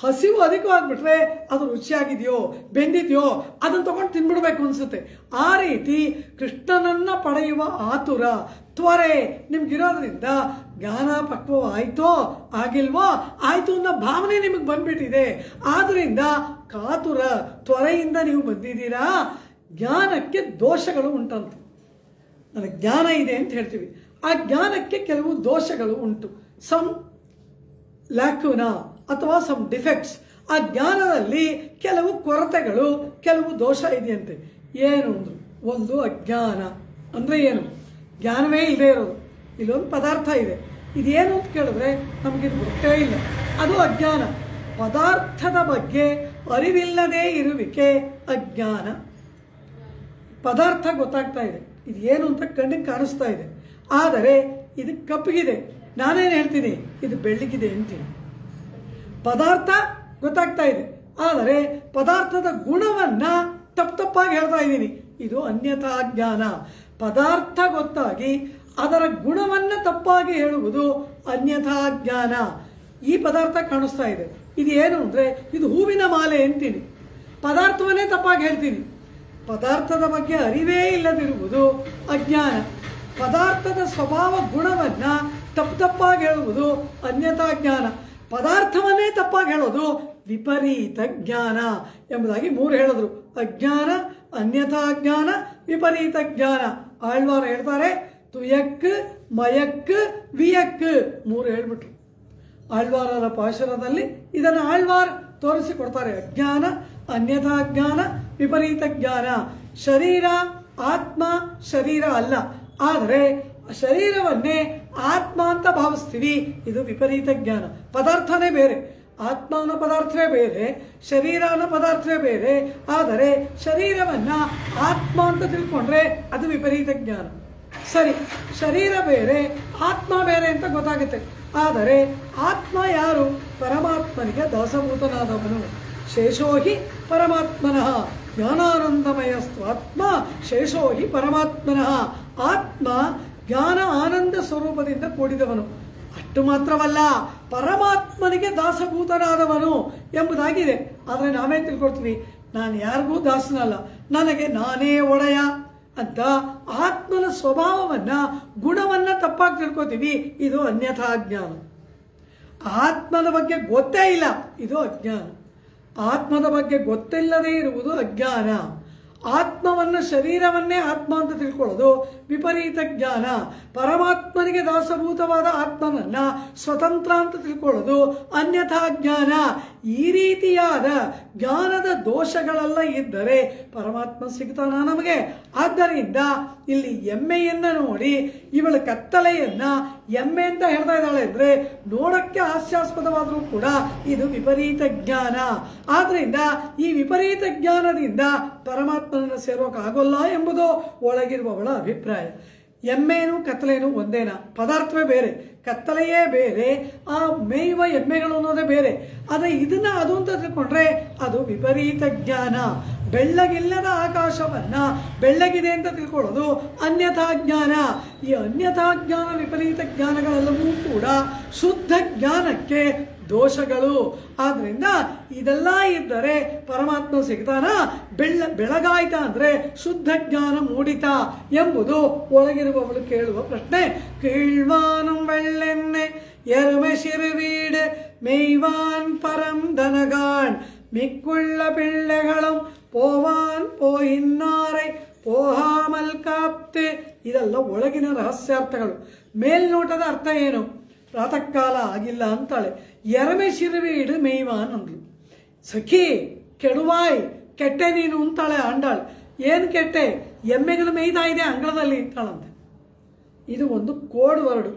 ಹಸಿವು ಅಧಿಕವಾಗ್ಬಿಟ್ರೆ ಅದು ರುಚಿಯಾಗಿದೆಯೋ ಬೆಂದಿದೆಯೋ ಅದನ್ನು ತಗೊಂಡು ತಿನ್ಬಿಡ್ಬೇಕು ಅನ್ಸುತ್ತೆ. ಆ ರೀತಿ ಕೃಷ್ಣನನ್ನ ಪಡೆಯುವ ಆತುರ ತ್ವರೆ ನಿಮ್ಗಿರೋದ್ರಿಂದ ಜ್ಞಾನ ಪಕ್ವ ಆಯ್ತೋ ಆಗಿಲ್ವೋ, ಆಯ್ತು ಅನ್ನೋ ಭಾವನೆ ನಿಮಗೆ ಬಂದ್ಬಿಟ್ಟಿದೆ. ಆದ್ರಿಂದ ಕಾತುರ ತ್ವರೆಯಿಂದ ನೀವು ಬಂದಿದ್ದೀರಾ. ಜ್ಞಾನಕ್ಕೆ ದೋಷಗಳು ಉಂಟಂತೆ. ನನಗೆ ಜ್ಞಾನ ಇದೆ ಅಂತ ಹೇಳ್ತೀವಿ, ಆ ಜ್ಞಾನಕ್ಕೆ ಕೆಲವು ದೋಷಗಳು ಉಂಟು. ಸಮ್ ಲ್ಯಾಕ್ಯೂನಾ ಅಥವಾ ಸಮ್ ಡಿಫೆಕ್ಟ್ಸ್. ಆ ಜ್ಞಾನದಲ್ಲಿ ಕೆಲವು ಕೊರತೆಗಳು, ಕೆಲವು ದೋಷ ಇದೆಯಂತೆ. ಏನು ಅಂದ್ರು? ಒಂದು ಅಜ್ಞಾನ ಅಂದ್ರೆ ಏನು? ಜ್ಞಾನವೇ ಇಲ್ಲದೆ ಇರೋದು. ಇಲ್ಲೊಂದು ಪದಾರ್ಥ ಇದೆ, ಇದೇನು ಅಂತ ಕೇಳಿದ್ರೆ ನಮಗಿದು ಗೊತ್ತೇ ಇಲ್ಲ, ಅದು ಅಜ್ಞಾನ. ಪದಾರ್ಥದ ಬಗ್ಗೆ ಅರಿವಿಲ್ಲದೆ ಇರುವಿಕೆ ಅಜ್ಞಾನ. ಪದಾರ್ಥ ಗೊತ್ತಾಗ್ತಾ ಇದೆ, ಇದು ಏನು ಅಂತ ಕಣ್ಣಿಗೆ ಕಾಣಿಸ್ತಾ ಇದೆ, ಆದರೆ ಇದು ಕಪ್ಪಗಿದೆ. ನಾನೇನು ಹೇಳ್ತೀನಿ? ಇದು ಬೆಳ್ಳಗಿದೆ ಅಂತೀನಿ. ಪದಾರ್ಥ ಗೊತ್ತಾಗ್ತಾ ಇದೆ, ಆದರೆ ಪದಾರ್ಥದ ಗುಣವನ್ನ ತಪ್ಪಾಗಿ ಹೇಳ್ತಾ ಇದ್ದೀನಿ. ಇದು ಅನ್ಯಥಾ ಜ್ಞಾನ. ಪದಾರ್ಥ ಗೊತ್ತಾಗಿ ಅದರ ಗುಣವನ್ನ ತಪ್ಪಾಗಿ ಹೇಳುವುದು ಅನ್ಯಥಾ ಜ್ಞಾನ. ಈ ಪದಾರ್ಥ ಕಾಣಿಸ್ತಾ ಇದೆ, ಇದು ಏನು ಅಂದ್ರೆ ಇದು ಹೂವಿನ ಮಾಲೆ ಅಂತೀನಿ, ಪದಾರ್ಥವನ್ನೇ ತಪ್ಪಾಗಿ ಹೇಳ್ತೀನಿ. ಪದಾರ್ಥದ ಬಗ್ಗೆ ಅರಿವೇ ಇಲ್ಲದಿರುವುದು ಅಜ್ಞಾನ. ಪದಾರ್ಥದ ಸ್ವಭಾವ ಗುಣವನ್ನ ತಪ್ಪಾಗಿ ಹೇಳುವುದು ಅನ್ಯಥಾ ಜ್ಞಾನ. ಪದಾರ್ಥವನ್ನೇ ತಪ್ಪಾಗಿ ಹೇಳೋದು ವಿಪರೀತ ಜ್ಞಾನ ಎಂಬುದಾಗಿ ಮೂರು ಹೇಳಿದ್ರು. ಅಜ್ಞಾನ, ಅನ್ಯಥಾ ಜ್ಞಾನ, ವಿಪರೀತ ಜ್ಞಾನ. ಆಳ್ವಾರ್ ಹೇಳ್ತಾರೆ ತುಯಕ್, ಮಯಕ್, ವಿಯಕ್ ಮೂರು ಹೇಳ್ಬಿಟ್ರು. ಆಳ್ವಾರರ ಪಾಶುರದಲ್ಲಿ ಇದನ್ನು ಆಳ್ವಾರ್ ತೋರಿಸಿಕೊಡ್ತಾರೆ. ಅಜ್ಞಾನ, ಅನ್ಯಥಾ ಜ್ಞಾನ, ವಿಪರೀತ ಜ್ಞಾನ. ಶರೀರ ಆತ್ಮ ಶರೀರ ಅಲ್ಲ, ಆದರೆ ಶರೀರವನ್ನೇ ಆತ್ಮ ಅಂತ ಭಾವಿಸ್ತೀವಿ. ಇದು ವಿಪರೀತ ಜ್ಞಾನ. ಪದಾರ್ಥನೇ ಬೇರೆ, ಆತ್ಮ ಅನ್ನೋ ಪದಾರ್ಥವೇ ಬೇರೆ, ಶರೀರ ಅನ್ನೋ ಪದಾರ್ಥವೇ ಬೇರೆ. ಆದರೆ ಶರೀರವನ್ನ ಆತ್ಮ ಅಂತ ತಿಳ್ಕೊಂಡ್ರೆ ಅದು ವಿಪರೀತ ಜ್ಞಾನ. ಸರಿ, ಶರೀರ ಬೇರೆ ಆತ್ಮ ಬೇರೆ ಅಂತ ಗೊತ್ತಾಗುತ್ತೆ. ಆದರೆ ಆತ್ಮ ಯಾರು? ಪರಮಾತ್ಮನಿಗೆ ದಾಸಭೂತನಾದವನು. ಶೇಷೋಹಿ ಪರಮಾತ್ಮನಃ ಜ್ಞಾನಾನಂದಮಯಸ್ತು ಆತ್ಮ ಶೇಷೋಹಿ ಪರಮಾತ್ಮನಃ. ಆತ್ಮ ಜ್ಞಾನ ಆನಂದ ಸ್ವರೂಪದಿಂದ ಕೂಡಿದವನು. ಅಷ್ಟು ಮಾತ್ರವಲ್ಲ, ಪರಮಾತ್ಮನಿಗೆ ದಾಸಭೂತನಾದವನು ಎಂಬುದಾಗಿದೆ. ಆದರೆ ನಾವೇನು ತಿಳ್ಕೊಳ್ತೀವಿ? ನಾನು ಯಾರಿಗೂ ದಾಸನಲ್ಲ, ನನಗೆ ನಾನೇ ಒಡೆಯ ಅಂತ ಆತ್ಮನ ಸ್ವಭಾವವನ್ನ, ಗುಣವನ್ನ ತಪ್ಪಾಗಿ ತಿಳ್ಕೊತೀವಿ. ಇದು ಅನ್ಯಥಾ ಜ್ಞಾನ. ಆತ್ಮದ ಬಗ್ಗೆ ಗೊತ್ತೇ ಇಲ್ಲ, ಇದು ಅಜ್ಞಾನ. ಆತ್ಮದ ಬಗ್ಗೆ ಗೊತ್ತಿಲ್ಲದೆ ಇರುವುದು ಅಜ್ಞಾನ. ಆತ್ಮವನ್ನು, ಶರೀರವನ್ನೇ ಆತ್ಮ ಅಂತ ತಿಳ್ಕೊಳ್ಳೋದು ವಿಪರೀತ ಜ್ಞಾನ. ಪರಮಾತ್ಮನಿಗೆ ದಾಸಭೂತವಾದ ಆತ್ಮನನ್ನ ಸ್ವತಂತ್ರ ಅಂತ ತಿಳ್ಕೊಳ್ಳೋದು ಅನ್ಯಥಾ ಜ್ಞಾನ. ಈ ರೀತಿಯಾದ ಜ್ಞಾನದ ದೋಷಗಳೆಲ್ಲ ಇದ್ದರೆ ಪರಮಾತ್ಮ ಸಿಗ್ತಾನ ನಮಗೆ? ಆದ್ದರಿಂದ ಇಲ್ಲಿ ಎಮ್ಮೆಯನ್ನ ನೋಡಿ ಇವಳ ಕತ್ತಲೆಯನ್ನ ಎಮ್ಮೆ ಅಂತ ಹೇಳ್ತಾ ಇದ್ದಾಳೆ ಅಂದ್ರೆ ನೋಡಕ್ಕೆ ಹಾಸ್ಯಾಸ್ಪದವಾದರೂ ಕೂಡ ಇದು ವಿಪರೀತ ಜ್ಞಾನ. ಆದ್ರಿಂದ ಈ ವಿಪರೀತ ಜ್ಞಾನದಿಂದ ಪರಮಾತ್ಮನನ್ನು ಸೇರೋಕ್ಕಾಗೋಲ್ಲ ಎಂಬುದು ಒಳಗಿರುವವಳ ಅಭಿಪ್ರಾಯ. ಎಮ್ಮೆನೂ ಕತ್ತಲೆನೂ ಒಂದೇನಾ? ಪದಾರ್ಥವೇ ಬೇರೆ, ಕತ್ತಲೆಯೇ ಬೇರೆ, ಆ ಮೇಯುವ ಎಮ್ಮೆಗಳು ಅನ್ನೋದೇ ಬೇರೆ. ಆದರೆ ಇದನ್ನ ಅದು ಅಂತ ತಿಳ್ಕೊಂಡ್ರೆ ಅದು ವಿಪರೀತ ಜ್ಞಾನ. ಬೆಳ್ಳಗಿಲ್ಲದ ಆಕಾಶವನ್ನ ಬೆಳ್ಳಗಿದೆ ಅಂತ ತಿಳ್ಕೊಳ್ಳೋದು ಅನ್ಯಥಾ ಜ್ಞಾನ. ಈ ಅನ್ಯಥಾ ಜ್ಞಾನ, ವಿಪರೀತ ಜ್ಞಾನಗಳೆಲ್ಲವೂ ಕೂಡ ಶುದ್ಧ ಜ್ಞಾನಕ್ಕೆ ದೋಷಗಳು. ಆದ್ರಿಂದ ಇದೆಲ್ಲ ಇದ್ದರೆ ಪರಮಾತ್ಮ ಸಿಗ್ತಾನ? ಬೆಳಗಾಯ್ತ ಅಂದ್ರೆ ಶುದ್ಧ ಜ್ಞಾನ ಮೂಡಿತ ಎಂಬುದು ಒಳಗಿರುವವಳು ಕೇಳುವ ಪ್ರಶ್ನೆ. ಕೀಳ್ವಾನಂ வெள்ளெண்ணெய் எருமை சிறுவீடு மெய்வான் பரம் தனகான் மிக்குள்ள பிள்ளைகளும் போவான் போಯಿನ್ನಾರೆ ಪೋಹಾಮಲ್ ಕಾಪ್ತೆ. ಇದೆಲ್ಲ ಒಳಗಿನ ರಹಸ್ಯಾರ್ಥಗಳು. ಮೇಲ್ನೋಟದ ಅರ್ಥ ಏನು? ಪ್ರಾತಃ ಕಾಲ ಆಗಿಲ್ಲ ಅಂತಾಳೆ. ಎರಮೆ ಶಿರುವೀಡು ಮೇಯ್ವಾನ್ ಅಂದ್ಲು. ಸಖಿ ಕೆಡುವಾಯ್, ಕೆಟ್ಟೆ ನೀನು ಅಂತಾಳೆ ಆಂಡಾಳ್. ಏನು ಕೆಟ್ಟೆ? ಎಮ್ಮೆಗಳು ಮೇಯ್ತಾ ಇದೆ ಅಂಗಳದಲ್ಲಿ ಅಂತಾಳಂತೆ. ಇದು ಒಂದು ಕೋಡ್ ವರ್ಡ್.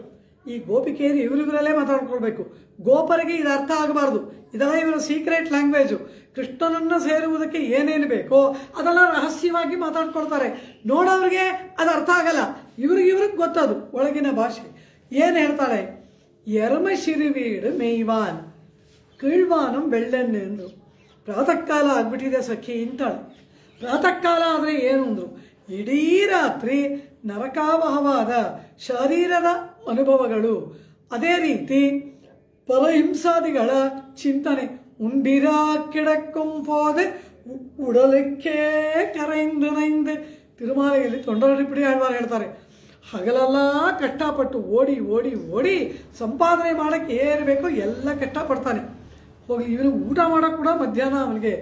ಈ ಗೋಪಿಕೆಯರು ಇವರಿವರಲ್ಲೇ ಮಾತಾಡ್ಕೊಳ್ಬೇಕು. ಗೋಪರಿಗೆ ಇದು ಅರ್ಥ ಆಗಬಾರ್ದು. ಇದೆಲ್ಲ ಇವರ ಸೀಕ್ರೆಟ್ ಲ್ಯಾಂಗ್ವೇಜು. ಕೃಷ್ಣನನ್ನ ಸೇರುವುದಕ್ಕೆ ಏನೇನು ಬೇಕೋ ಅದೆಲ್ಲ ರಹಸ್ಯವಾಗಿ ಮಾತಾಡ್ಕೊಳ್ತಾರೆ. ನೋಡೋರಿಗೆ ಅದು ಅರ್ಥ ಆಗಲ್ಲ, ಇವ್ರಿಗೆ ಗೊತ್ತದು ಒಳಗಿನ ಭಾಷೆ. ಏನು ಹೇಳ್ತಾಳೆ? ಎರಮ ಶಿರುವೀಡು ಮೇಯ್ವಾನ್ ಕೀಳ್ವಾನಂ ಬೆಳ್ಳೆಣ್ಣೆ ಅಂದರು. ಪ್ರಾತಃ ಕಾಲ ಆಗ್ಬಿಟ್ಟಿದೆ ಸಖಿ ಅಂತಾಳೆ. ಪ್ರಾತಃ ಕಾಲ ಆದರೆ ಏನು ಅಂದರು? ಇಡೀ ರಾತ್ರಿ ನರಕಾವಹವಾದ ಶರೀರದ ಅನುಭವಗಳು, ಅದೇ ರೀತಿ ಪರಹಿಂಸಾದಿಗಳ ಚಿಂತನೆ. ಉಂಡಿರಾ ಕಿಡಕ್ಕುಂ ಪೋದೆ ಉಡಲಿಕ್ಕೆ ಕರೆಯಿಂದ ನೈಂದೆ. ತಿರುಮಾಲೆಯಲ್ಲಿ ತೊಂಡರಡಿಪಿಡಿ ಆಳ್ವಾರ ಹೇಳ್ತಾರೆ, ಹಗಲೆಲ್ಲ ಕಷ್ಟಪಟ್ಟು ಓಡಿ ಓಡಿ ಓಡಿ ಸಂಪಾದನೆ ಮಾಡೋಕ್ಕೆ ಏನು ಬೇಕೋ ಎಲ್ಲ ಕಷ್ಟಪಡ್ತಾನೆ. ಹೋಗಿ ಇವನು ಊಟ ಮಾಡೋಕ್ಕೆ ಕೂಡ ಮಧ್ಯಾಹ್ನ ಅವನಿಗೆ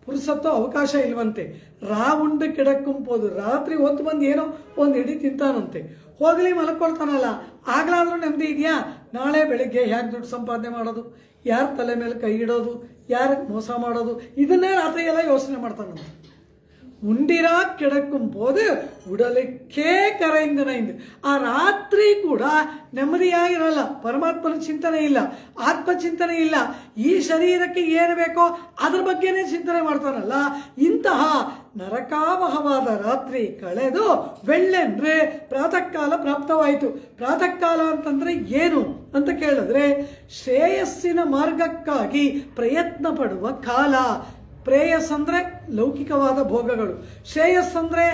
ಪುರುಸತ್ತೋ ಅವಕಾಶ ಇಲ್ವಂತೆ. ಉಂಡು ಕಿಡಕ್ಕುಂಪೋದು, ರಾತ್ರಿ ಹೊತ್ತು ಬಂದು ಏನೋ ಒಂದು ಇಡೀ ತಿಂತಾನಂತೆ. ಹೋಗಲಿ ಮಲ್ಕೊಳ್ತಾನಲ್ಲ, ಆಗ್ಲಾದ್ರೂ ನೆಮ್ಮದಿ ಇದೆಯಾ? ನಾಳೆ ಬೆಳಿಗ್ಗೆ ಹೇಗೆ ದುಡ್ಡು ಸಂಪಾದನೆ ಮಾಡೋದು, ಯಾರ ತಲೆ ಮೇಲೆ ಕೈ ಇಡೋದು, ಯಾರಿಗೆ ಮೋಸ ಮಾಡೋದು, ಇದನ್ನೇ ರಾತ್ರಿ ಎಲ್ಲ ಯೋಚನೆ ಮಾಡ್ತಾನಂತೆ. ಉಂಡಿರಾ ಕಿಡಕ್ಕುಂಪೋದು ಉಡಲಿಕ್ಕೆ ಕರೆಯಿಂದ ನೈಂದು. ಆ ರಾತ್ರಿ ಕೂಡ ನೆಮ್ಮದಿಯಾಗಿರಲ್ಲ. ಪರಮಾತ್ಮನ ಚಿಂತನೆ ಇಲ್ಲ, ಆತ್ಮಚಿಂತನೆ ಇಲ್ಲ. ಈ ಶರೀರಕ್ಕೆ ಏನು ಬೇಕೋ ಅದ್ರ ಬಗ್ಗೆನೇ ಚಿಂತನೆ ಮಾಡ್ತಾನಲ್ಲ. ಇಂತಹ ನರಕಾವಹವಾದ ರಾತ್ರಿ ಕಳೆದು ಬೆಳ್ಳೆಂದ್ರೆ ಪ್ರಾತಃ ಕಾಲ ಪ್ರಾಪ್ತವಾಯಿತು. ಪ್ರಾತಃ ಕಾಲ ಅಂತಂದ್ರೆ ಏನು ಅಂತ ಕೇಳಿದ್ರೆ ಶ್ರೇಯಸ್ಸಿನ ಮಾರ್ಗಕ್ಕಾಗಿ ಪ್ರಯತ್ನ ಪಡುವ ಕಾಲ. ಪ್ರೇಯಸ್ ಅಂದ್ರೆ ಲೌಕಿಕವಾದ ಭೋಗಗಳು, ಶ್ರೇಯಸ್ಸಂದ್ರೆ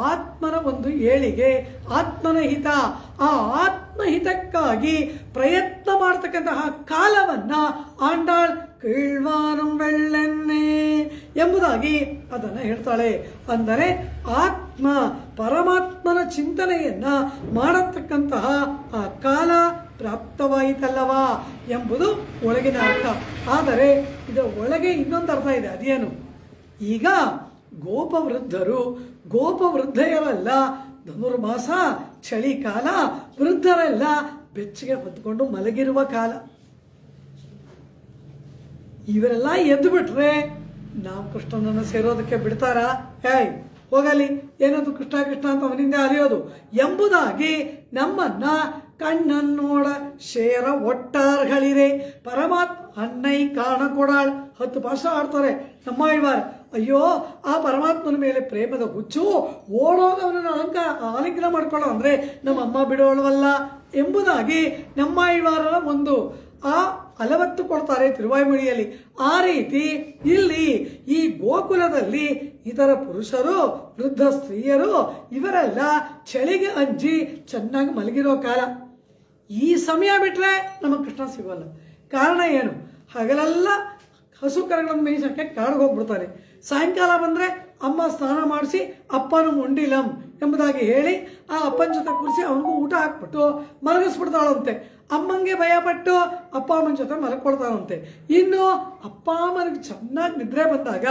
ಆತ್ಮನ ಒಂದು ಏಳಿಗೆ, ಆತ್ಮನ ಹಿತ. ಆ ಆತ್ಮಹಿತಕ್ಕಾಗಿ ಪ್ರಯತ್ನ ಮಾಡತಕ್ಕಂತಹ ಕಾಲವನ್ನ ಆಂಡಾಳ್ ಕೀಳ್ವಾನಂ ಬೆಳ್ಳೆಣ್ಣೆ ಎಂಬುದಾಗಿ ಅದನ್ನು ಹೇಳ್ತಾಳೆ. ಅಂದರೆ ಆತ್ಮ ಪರಮಾತ್ಮನ ಚಿಂತನೆಯನ್ನ ಮಾಡತಕ್ಕಂತಹ ಆ ಕಾಲ ಪ್ರಾಪ್ತವಾಯಿತಲ್ಲವಾ ಎಂಬುದು ಒಳಗಿನ ಅರ್ಥ. ಆದರೆ ಇದರ ಒಳಗೆ ಇನ್ನೊಂದು ಅರ್ಥ ಇದೆ. ಅದೇನು? ಈಗ ಗೋಪವೃದ್ಧೆಯರೆಲ್ಲ ಧನುರ್ಮಾಸ, ಚಳಿಕಾಲ, ವೃದ್ಧರೆಲ್ಲ ಬೆಚ್ಚಗೆ ಹೊತ್ಕೊಂಡು ಮಲಗಿರುವ ಕಾಲ. ಇವರೆಲ್ಲ ಎದ್ದು ಬಿಟ್ರೆ ನಾವು ಕೃಷ್ಣನನ್ನು ಸೇರೋದಕ್ಕೆ ಬಿಡ್ತಾರಾ? ಹೋಗಲಿ, ಏನದು ಕೃಷ್ಣ ಕೃಷ್ಣ ಅಂತ ಅವನಿಂದ ಅರಿಯೋದು ಎಂಬುದಾಗಿ ನಮ್ಮನ್ನ ಕಣ್ಣನ್ನೋಡ ಶೇರ ಒಟ್ಟಾರ್ಗಳಿರೆ ಪರಮಾತ್ಮ ಅನ್ನೈ ಕಾಣ ಕೊಡಾಳ್ 10 ಭಾಷೆ ಆಡ್ತಾರೆ ನಮ್ಮ ಇವಾರ. ಅಯ್ಯೋ, ಆ ಪರಮಾತ್ಮನ ಮೇಲೆ ಪ್ರೇಮದ ಹುಚ್ಚು ಓಡೋದವನನ್ನು ಆಲಿಂಗನ ಮಾಡ್ಕೊಳ್ಳೋ ಅಂದ್ರೆ ನಮ್ಮ ಅಮ್ಮ ಬಿಡೋಳವಲ್ಲ ಎಂಬುದಾಗಿ ನಮ್ಮ ಇವಾರರ ಒಂದು ಆ ಅಲವತ್ತು ಕೊಡ್ತಾರೆ ತಿರುವಾಯ್ಮೊழிಯಲ್ಲಿ. ಆ ರೀತಿ ಇಲ್ಲಿ ಈ ಗೋಕುಲದಲ್ಲಿ ಇತರ ಪುರುಷರು, ವೃದ್ಧ ಸ್ತ್ರೀಯರು ಇವರೆಲ್ಲ ಚಳಿಗೆ ಅಂಜಿ ಚೆನ್ನಾಗಿ ಮಲಗಿರೋ ಕಾಲ. ಈ ಸಮಯ ಬಿಟ್ರೆ ನಮಗೆ ಕೃಷ್ಣ ಸಿಗೋಲ್ಲ. ಕಾರಣ ಏನು? ಹಗಲೆಲ್ಲ ಹಸು ಕರುಗಳನ್ನು ಮೇಯಿಸೋಕ್ಕೆ ಕಾಡಿಗೆ ಹೋಗ್ಬಿಡ್ತಾರೆ. ಸಾಯಂಕಾಲ ಬಂದರೆ ಅಮ್ಮ ಸ್ನಾನ ಮಾಡಿಸಿ ಅಪ್ಪನು ಮುಂಡಿಲಂ ಎಂಬುದಾಗಿ ಹೇಳಿ ಆ ಅಪ್ಪನ ಜೊತೆ ಕೂರಿಸಿ ಅವನಿಗೂ ಊಟ ಹಾಕ್ಬಿಟ್ಟು ಮಲಗಿಸ್ಬಿಡ್ತಾಳಂತೆ. ಅಮ್ಮಂಗೆ ಭಯಪಟ್ಟು ಅಪ್ಪ ಅಮ್ಮನ ಜೊತೆ ಮಲಕೊಳ್ತಾರಂತೆ. ಇನ್ನು ಅಪ್ಪ ಅಮ್ಮನಿಗೆ ಚೆನ್ನಾಗಿ ನಿದ್ರೆ ಬಂದಾಗ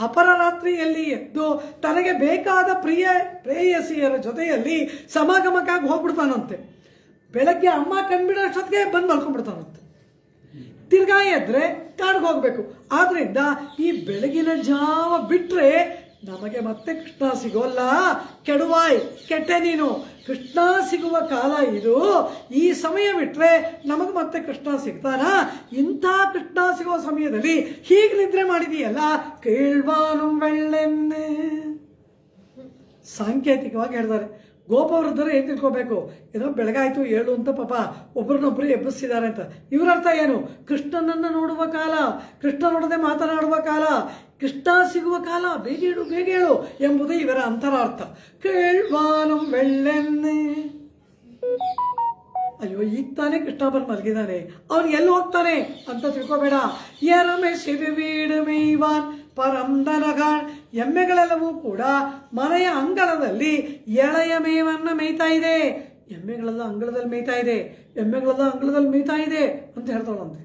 ಅಪರರಾತ್ರಿಯಲ್ಲಿ ಎದ್ದು ತನಗೆ ಬೇಕಾದ ಪ್ರೇಯಸಿಯರ ಜೊತೆಯಲ್ಲಿ ಸಮಾಗಮಕ್ಕಾಗಿ ಹೋಗ್ಬಿಡ್ತಾನಂತೆ. ಬೆಳಗ್ಗೆ ಅಮ್ಮ ಕಣ್ಬಿಡೋ ಅಷ್ಟೊತ್ತಿಗೆ ಬಂದು ಮಲ್ಕೊಂಡ್ಬಿಡ್ತಾನಂತೆ. ತಿರ್ಗಾ ಎದ್ರೆ ಕಾಡಿಗೆ ಹೋಗ್ಬೇಕು. ಆದ್ರಿಂದ ಈ ಬೆಳಗಿನ ಜಾವ ಬಿಟ್ರೆ ನಮಗೆ ಮತ್ತೆ ಕೃಷ್ಣ ಸಿಗೋಲ್ಲ. ಕೆಡುವಾಯ್, ಕೆಟ್ಟೆ ನೀನು. ಕೃಷ್ಣ ಸಿಗುವ ಕಾಲ ಇದು. ಈ ಸಮಯ ಬಿಟ್ರೆ ನಮಗೆ ಮತ್ತೆ ಕೃಷ್ಣ ಸಿಗ್ತಾನ? ಇಂಥ ಕೃಷ್ಣ ಸಿಗುವ ಸಮಯದಲ್ಲಿ ಹೀಗೆ ನಿದ್ರೆ ಮಾಡಿದೀಯಲ್ಲ, ಕೇಳ್ವಾನು ಬೆಳ್ಳೆನ್ನೆ. ಸಾಂಕೇತಿಕವಾಗಿ ಹೇಳ್ತಾರೆ. ಗೋಪವೃದ್ಧರು ಏನ್ ತಿಳ್ಕೋಬೇಕು, ಏನೋ ಬೆಳಗಾಯ್ತು ಏಳು ಅಂತ ಪಾಪ ಒಬ್ಬರನ್ನೊಬ್ಬರು ಎಬ್ಬಿಸಿದ್ದಾರೆ ಅಂತ. ಇವರ ಅರ್ಥ ಏನು? ಕೃಷ್ಣನನ್ನ ನೋಡುವ ಕಾಲ, ಕೃಷ್ಣ ನೋಡದೆ ಮಾತನಾಡುವ ಕಾಲ, ಕೃಷ್ಣ ಸಿಗುವ ಕಾಲ, ಬೇಗ ಹೇಳು ಬೇಗ ಹೇಳು ಎಂಬುದು ಇವರ ಅಂತರಾರ್ಥ. ಕೇಳ್ವಾನು ಬೆಳ್ಳೆನ್ನೆ. ಅಯ್ಯೋ, ಈಗ ತಾನೇ ಕೃಷ್ಣ ಬಂದು ಮಲಗಿದ್ದಾನೆ, ಅವನು ಎಲ್ಲಿ ಹೋಗ್ತಾನೆ ಅಂತ ತಿಳ್ಕೋಬೇಡ. ಎರಮೆ ಸಿರಿವೀಡು ಮೇಯ್ವಾನ್ ಪರಂದನಗಾಣ್. ಎಮ್ಮೆಗಳೆಲ್ಲವೂ ಕೂಡ ಮನೆಯ ಅಂಗಳದಲ್ಲಿ ಎಳೆಯ ಮೇವನ್ನು ಮೇಯ್ತಾ ಇದೆ. ಎಮ್ಮೆಗಳೆಲ್ಲ ಅಂಗಳದಲ್ಲಿ ಮೇಯ್ತಾ ಇದೆ, ಎಮ್ಮೆಗಳೆಲ್ಲ ಅಂಗಳದಲ್ಲಿ ಮೇಯ್ತಾ ಇದೆ ಅಂತ ಹೇಳ್ತಾಳಂತೆ.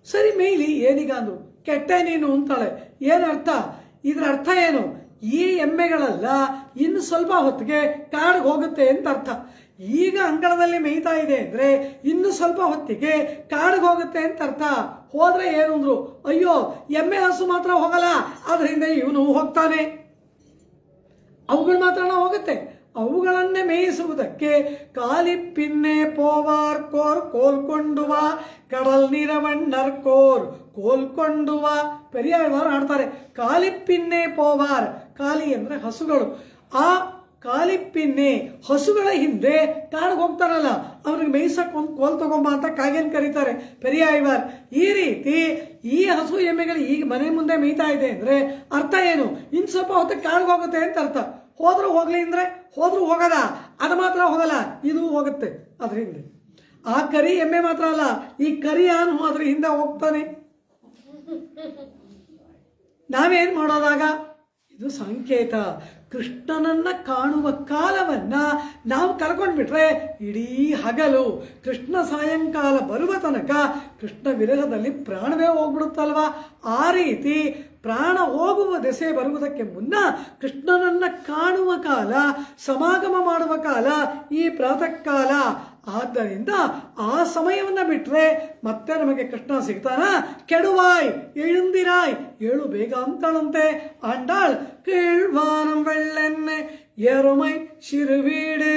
ಸರಿ, ಮೇಯ್ಲಿ, ಏನೀಗ ಅಂದು ಕೆಟ್ಟೆ ನೀನು ಅಂತಾಳೆ. ಏನರ್ಥ? ಇದ್ರ ಅರ್ಥ ಏನು? ಈ ಎಮ್ಮೆಗಳೆಲ್ಲ ಇನ್ನು ಸ್ವಲ್ಪ ಹೊತ್ತಿಗೆ ಕಾಡಿಗೆ ಹೋಗುತ್ತೆ ಅಂತ ಅರ್ಥ. ಈಗ ಅಂಗಳದಲ್ಲಿ ಮೇಯ್ತಾ ಇದೆ ಅಂದ್ರೆ ಇನ್ನು ಸ್ವಲ್ಪ ಹೊತ್ತಿಗೆ ಕಾಡಿಗೆ ಹೋಗುತ್ತೆ ಅಂತ ಅರ್ಥ. ಹೋದ್ರೆ ಏನು ಅಂದ್ರು, ಅಯ್ಯೋ ಎಮ್ಮೆ ಹಸು ಮಾತ್ರ ಹೋಗಲ್ಲ, ಅದರಿಂದ ಇವನು ಹೋಗ್ತಾನೆ. ಅವುಗಳು ಮಾತ್ರ ಹೋಗುತ್ತೆ. ಅವುಗಳನ್ನೇ ಮೇಯಿಸುವುದಕ್ಕೆ ಕಾಲಿಪ್ಪಿನ್ನೆ ಪೋವಾರ್ ಕೋರ್ ಕೋಲ್ಕೊಂಡುವ ಕಡಲ್ ನೀರವಣ್ಣರ್ ಕೋರ್ ಕೋಲ್ಕೊಂಡುವ. ಪೆರಿಯಾಳ್ವಾರು ಆಡ್ತಾರೆ. ಕಾಲಿಪ್ಪಿನ್ನೆ ಪೋವಾರ್, ಕಾಲಿ ಅಂದ್ರೆ ಹಸುಗಳು. ಆ ಕಾಲಿಪ್ಪಿನ್ನೆ ಹಸುಗಳ ಹಿಂದೆ ಕಾಡಿಗೆ ಹೋಗ್ತಾರಲ್ಲ, ಅವ್ರಿಗೆ ಮೇಯ್ಸಕ್ ಒಂದು ಕೋಲ್ ತಗೊಂಬ ಅಂತ ಕಾಗೇನ್ ಕರೀತಾರೆ ಪೆರಿಯಾಳ್ವಾರ್. ಈ ರೀತಿ ಈ ಹಸು ಎಮ್ಮೆಗಳು ಈಗ ಮನೆ ಮುಂದೆ ಮೇಯ್ತಾ ಇದೆ ಅಂದ್ರೆ ಅರ್ಥ ಏನು? ಇನ್ ಸ್ವಲ್ಪ ಹೊತ್ತಿಗೆ ಕಾಡಿಗೆ ಹೋಗುತ್ತೆ ಅಂತ ಅರ್ಥ. ಹೋದ್ರು ಹೋಗ್ಲಿ ಅಂದ್ರೆ ಹೋದ್ರು ಹೋಗಲ್ಲ, ಅದು ಮಾತ್ರ ಹೋಗಲ್ಲ, ಇದು ಹೋಗುತ್ತೆ ಅದ್ರ ಹಿಂದೆ. ಆ ಕರಿ ಎಮ್ಮೆ ಮಾತ್ರ ಅಲ್ಲ, ಈ ಕರಿ ಆನು ಅದ್ರ ಹಿಂದೆ ಹೋಗ್ತಾನೆ. ನಾವೇನ್ ಮಾಡೋದಾಗ? ಇದು ಸಂಕೇತ. ಕೃಷ್ಣನನ್ನ ಕಾಣುವ ಕಾಲವನ್ನ ನಾವು ಕಳ್ಕೊಂಡ್ಬಿಟ್ರೆ ಇಡೀ ಹಗಲು ಕೃಷ್ಣ ಸಾಯಂಕಾಲ ಬರುವ ತನಕ ಕೃಷ್ಣ ವಿರಹದಲ್ಲಿ ಪ್ರಾಣವೇ ಹೋಗ್ಬಿಡುತ್ತಲ್ವಾ. ಆ ರೀತಿ ಪ್ರಾಣ ಹೋಗುವ ದೆಸೆ ಬರುವುದಕ್ಕೆ ಮುನ್ನ ಕೃಷ್ಣನನ್ನ ಕಾಣುವ ಕಾಲ, ಸಮಾಗಮ ಮಾಡುವ ಕಾಲ ಈ ಪ್ರಾತಃ ಕಾಲ. ಆದ್ದರಿಂದ ಆ ಸಮಯವನ್ನ ಬಿಟ್ರೆ ಮತ್ತೆ ನಮಗೆ ಕೃಷ್ಣ ಸಿಗ್ತಾನ? ಕೆಡುವಾಯ್, எழுந்திராய், ಏಳು ಬೇಗ ಅಂತಾಳಂತೆ ಆಂಡಾಳ್. ಕೇಳ್ವಾನಂ ಬೆಳ್ಳೆನ್ನೆ ಎರುಮೈ ಶಿರುವೀಡು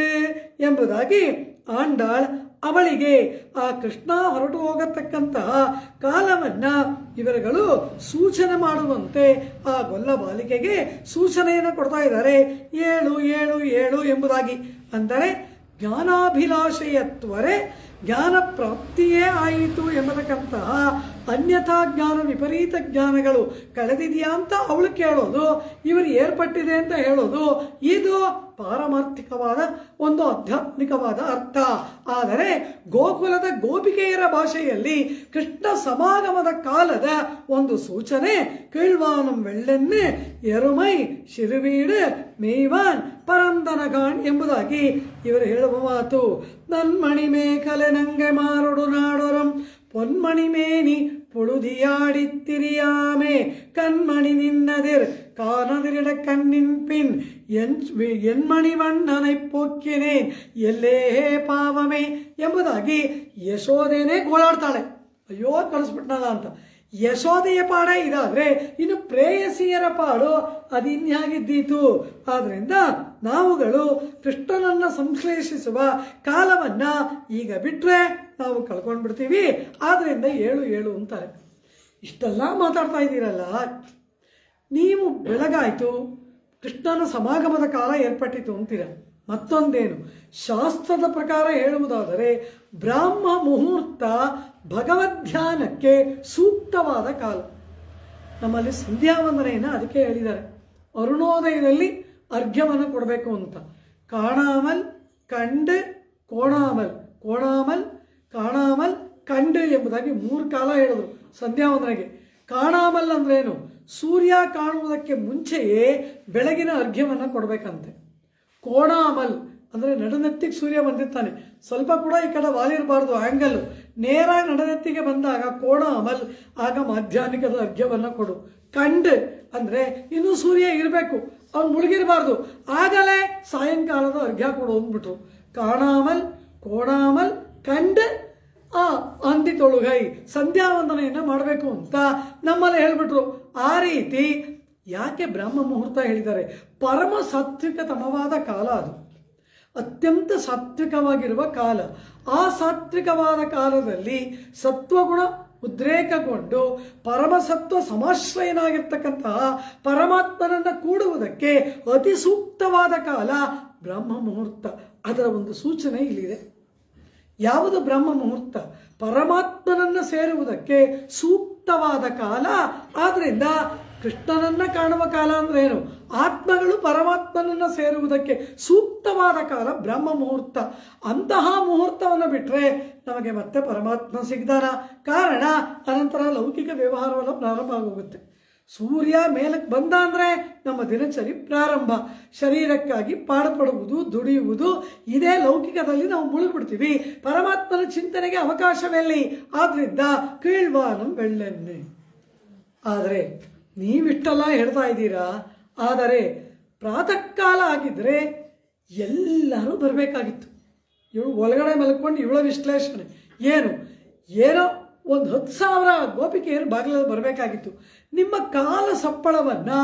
ಎಂಬುದಾಗಿ ಆಂಡಾಳ್ ಅವಳಿಗೆ ಆ ಕೃಷ್ಣ ಹೊರಟು ಹೋಗತಕ್ಕಂತಹ ಕಾಲವನ್ನ ಇವರುಗಳು ಸೂಚನೆ ಮಾಡುವಂತೆ ಆ ಗೊಲ್ಲ ಬಾಲಿಕೆಗೆ ಸೂಚನೆಯನ್ನು ಕೊಡ್ತಾ ಇದ್ದಾರೆ. ಏಳು ಏಳು ಏಳು ಎಂಬುದಾಗಿ. ಅಂದರೆ ಜ್ಞಾನಾಭಿಲಾಷೆಯ ತ್ವರೆ ಜ್ಞಾನ ಪ್ರಾಪ್ತಿಯೇ ಆಯಿತು ಎಂಬತಕ್ಕಂತಹ ಅನ್ಯಥಾ ಜ್ಞಾನ, ವಿಪರೀತ ಜ್ಞಾನಗಳು ಕಳೆದಿದೆಯಾ ಅಂತ ಅವಳು ಕೇಳೋದು, ಇವರು ಏರ್ಪಟ್ಟಿದೆ ಅಂತ ಹೇಳೋದು, ಇದು ಪಾರಮಾರ್ಥಿಕವಾದ ಒಂದು ಆಧ್ಯಾತ್ಮಿಕವಾದ ಅರ್ಥ. ಆದರೆ ಗೋಕುಲದ ಗೋಪಿಕೆಯರ ಭಾಷೆಯಲ್ಲಿ ಕೃಷ್ಣ ಸಮಾಗಮದ ಕಾಲದ ಒಂದು ಸೂಚನೆ ಕೇಳ್ವಾನಂ வெள்ளென்ನೆ ಎರುಮೈ ಶಿರುವೀಡು ಮೇಯ್ವಾನ್ ಪರಂದನಗಾಣ್ ಎಂಬುದಾಗಿ ಇವರು ಹೇಳುವ ಮಾತು. ನನ್ಮಣಿ ಮೇಖಲೆ ನಂಗೆ ಮಾರುಡು ನಾಡೊರಂ பொன்மணி மேனி பொழுதியாடித்திரியாமே கண்மணி நின்னதிர் காணதிரிட கண்ணின் பின் ಎನ್ಮಣಿ ವಣ್ಣனை ಪೋಕ್ಕಿನೇನ್ ಎಲ್ಲೇ ಪಾವಮೇ ಎಂಬುದಾಗಿ ಯಶೋದೇನೆ ಗೋಳಾಡ್ತಾಳೆ. ಅಯ್ಯೋ ಕಳಿಸ್ಬಿಟ್ನಲ್ಲ ಅಂತ. ಯಶೋದೆಯ ಪಾಡೇ ಇದಾದ್ರೆ ಇನ್ನು ಪ್ರೇಯಸಿಯರ ಪಾಡು ಅದಿನ್ಯಾಗಿದ್ದೀತು. ಆದ್ರಿಂದ ನಾವುಗಳು ಕೃಷ್ಣನನ್ನ ಸಂಶ್ಲೇಷಿಸುವ ಕಾಲವನ್ನ ಈಗ ಬಿಟ್ರೆ ನಾವು ಕಳ್ಕೊಂಡ್ಬಿಡ್ತೀವಿ. ಆದ್ರಿಂದ 7 ಅಂತಾರೆ. ಇಷ್ಟೆಲ್ಲ ಮಾತಾಡ್ತಾ ಇದ್ದೀರಲ್ಲ, ನೀವು ಬೆಳಗಾಯ್ತು, ಕೃಷ್ಣನ ಸಮಾಗಮದ ಕಾಲ ಏರ್ಪಟ್ಟಿತು ಅಂತೀರ. ಮತ್ತೊಂದೇನು, ಶಾಸ್ತ್ರದ ಪ್ರಕಾರ ಹೇಳುವುದಾದರೆ ಬ್ರಾಹ್ಮ ಮುಹೂರ್ತ ಭಗವದ್ಧ್ಯಾನಕ್ಕೆ ಸೂಕ್ತವಾದ ಕಾಲ. ನಮ್ಮಲ್ಲಿ ಸಂಧ್ಯಾ ವಂದನೆಯನ್ನು ಅದಕ್ಕೆ ಹೇಳಿದ್ದಾರೆ, ಅರುಣೋದಯದಲ್ಲಿ ಅರ್ಘ್ಯವನ್ನು ಕೊಡಬೇಕು ಅಂತ. ಕಾಣಾಮಲ್ ಕಂಡು ಕೋಣಾಮಲ್, ಕೋಣಾಮಲ್ ಕಾಣಾಮಲ್ ಕಂಡು ಎಂಬುದಾಗಿ 3 ಕಾಲ ಹೇಳಿದ್ರು ಸಂಧ್ಯಾ ವಂದನೆಗೆ. ಕಾಣಾಮಲ್ ಅಂದ್ರೇನು, ಸೂರ್ಯ ಕಾಣುವುದಕ್ಕೆ ಮುಂಚೆಯೇ ಬೆಳಗಿನ ಅರ್ಘ್ಯವನ್ನು ಕೊಡಬೇಕಂತೆ. ಕೋಣಾಮಲ್ ಅಂದರೆ ನಡುನೆತ್ತಿಗೆ ಸೂರ್ಯ ಬಂದಿರ್ತಾನೆ, ಸ್ವಲ್ಪ ಕೂಡ ಈ ಕಡೆ ವಾಲಿರಬಾರ್ದು ಆ್ಯಂಗಲ್, ನೇರ ನಡುನೆತ್ತಿಗೆ ಬಂದಾಗ ಕೋಣಾಮಲ್, ಆಗ ಮಾಧ್ಯಾಹ್ನಿಕದ ಅರ್ಘ್ಯವನ್ನು ಕೊಡು. ಕಂಡ್ ಅಂದರೆ ಇನ್ನೂ ಸೂರ್ಯ ಇರಬೇಕು, ಅವ್ನು ಮುಳುಗಿರಬಾರ್ದು, ಆಗಲೇ ಸಾಯಂಕಾಲದ ಅರ್ಘ್ಯ ಕೊಡು ಅಂದ್ಬಿಟ್ರು. ಕಾಣಾಮಲ್ ಕೋಣಾಮಲ್ ಕಂಡ್ ಅಂದಿ ತೊಳುಗೈ ಸಂಧ್ಯಾ ವಂದನೆಯನ್ನು ಮಾಡಬೇಕು ಅಂತ ನಮ್ಮಲ್ಲಿ ಹೇಳ್ಬಿಟ್ರು. ಆ ರೀತಿ ಯಾಕೆ ಬ್ರಹ್ಮ ಮುಹೂರ್ತ ಹೇಳಿದ್ದಾರೆ? ಪರಮ ಸಾತ್ವಿಕತಮವಾದ ಕಾಲ ಅದು, ಅತ್ಯಂತ ಸಾತ್ವಿಕವಾಗಿರುವ ಕಾಲ. ಆ ಸಾತ್ವಿಕವಾದ ಕಾಲದಲ್ಲಿ ಸತ್ವಗುಣ ಉದ್ರೇಕಗೊಂಡು ಪರಮಸತ್ವ ಸಮಾಶ್ರಯನಾಗಿರ್ತಕ್ಕಂತಹ ಪರಮಾತ್ಮನನ್ನ ಕೂಡುವುದಕ್ಕೆ ಅತಿ ಸೂಕ್ತವಾದ ಕಾಲ ಬ್ರಹ್ಮ ಮುಹೂರ್ತ. ಅದರ ಒಂದು ಸೂಚನೆ ಇಲ್ಲಿದೆ. ಯಾವುದು ಬ್ರಹ್ಮ ಮುಹೂರ್ತ? ಪರಮಾತ್ಮನನ್ನ ಸೇರುವುದಕ್ಕೆ ಸೂಕ್ತವಾದ ಕಾಲ. ಆದ್ರಿಂದ ಕೃಷ್ಣನನ್ನ ಕಾಣುವ ಕಾಲ ಅಂದ್ರೆ ಏನು? ಆತ್ಮಗಳು ಪರಮಾತ್ಮನನ್ನ ಸೇರುವುದಕ್ಕೆ ಸೂಕ್ತವಾದ ಕಾಲ ಬ್ರಹ್ಮ ಮುಹೂರ್ತ. ಅಂತಹ ಮುಹೂರ್ತವನ್ನು ಬಿಟ್ಟರೆ ನಮಗೆ ಮತ್ತೆ ಪರಮಾತ್ಮ ಸಿಗ್ದಾನ? ಕಾರಣ ಅನಂತರ ಲೌಕಿಕ ವ್ಯವಹಾರವೆಲ್ಲ ಪ್ರಾರಂಭ ಆಗೋಗುತ್ತೆ. ಸೂರ್ಯ ಮೇಲಕ್ಕೆ ಬಂದ ಅಂದರೆ ನಮ್ಮ ದಿನಚರಿ ಪ್ರಾರಂಭ. ಶರೀರಕ್ಕಾಗಿ ಪಾಡುಪಡುವುದು, ದುಡಿಯುವುದು, ಇದೇ ಲೌಕಿಕದಲ್ಲಿ ನಾವು ಮುಳುಗ್ಬಿಡ್ತೀವಿ. ಪರಮಾತ್ಮನ ಚಿಂತನೆಗೆ ಅವಕಾಶವೆಲ್ಲಿ? ಆದ್ರಿಂದ ಕೀಳ್ವಾನಂ ಬೆಳ್ಳೆನ್ನೆ. ಆದರೆ ನೀವಿಷ್ಟೆಲ್ಲ ಹೇಳ್ತಾ ಇದ್ದೀರಾ, ಆದರೆ ಪ್ರಾತಃ ಕಾಲ ಆಗಿದ್ರೆ ಎಲ್ಲರೂ ಬರಬೇಕಾಗಿತ್ತು. ಇವಳು ಒಳಗಡೆ ಮಲ್ಕೊಂಡು ಇವಳ ವಿಶ್ಲೇಷಣೆ ಏನೋ ಒಂದು 10,000 ಗೋಪಿಕೆಯರು ಬಾಗಿಲಲ್ಲಿ ಬರಬೇಕಾಗಿತ್ತು. ನಿಮ್ಮ ಕಾಲ ಸಪ್ಪಳವನ್ನು,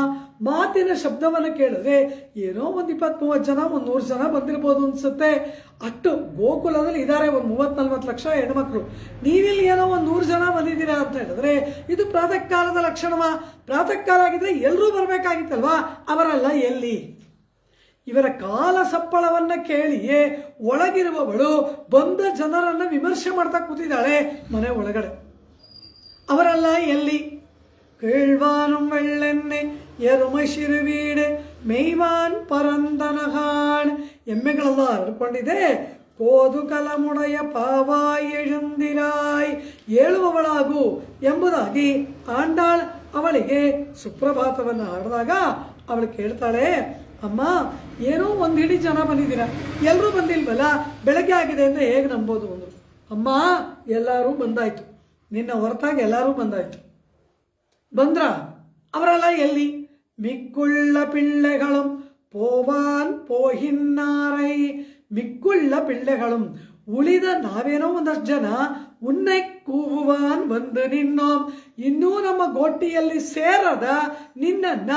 ಮಾತಿನ ಶಬ್ದವನ್ನು ಕೇಳಿದ್ರೆ ಏನೋ ಒಂದು 20-30 ಜನ, ಒಂದು 100 ಜನ ಬಂದಿರ್ಬೋದು ಅನ್ಸುತ್ತೆ. ಅಷ್ಟು ಗೋಕುಲದಲ್ಲಿ ಇದ್ದಾರೆ ಒಂದು 30-40 ಲಕ್ಷ ಹೆಣ್ಮಕ್ಳು. ನೀವಿಲ್ಲಿ ಏನೋ ಒಂದು 100 ಜನ ಬಂದಿದ್ದೀರಾ ಅಂತ ಹೇಳಿದ್ರೆ ಇದು ಪ್ರಾತಃ ಕಾಲದ ಲಕ್ಷಣವಾ? ಪ್ರಾತಃ ಕಾಲ ಆಗಿದ್ರೆ ಎಲ್ಲರೂ ಬರಬೇಕಾಗಿತ್ತಲ್ವಾ? ಅವರೆಲ್ಲ ಎಲ್ಲಿ? ಇವರ ಕಾಲ ಸಪ್ಪಳವನ್ನು ಕೇಳಿಯೇ ಒಳಗಿರುವವಳು ಬಂದ ಜನರನ್ನು ವಿಮರ್ಶೆ ಮಾಡ್ತಾ ಕೂತಿದ್ದಾಳೆ ಮನೆ ಒಳಗಡೆ. ಅವರೆಲ್ಲ ಎಲ್ಲಿ? ಕೇಳ್ವಾನಂ வெள்ளெண்ணெய் ಎರುಮ ಶಿರುವೀಡು ಮೇಯ್ವಾನ್ ಪರಂದನಹಾಣ್. ಎಮ್ಮೆಗಳೆಲ್ಲ ಹರಡ್ಕೊಂಡಿದೆ. ಕೋದು ಕಲಮುಡೆಯ ಪಾವಾಯ್ ಎഴുந்திರಾಯ್, ಏಳುವವಳಾಗು ಎಂಬುದಾಗಿ ಆಂಡಾಳ್ ಅವಳಿಗೆ ಸುಪ್ರಭಾತವನ್ನು ಹಾಡಿದಾಗ ಅವಳು ಕೇಳ್ತಾಳೆ, ಅಮ್ಮ ಏನೋ ಒಂದು ಹಿಡಿ ಜನ ಬಂದಿದ್ದೀರಾ, ಎಲ್ಲರೂ ಬಂದಿಲ್ವಲ್ಲ, ಬೆಳಗ್ಗೆ ಆಗಿದೆ ಅಂತ ಹೇಗೆ ನಂಬೋದು ಅಂದರು. ಅಮ್ಮ ಎಲ್ಲರೂ ಬಂದಾಯ್ತು, ನಿನ್ನ ಹೊರತಾಗಿ ಎಲ್ಲರೂ ಬಂದಾಯ್ತು. ಬಂದ್ರ? ಅವರೆಲ್ಲ ಎಲ್ಲಿ? ಮಿಕ್ಕುಳ್ಳ ಪಿಳ್ಳೆಗಳು ಪೋವಾನ್ ಪೋಹಿನ್ನಾರೈ. ಮಿಕ್ಕುಳ್ಳ ಪಿಳ್ಳೆಗಳು, ಉಳಿದ ನಾವೇನೋ ಒಂದಷ್ಟು ಜನ ಉನ್ನೈ ಕೂಗುವಾನ್ ಬಂದು ನಿನ್ನೋಮ್, ಇನ್ನೂ ನಮ್ಮ ಗೋಟಿಯಲ್ಲಿ ಸೇರದ ನಿನ್ನನ್ನ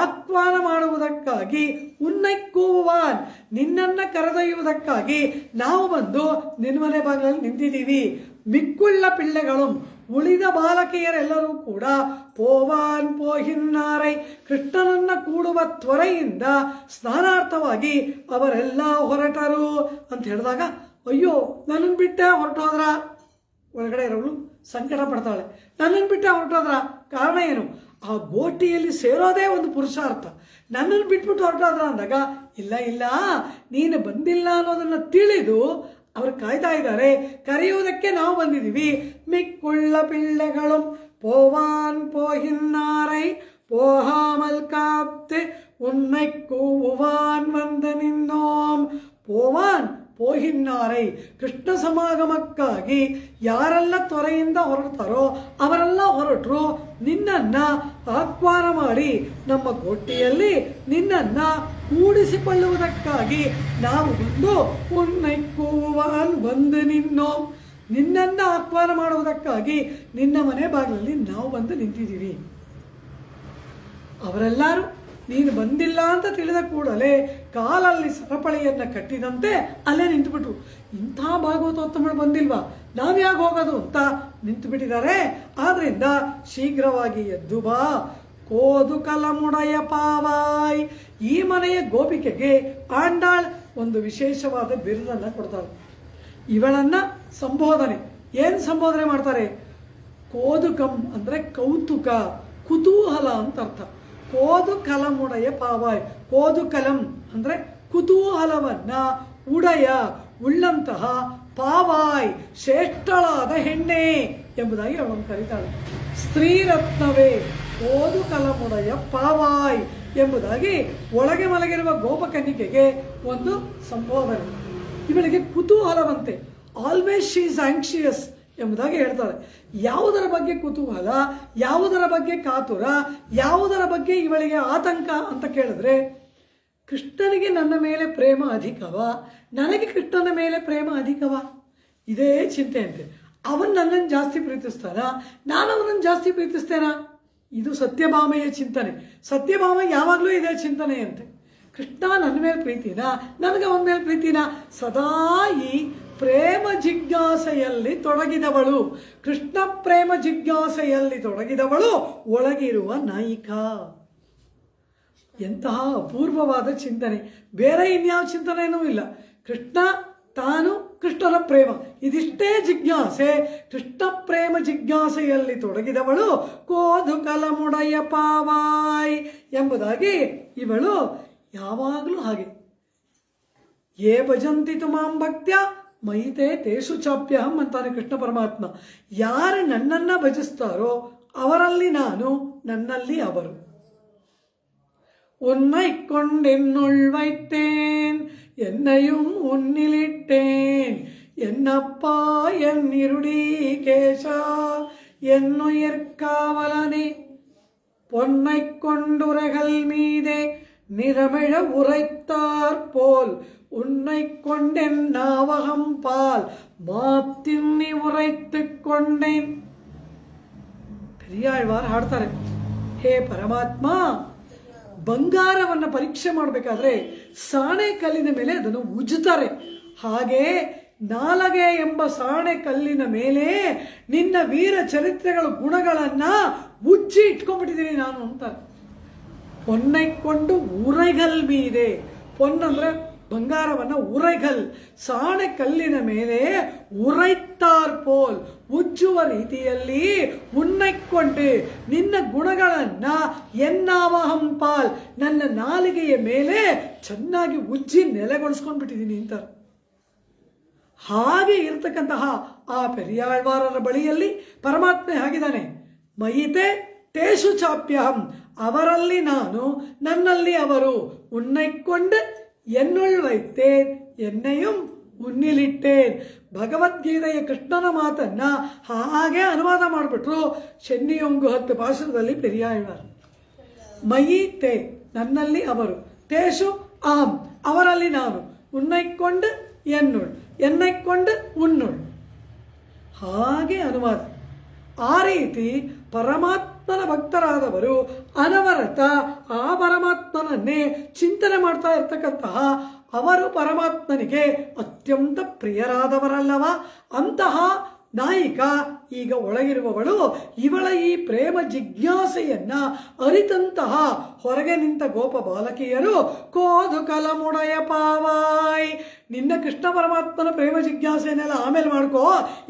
ಆಹ್ವಾನ ಮಾಡುವುದಕ್ಕಾಗಿ ಉನ್ನೈ ಕೂಗುವಾನ್, ನಿನ್ನನ್ನ ಕರೆದೊಯ್ಯುವುದಕ್ಕಾಗಿ ನಾವು ಬಂದು ನಿನ್ನ ಮನೆ ಬಾಗಿಲಲ್ಲಿ ನಿಂತಿದ್ದೀವಿ. ಮಿಕ್ಕುಳ್ಳ ಪಿಳ್ಳೆಗಳು, ಉಳಿದ ಬಾಲಕಿಯರೆಲ್ಲರೂ ಕೂಡ ಪೋವಾನ್ ಪೋಹಿನ್ನಾರೈ, ಕೃಷ್ಣನನ್ನ ಕೂಡುವ ತ್ವರೆಯಿಂದ ಸ್ನಾನಾರ್ಥವಾಗಿ ಅವರೆಲ್ಲ ಹೊರಟರು ಅಂತ ಹೇಳಿದಾಗ, ಅಯ್ಯೋ ನನ್ನನ್ನು ಬಿಟ್ಟೆ ಹೊರಟೋದ್ರ? ಒಳಗಡೆ ಇರೋಳು ಸಂಕಟ ಪಡ್ತಾಳೆ. ನನ್ನನ್ನು ಬಿಟ್ಟೆ ಹೊರಟೋದ್ರ? ಕಾರಣ ಏನು? ಆ ಗೋಟಿಯಲ್ಲಿ ಸೇರೋದೇ ಒಂದು ಪುರುಷಾರ್ಥ. ನನ್ನನ್ನು ಬಿಟ್ಬಿಟ್ಟು ಹೊರಟೋದ್ರ ಅಂದಾಗ, ಇಲ್ಲ ನೀನು ಬಂದಿಲ್ಲ ಅನ್ನೋದನ್ನ ತಿಳಿದು ಅವರು ಕಾಯ್ತಾ ಇದ್ದಾರೆ. ಕರೆಯುವುದಕ್ಕೆ ನಾವು ಬಂದಿದ್ದೀವಿ. ಮಿಕ್ಕುಳ್ಳ ಪಿಳ್ಳೆಗಳು ಪೋವಾನ್ ಪೋಹಿನ್ನಾರೈ ಪೋಹಾಮಲ್ ಕಾಪ್ತೆ ಉನ್ನೈ ಕೂವಾನ್ ಬಂದು ನಿನ್ನೋಮ್. ಪೋವಾನ್ ಪೋಹಿನ್ನಾರೈ, ಕೃಷ್ಣ ಸಮಾಗಮಕ್ಕಾಗಿ ಯಾರೆಲ್ಲ ತ್ವರೆಯಿಂದ ಹೊರಡ್ತಾರೋ ಅವರೆಲ್ಲ ಹೊರಟರು. ನಿನ್ನನ್ನ ಆಹ್ವಾನ ಮಾಡಿ ನಮ್ಮ ಗೋಟಿಯಲ್ಲಿ ನಿನ್ನನ್ನ ಕೂಡಿಸಿಕೊಳ್ಳುವುದಕ್ಕಾಗಿ ನಾವು ಬಂದು ಉನ್ನೈ ಕೂವಾನ್ ಬಂದು ನಿನ್ನೋ. ನಿನ್ನನ್ನು ಆಹ್ವಾನ ಮಾಡುವುದಕ್ಕಾಗಿ ನಿನ್ನ ಮನೆ ಬಾಗಿಲಲ್ಲಿ ನಾವು ಬಂದು ನಿಂತಿದ್ದೀವಿ. ಅವರೆಲ್ಲರೂ ನೀನು ಬಂದಿಲ್ಲ ಅಂತ ತಿಳಿದ ಕೂಡಲೇ ಕಾಲಲ್ಲಿ ಸರಪಳಿಯನ್ನು ಕಟ್ಟಿದಂತೆ ಅಲ್ಲೇ ನಿಂತುಬಿಟ್ರು. ಇಂಥ ಭಾಗವತೋತ್ತಮಗಳು ಬಂದಿಲ್ವಾ, ನಾವ್ಯಾಕೆ ಹೋಗೋದು ಅಂತ ನಿಂತು ಬಿಟ್ಟಿದ್ದಾರೆ. ಆದ್ರಿಂದ ಶೀಘ್ರವಾಗಿ ಎದ್ದು ಬಾ, ಕೋದು ಕಲಮುಡಯ ಪಾವಾಯ್. ಈ ಮನೆಯ ಗೋಪಿಕೆಗೆ ಆಂಡಾಳ್ ಒಂದು ವಿಶೇಷವಾದ ಬಿರುದನ್ನು ಕೊಡ್ತಾಳೆ. ಇವಳನ್ನ ಸಂಬೋಧನೆ ಏನು ಸಂಬೋಧನೆ ಮಾಡ್ತಾರೆ? ಕೋದುಕಂ ಅಂದರೆ ಕೌತುಕ, ಕುತೂಹಲ ಅಂತ ಅರ್ಥ. ಕೋದು ಕಲಮುಡಯ ಪಾವಾಯ್. ಕೋದು ಕಲಂ ಅಂದರೆ ಕುತೂಹಲವನ್ನ ಉಡಯ ಉಳ್ಳಂತಹ ಪಾವಾಯ್ ಶ್ರೇಷ್ಠಳಾದ ಹೆಣ್ಣೆ ಎಂಬುದಾಗಿ ಅವಳನ್ನು ಕರೀತಾಳೆ. ಸ್ತ್ರೀರತ್ನವೇ ಕೋದು ಕಲಮುಡಯ ಪಾವಾಯ್ ಎಂಬುದಾಗಿ ಒಳಗೆ ಮಲಗಿರುವ ಗೋಪಕನ್ನಿಕೆಗೆ ಒಂದು ಸಂಬೋಧನೆ. ಇವಳಿಗೆ ಕುತೂಹಲವಂತೆ, ಆಲ್ವೇಸ್ ಶಿ ಈಸ್ ಆಂಕ್ಷಿಯಸ್ ಎಂಬುದಾಗಿ ಹೇಳ್ತಾಳೆ. ಯಾವುದರ ಬಗ್ಗೆ ಕುತೂಹಲ, ಯಾವುದರ ಬಗ್ಗೆ ಕಾತುರ, ಯಾವುದರ ಬಗ್ಗೆ ಇವಳಿಗೆ ಆತಂಕ ಅಂತ ಕೇಳಿದ್ರೆ, ಕೃಷ್ಣನಿಗೆ ನನ್ನ ಮೇಲೆ ಪ್ರೇಮ ಅಧಿಕವಾ, ನನಗೆ ಕೃಷ್ಣನ ಮೇಲೆ ಪ್ರೇಮ ಅಧಿಕವಾ, ಇದೇ ಚಿಂತೆ ಅಂತೆ. ಅವನು ನನ್ನನ್ನು ಜಾಸ್ತಿ ಪ್ರೀತಿಸ್ತಾನ, ನಾನು ಅವನನ್ನು ಜಾಸ್ತಿ ಪ್ರೀತಿಸ್ತೇನಾ? ಇದು ಸತ್ಯಭಾಮೆಯ ಚಿಂತನೆ. ಸತ್ಯಭಾಮ ಯಾವಾಗಲೂ ಇದೇ ಚಿಂತನೆ ಅಂತೆ. ಕೃಷ್ಣ ನನ್ನ ಮೇಲೆ ಪ್ರೀತಿನ, ನನಗೆ ಅವನ ಮೇಲೆ ಪ್ರೀತಿನ, ಸದಾ ಈ ಪ್ರೇಮ ಜಿಜ್ಞಾಸೆಯಲ್ಲಿ ತೊಡಗಿದವಳು, ಕೃಷ್ಣ ಪ್ರೇಮ ಜಿಜ್ಞಾಸೆಯಲ್ಲಿ ತೊಡಗಿದವಳು ಒಳಗಿರುವ ನಾಯಿಕಾ. ಎಂತಹ ಅಪೂರ್ವವಾದ ಚಿಂತನೆ, ಬೇರೆ ಇನ್ಯಾವ ಚಿಂತನೆಯೂ ಇಲ್ಲ. ಕೃಷ್ಣ ತಾನು, ಕೃಷ್ಣನ ಪ್ರೇಮ, ಇದಿಷ್ಟೇ ಜಿಜ್ಞಾಸೆ. ಕೃಷ್ಣ ಪ್ರೇಮ ಜಿಜ್ಞಾಸೆಯಲ್ಲಿ ತೊಡಗಿದವಳು ಕೋದು ಕಲಮುಡಯ ಪಾವಾಯ್ ಎಂಬುದಾಗಿ ಇವಳು ಯಾವಾಗಲೂ ಹಾಗೆ. ಯೇ ಭಜಂತಿ ತುಮಾಂ ಭಕ್ತ್ಯ ಮಯಿತೆ ತೇಷು ಚಾಪ್ಯಹಂ ಅಂತಾನೆ ಕೃಷ್ಣ ಪರಮಾತ್ಮ. ಯಾರು ನನ್ನನ್ನು ಭಜಿಸ್ತಾರೋ ಅವರಲ್ಲಿ ನಾನು, ನನ್ನಲ್ಲಿ ಅವರು. உன்னைக்கொண்டென்னுள் வைத்தேன் என்னையும் உன்னிலிட்டேன் என்னப்பா என் இருடி கேசா என்னுயிர் காவலனே பொன்னை கொண்டுரைகள் மீதே நிறமிழ உரைத்தார் போல் உன்னை கொண்டென் நாவகம் பால் மாத்தின்னி ಉರೈತು ಕೊಂಡೇನ್. ಪೆರಿಯಾಳ್ವಾರ್ ಹಾಡ್ತಾರೆ, ಹೇ ಪರಮಾತ್ಮ, ಬಂಗಾರವನ್ನು ಪರೀಕ್ಷೆ ಮಾಡಬೇಕಾದ್ರೆ ಸಾಣೆ ಕಲ್ಲಿನ ಮೇಲೆ ಅದನ್ನು ಉಜ್ಜುತ್ತಾರೆ. ಹಾಗೆ ನಾಲಗೆ ಎಂಬ ಸಾಣೆ ಕಲ್ಲಿನ ಮೇಲೆ ನಿನ್ನ ವೀರ ಚರಿತ್ರೆಗಳ ಗುಣಗಳನ್ನ ಉಜ್ಜಿ ಇಟ್ಕೊಂಡ್ಬಿಟ್ಟಿದ್ದೀನಿ ನಾನು ಅಂತಾರೆ. ಪೊನ್ನೈಕೊಂಡು ಉರೈಗಲ್ ಮೀದೆ, ಪೊನ್ನಂದ್ರೆ ಬಂಗಾರವನ್ನ ಉರೈಗಲ್, ಸಾಣೆ ಕಲ್ಲಿನ ಮೇಲೆ ಉರೈತಾರ್ ಪೋಲ್, ಉಜ್ಜುವ ರೀತಿಯಲ್ಲಿ ಉನ್ನೈಕೊಂಡು ನಿನ್ನ ಗುಣಗಳನ್ನ ಎನ್ನಾವಹಂಪಾಲ್, ನನ್ನ ನಾಲಿಗೆಯ ಮೇಲೆ ಚೆನ್ನಾಗಿ ಉಜ್ಜಿ ನೆಲೆಗೊಳಿಸ್ಕೊಂಡ್ಬಿಟ್ಟಿದ್ದೀನಿ ಅಂತ. ಹಾಗೆ ಇರತಕ್ಕಂತಹ ಆ ಪೆರಿಯಾಳ್ವಾರರ ಬಳಿಯಲ್ಲಿ ಪರಮಾತ್ಮ ಆಗಿದ್ದಾನೆ. ಮಯಿತೆ ತೇಷು ಚಾಪ್ಯಹಂ, ಅವರಲ್ಲಿ ನಾನು, ನನ್ನಲ್ಲಿ ಅವರು. ಉನ್ನೈಕೊಂಡು ಎನ್ನುಳ್ ವೈತ್ತೇನ್, ಎನ್ನೆಯೂ ಉನ್ನಿಲಿಟ್ಟೇನ್. ಭಗವದ್ಗೀತೆಯ ಕೃಷ್ಣನ ಮಾತನ್ನ ಹಾಗೆ ಅನುವಾದ ಮಾಡಿಬಿಟ್ರು ಶೆನ್ನಿಯೊಂಗು 10 ಭಾಷಣದಲ್ಲಿ ಪೆರಿಯಾಳ್ವಾರ್. ಮಯಿ ತೇ, ನನ್ನಲ್ಲಿ ಅವರು, ತೇಷು ಆಂ, ಅವರಲ್ಲಿ ನಾನು, ಉನ್ನೈಕೊಂಡು ಎನ್ನುಳ್, ಎನ್ನೈಕೊಂಡು ಉನ್ನುಳ್, ಹಾಗೆ ಅನುವಾದ. ಆ ರೀತಿ ಪರಮಾತ್ಮನ ಭಕ್ತರಾದವರು ಅನವರತ ಆ ಪರಮಾತ್ಮನನ್ನೇ ಚಿಂತನೆ ಮಾಡ್ತಾ ಇರ್ತಕ್ಕಂತಹ ಅವರು ಪರಮಾತ್ಮನಿಗೆ ಅತ್ಯಂತ ಪ್ರಿಯರಾದವರಲ್ಲವ. ಅಂತಹ ನಾಯಿಕ ಈಗ ಒಳಗಿರುವವಳು. ಇವಳ ಈ ಪ್ರೇಮ ಜಿಜ್ಞಾಸೆಯನ್ನ ಅರಿತಂತಹ ಹೊರಗೆ ನಿಂತ ಗೋಪ ಬಾಲಕಿಯರು ಕೋದು ಕಲಮುಡಯ ಪಾವಾಯ್, ನಿನ್ನ ಕೃಷ್ಣ ಪರಮಾತ್ಮನ ಪ್ರೇಮ ಜಿಜ್ಞಾಸೆಯನ್ನೆಲ್ಲ ಆಮೇಲೆ ಮಾಡ್ಕೋ,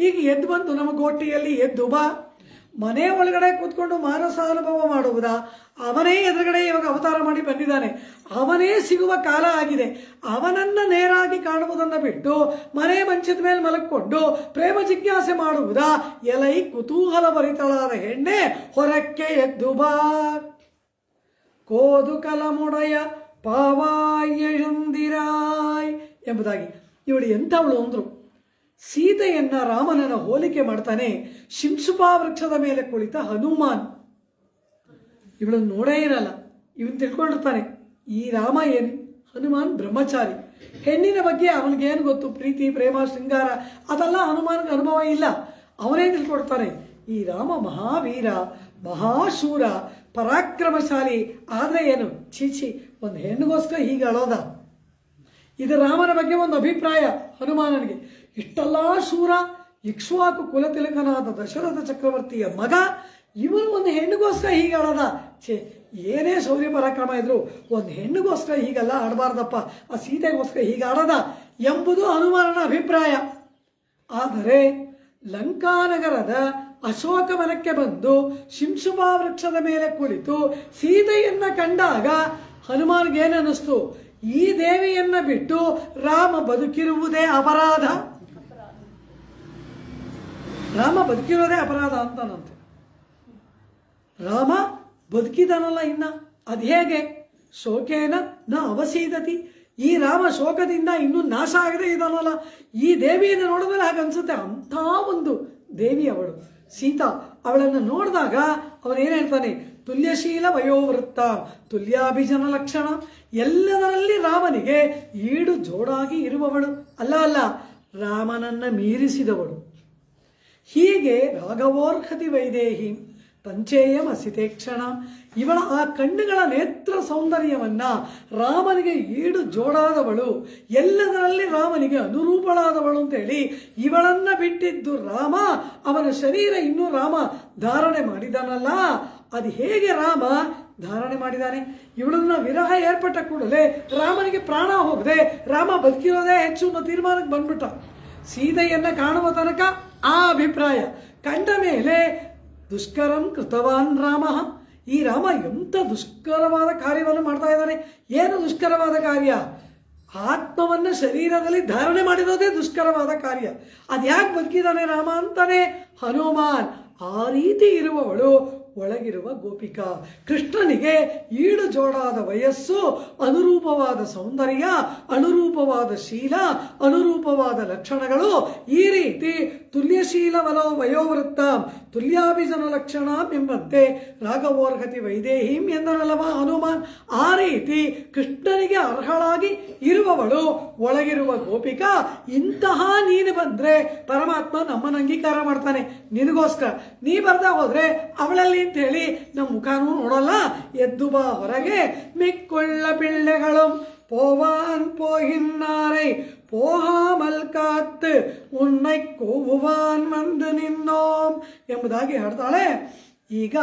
ಈಗ ಎದ್ದು ಬಂತು ನಮ್ಮ ಗೋಟಿಯಲ್ಲಿ ಎದ್ದು ಬಾ. ಮನೆ ಒಳಗಡೆ ಕೂತ್ಕೊಂಡು ಮಾನಸಾನುಭವ ಮಾಡುವುದಾ? ಅವನೇ ಎದುರುಗಡೆ ಇವಾಗ ಅವತಾರ ಮಾಡಿ ಬಂದಿದ್ದಾನೆ, ಅವನೇ ಸಿಗುವ ಕಾಲ ಆಗಿದೆ. ಅವನನ್ನ ನೇರಾಗಿ ಕಾಣುವುದನ್ನು ಬಿಟ್ಟು ಮನೆ ಮಂಚದ ಮೇಲೆ ಮಲಕ್ಕೊಂಡು ಪ್ರೇಮ ಜಿಜ್ಞಾಸೆ ಮಾಡುವುದಾ? ಎಲೈ ಕುತೂಹಲ ಭರಿತಳಾದ ಹೆಣ್ಣೆ, ಹೊರಕ್ಕೆ ಎದ್ದು ಬಾ. ಕೋದು ಕಲಮುಡಯ ಪಾವಾಯಂದಿರಾಯ್ ಎಂಬುದಾಗಿ. ಇವಳು ಎಂಥವಳು ಅಂದ್ರು, ಸೀತೆಯನ್ನ ರಾಮನನ್ನ ಹೋಲಿಕೆ ಮಾಡ್ತಾನೆ ಶಿಂಸುಪಾ ವೃಕ್ಷದ ಮೇಲೆ ಕುಳಿತ ಹನುಮಾನ್. ಇವಳನ್ನು ನೋಡೇ ಇರಲ್ಲ, ಇವನು ತಿಳ್ಕೊಂಡಿರ್ತಾನೆ ಈ ರಾಮ ಏನು ಹನುಮಾನ್ ಬ್ರಹ್ಮಚಾರಿ. ಹೆಣ್ಣಿನ ಬಗ್ಗೆ ಅವನಿಗೇನು ಗೊತ್ತು? ಪ್ರೀತಿ, ಪ್ರೇಮ, ಶೃಂಗಾರ ಅದೆಲ್ಲ ಹನುಮಾನ್ಗೆ ಅನುಭವ ಇಲ್ಲ. ಅವನೇ ತಿಳ್ಕೊಡ್ತಾನೆ. ಈ ರಾಮ ಮಹಾವೀರ, ಮಹಾಶೂರ, ಪರಾಕ್ರಮಶಾಲಿ. ಆದರೆ ಏನು, ಚೀಚಿ, ಒಂದು ಹೆಣ್ಣಿಗೋಸ್ಕರ ಹೀಗೆ ಅಳೋದ? ಇದು ರಾಮನ ಬಗ್ಗೆ ಒಂದು ಅಭಿಪ್ರಾಯ ಹನುಮಾನನಿಗೆ. ಇಷ್ಟೆಲ್ಲ ಶೂರ, ಇಕ್ಷ್ವಾಕು ಕುಲತಿಲಕನಾದ ದಶರಥ ಚಕ್ರವರ್ತಿಯ ಮಗ, ಇವನು ಒಂದು ಹೆಣ್ಣಿಗೋಸ್ಕರ ಹೀಗೆ ಅಳೋದ? ಛೇ, ಏನೇ ಶೌರ್ಯ ಪರಾಕ್ರಮ ಇದ್ರು ಒಂದು ಹೆಣ್ಣಿಗೋಸ್ಕರ ಹೀಗೆಲ್ಲ ಆಡಬಾರ್ದಪ್ಪ, ಆ ಸೀತೆಗೋಸ್ಕರ ಹೀಗೆ ಆಡೋದ ಎಂಬುದು ಹನುಮಾನನ ಅಭಿಪ್ರಾಯ. ಆದರೆ ಲಂಕಾನಗರದ ಅಶೋಕವನಕ್ಕೆ ಬಂದು ಶಿಂಶುಭಾ ವೃಕ್ಷದ ಮೇಲೆ ಕುಳಿತು ಸೀತೆಯನ್ನ ಕಂಡಾಗ ಹನುಮಾನ್ಗೇನನ್ನಿಸ್ತು? ಈ ದೇವಿಯನ್ನ ಬಿಟ್ಟು ರಾಮ ಬದುಕಿರುವುದೇ ಅಪರಾಧ, ರಾಮ ಬದುಕಿರೋದೇ ಅಪರಾಧ ಅಂತಾನಂತೆ. ರಾಮ ಬದುಕಿದಾನಲ್ಲ ಇನ್ನ, ಅದು ಹೇಗೆ? ಶೋಕೇನ ನ ಅವಸೀದತಿ. ಈ ರಾಮ ಶೋಕದಿಂದ ಇನ್ನೂ ನಾಶ ಆಗದೆ ಇದ್ದಾನಲ್ಲ. ಈ ದೇವಿಯನ್ನು ನೋಡಿದ್ರೆ ಹಾಗನ್ಸುತ್ತೆ. ಅಂಥ ಒಂದು ದೇವಿ ಅವಳು ಸೀತಾ. ಅವಳನ್ನು ನೋಡಿದಾಗ ಅವನೇನು ಹೇಳ್ತಾನೆ? ತುಲ್ಯಶೀಲ ವಯೋವೃತ್ತ ತುಲ್ಯಾಭಿಜನ ಲಕ್ಷಣ. ಎಲ್ಲದರಲ್ಲಿ ರಾಮನಿಗೆ ಈಡು ಜೋಡಾಗಿ ಇರುವವಳು. ಅಲ್ಲ, ರಾಮನನ್ನ ಮೀರಿಸಿದವಳು. ಹೀಗೆ ರಾಘವೋರ್ಹತಿ ವೈದೇಹಿ ತಂಚೇಯಂ ಅಸಿತೇಕ್ಷಣ. ಇವಳ ಆ ಕಣ್ಣುಗಳ ನೇತ್ರ ಸೌಂದರ್ಯವನ್ನ ರಾಮನಿಗೆ ಈಡು ಜೋಡಾದವಳು, ಎಲ್ಲದರಲ್ಲಿ ರಾಮನಿಗೆ ಅನುರೂಪಳಾದವಳು ಅಂತೇಳಿ ಇವಳನ್ನ ಬಿಟ್ಟಿದ್ದು ರಾಮ. ಅವನ ಶರೀರ ಇನ್ನೂ ರಾಮ ಧಾರಣೆ ಮಾಡಿದಾನಲ್ಲ. ಅದು ಹೇಗೆ ರಾಮ ಧಾರಣೆ ಮಾಡಿದ್ದಾನೆ? ಇವಳನ್ನ ವಿರಹ ಏರ್ಪಟ್ಟ ಕೂಡಲೇ ರಾಮನಿಗೆ ಪ್ರಾಣ ಹೋಗದೆ ರಾಮ ಬದುಕಿರೋದೇ ಹೆಚ್ಚು ಅನ್ನೋ ತೀರ್ಮಾನಕ್ಕೆ ಬಂದ್ಬಿಟ್ಟ. ಸೀತೆಯನ್ನ ಕಾಣುವ ತನಕ ಆ ಅಭಿಪ್ರಾಯ. ಕಂಡ ಮೇಲೆ ದುಷ್ಕರಂ ಕೃತವಾನ್ ರಾಮ. ಈ ರಾಮ ಎಂಥ ದುಷ್ಕರವಾದ ಕಾರ್ಯವನ್ನು ಮಾಡ್ತಾ ಇದ್ದಾನೆ. ಏನು ದುಷ್ಕರವಾದ ಕಾರ್ಯ? ಆತ್ಮವನ್ನು ಶರೀರದಲ್ಲಿ ಧಾರಣೆ ಮಾಡಿರೋದೇ ದುಷ್ಕರವಾದ ಕಾರ್ಯ. ಅದ್ಯಾಕೆ ಬದುಕಿದಾನೆ ರಾಮ ಅಂತಾನೆ ಹನುಮಾನ್. ಆ ರೀತಿ ಇರುವವಳು ಒಳಗಿರುವ ಗೋಪಿಕಾ. ಕೃಷ್ಣನಿಗೆ ಈಡು ಜೋಡಾದ ವಯಸ್ಸು, ಅನುರೂಪವಾದ ಸೌಂದರ್ಯ, ಅನುರೂಪವಾದ ಶೀಲ, ಅನುರೂಪವಾದ ಲಕ್ಷಣಗಳು. ಈ ರೀತಿ ತುಲ್ಯಶೀಲವಲೋ ವಯೋವೃತ್ತ ತುಲ್ಯಾಭಿಜನ ಲಕ್ಷಣ ಎಂಬಂತೆ ರಾಘವೋರ್ಹತಿ ವೈದೇಹಿಂ ಎಂದನಲ್ಲವ ಹನುಮಾನ್. ಆ ರೀತಿ ಕೃಷ್ಣನಿಗೆ ಅರ್ಹಳಾಗಿ ಇರುವವಳು ಒಳಗಿರುವ ಗೋಪಿಕಾ. ಇಂತಹ ನೀನು ಬಂದ್ರೆ ಪರಮಾತ್ಮ ನಮ್ಮನ್ನು ಅಂಗೀಕಾರ ಮಾಡ್ತಾನೆ ನಿನಗೋಸ್ಕರ. ನೀ ಬರ್ದ ಹೋದ್ರೆ ಅವಳಲ್ಲಿ ಅಂತ ಹೇಳಿ ನಮ್ಮ ಮುಖನೂ ನೋಡಲ್ಲ. ಎದ್ದು ಬಾ ಹೊರಗೆ ಮಿಕ್ಕುಳ್ಳ ಪಿಳ್ಳೆಗಳು போவான் போகின்னாரை போகாமல் காத்து ಉನ್ನೈ ಕೂವುವಾನ್ ಮಂದು ನಿನ್ನೋಂ ಎಂಬುದಾಗಿ ಹೇಳ್ತಾಳೆ. ಈಗ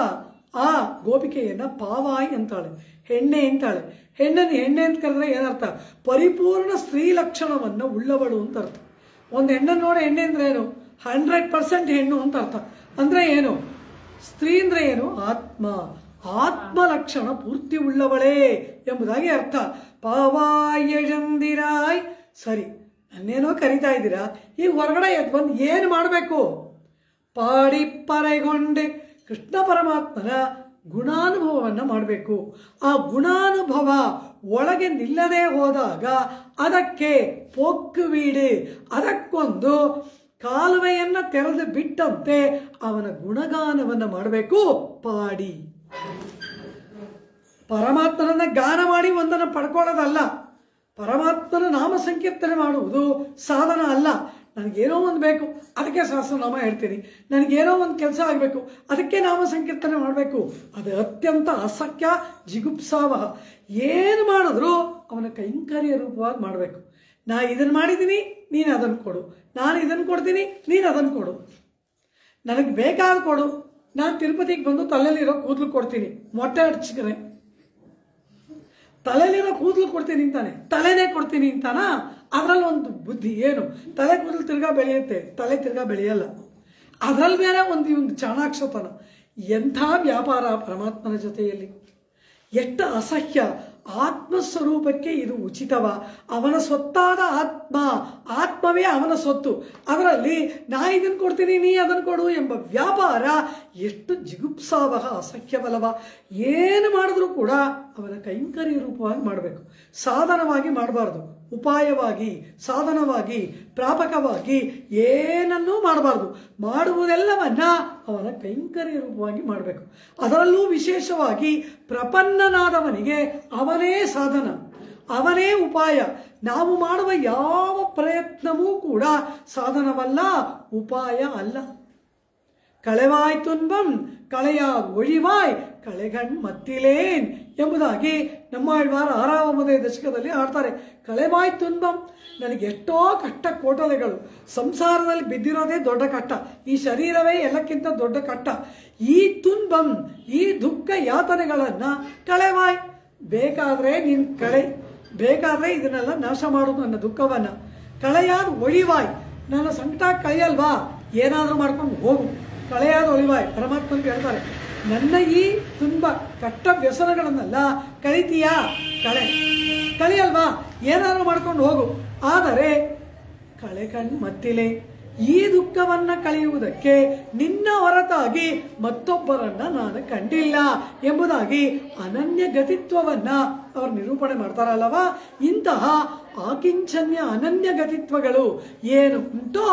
ಆ ಗೋಪಿಕೆಯನ್ನ ಪಾವಾಯಿ ಅಂತಾಳೆ, ಹೆಣ್ಣೆ ಅಂತಾಳೆ. ಹೆಣ್ಣನ್ನು ಹೆಣ್ಣೆ ಅಂತ ಕರೆದ್ರೆ ಏನರ್ಥ? ಪರಿಪೂರ್ಣ ಸ್ತ್ರೀ ಲಕ್ಷಣವನ್ನು ಉಳ್ಳವಳು ಅಂತ ಅರ್ಥ. ಒಂದು ಹೆಣ್ಣನ್ನು ನೋಡಿ ಹೆಣ್ಣೆ ಅಂದ್ರೆ ಏನು? 100% ಹೆಣ್ಣು ಅಂತ ಅರ್ಥ. ಅಂದ್ರೆ ಏನು? ಸ್ತ್ರೀ ಅಂದ್ರೆ ಏನು? ಆತ್ಮ. ಆತ್ಮ ಲಕ್ಷಣ ಪೂರ್ತಿ ಉಳ್ಳವಳೇ ಎಂಬುದಾಗಿ ಅರ್ಥ. ಪಾವಾಯಜಂದಿರಾಯ್. ಸರಿ, ನನ್ನೇನೋ ಕರಿತಾ ಇದ್ದೀರಾ, ಈಗ ಹೊರಗಡೆ ಎದ್ದು ಬಂದು ಏನು ಮಾಡಬೇಕು? ಪಾಡಿ ಪರೆಗೊಂಡೆ ಕೃಷ್ಣ ಪರಮಾತ್ಮನ ಗುಣಾನುಭವವನ್ನು ಮಾಡಬೇಕು. ಆ ಗುಣಾನುಭವ ಒಳಗೆ ನಿಲ್ಲದೆ ಹೋದಾಗ ಅದಕ್ಕೆ ಪೊಕ್ಕುವೀಡು, ಅದಕ್ಕೊಂದು ಕಾಲುವೆಯನ್ನು ತೆರೆದು ಬಿಟ್ಟಂತೆ ಅವನ ಗುಣಗಾನವನ್ನು ಮಾಡಬೇಕು. ಪಾಡಿ ಪರಮಾತ್ಮನನ್ನ ಗಾನ ಮಾಡಿ ಒಂದನ್ನು ಪಡ್ಕೊಳ್ಳೋದಲ್ಲ. ಪರಮಾತ್ಮನ ನಾಮ ಸಂಕೀರ್ತನೆ ಮಾಡುವುದು ಸಾಧನ ಅಲ್ಲ. ನನಗೇನೋ ಒಂದು ಬೇಕು, ಅದಕ್ಕೆ ಸಹಸ್ರನಾಮ ಹೇಳ್ತೀನಿ. ನನಗೇನೋ ಒಂದು ಕೆಲಸ ಆಗಬೇಕು, ಅದಕ್ಕೆ ನಾಮ ಸಂಕೀರ್ತನೆ ಮಾಡಬೇಕು. ಅದು ಅತ್ಯಂತ ಅಸಖ್ಯ, ಜಿಗುಪ್ಸಾವಹ. ಏನು ಮಾಡಿದ್ರೂ ಅವನ ಕೈಂಕರ್ಯ ರೂಪವಾಗಿ ಮಾಡಬೇಕು. ನಾ ಇದನ್ನು ಮಾಡಿದ್ದೀನಿ, ನೀನು ಅದನ್ನು ಕೊಡು. ನಾನು ಇದನ್ನು ಕೊಡ್ತೀನಿ, ನೀನು ಅದನ್ನು ಕೊಡು. ನನಗೆ ಬೇಕಾದ ಕೊಡು. ನಾನು ತಿರುಪತಿಗೆ ಬಂದು ತಲೆಯಲ್ಲಿರೋ ಕೂದಲು ಕೊಡ್ತೀನಿ, ಮೊಟ್ಟೆ ಹಚ್ಚಿದ್ರೆ ತಲೆಯಲ್ಲಿರೋ ಕೂದಲು ಕೊಡ್ತೀನಿ ಅಂತಾನೆ, ತಲೆನೇ ಕೊಡ್ತೀನಿ ಅಂತಾನ? ಅದರಲ್ಲಿ ಒಂದು ಬುದ್ಧಿ ಏನು? ತಲೆ ಕೂದಲು ತಿರ್ಗಾ ಬೆಳೆಯುತ್ತೆ, ತಲೆ ತಿರ್ಗಾ ಬೆಳೆಯಲ್ಲ. ಅದರಲ್ಲಿ ಬೇರೆ ಒಂದು ಚಾಣಾಕ್ಷತನ. ಎಂಥ ವ್ಯಾಪಾರ ಪರಮಾತ್ಮನ ಜೊತೆಯಲ್ಲಿ! ಎಷ್ಟು ಅಸಹ್ಯ! ಆತ್ಮಸ್ವರೂಪಕ್ಕೆ ಇದು ಉಚಿತವ? ಅವನ ಸ್ವತ್ತಾದ ಆತ್ಮ, ಆತ್ಮವೇ ಅವನ ಸ್ವತ್ತು. ಅದರಲ್ಲಿ ನಾ ಇದನ್ನು ಕೊಡ್ತೀನಿ, ನೀ ಅದನ್ನು ಕೊಡು ಎಂಬ ವ್ಯಾಪಾರ ಎಷ್ಟು ಜಿಗುಪ್ಸಾವಹ, ಅಸಖ್ಯವಲ್ಲವ. ಏನು ಮಾಡಿದ್ರೂ ಕೂಡ ಅವನ ಕೈಂಕರ್ಯ ರೂಪವಾಗಿ ಮಾಡಬೇಕು, ಸಾಧನವಾಗಿ ಮಾಡಬಾರ್ದು. ಉಪಾಯವಾಗಿ, ಸಾಧನವಾಗಿ, ಪ್ರಾಪಕವಾಗಿ ಏನನ್ನೂ ಮಾಡಬಾರ್ದು. ಮಾಡುವುದೆಲ್ಲವನ್ನ ಅವನ ಕೈಂಕರ್ಯ ರೂಪವಾಗಿ ಮಾಡಬೇಕು. ಅದರಲ್ಲೂ ವಿಶೇಷವಾಗಿ ಪ್ರಪನ್ನನಾದವನಿಗೆ ಅವನೇ ಸಾಧನ. ಅವನೇ ಉಪಾಯ. ನಾವು ಮಾಡುವ ಯಾವ ಪ್ರಯತ್ನವೂ ಕೂಡ ಸಾಧನವಲ್ಲ, ಉಪಾಯ ಅಲ್ಲ. ಕಳೆವಾಯ್ ತುನ್ಬಂ ಕಳೆಯಾದ ಒழிವಾಯ್ ಕಳೆಗಣ್ ಮತ್ತಿಲೇನ್ ಎಂಬುದಾಗಿ ನಮ್ಮಾಳ್ವಾರ 6ನೇ ದಶಕದಲ್ಲಿ ಆಡ್ತಾರೆ. ಕಳೆವಾಯ್ ತುನ್ಬಂ, ನನಗೆ ಎಷ್ಟೋ ಕಷ್ಟ ಕೋಟಲೆಗಳು, ಸಂಸಾರದಲ್ಲಿ ಬಿದ್ದಿರೋದೇ ದೊಡ್ಡ ಕಷ್ಟ, ಈ ಶರೀರವೇ ಎಲ್ಲಕ್ಕಿಂತ ದೊಡ್ಡ ಕಷ್ಟ. ಈ ತುನ್ಬಂ, ಈ ದುಃಖ ಯಾತನೆಗಳನ್ನು ಕಳೆವಾಯ್, ಬೇಕಾದರೆ ನೀನು ಕಳೆ, ಬೇಕಾದರೆ ಇದನ್ನೆಲ್ಲ ನಾಶ ಮಾಡೋದು ನನ್ನ ದುಃಖವನ್ನು. ಕಳೆಯಾದ ಒಳಿವಾಯ್, ನನ್ನ ಸಂಕಟ ಕಳೆಯಲ್ವಾ, ಏನಾದರೂ ಮಾಡ್ಕೊಂಡು ಹೋಗು. ಕಳೆಯಾದ ಒಳಿವಾಯ್, ಪರಮಾತ್ಮನಿಗೆ ಹೇಳ್ತಾರೆ, ನನ್ನ ಈ ತುಂಬ ಕಟ್ಟ ವ್ಯಸನಗಳನ್ನೆಲ್ಲ ಕಳಿತೀಯಾ, ಕಳೆಯಲ್ವಾ, ಏನಾದರೂ ಮಾಡ್ಕೊಂಡು ಹೋಗು. ಆದರೆ ಕಳೆಕಣ್ ಮತ್ತಿಲೆ, ಈ ದುಃಖವನ್ನು ಕಳೆಯುವುದಕ್ಕೆ ನಿನ್ನ ಹೊರತಾಗಿ ಮತ್ತೊಬ್ಬರನ್ನ ನಾನು ಕಂಡಿಲ್ಲ ಎಂಬುದಾಗಿ ಅನನ್ಯ ಗತಿತ್ವವನ್ನ ಅವರು ನಿರೂಪಣೆ ಮಾಡ್ತಾರಲ್ಲವಾ. ಇಂತಹ ಆಕಿಂಚನ್ಯ ಅನನ್ಯ ಗತಿತ್ವಗಳು ಏನು ಉಂಟೋ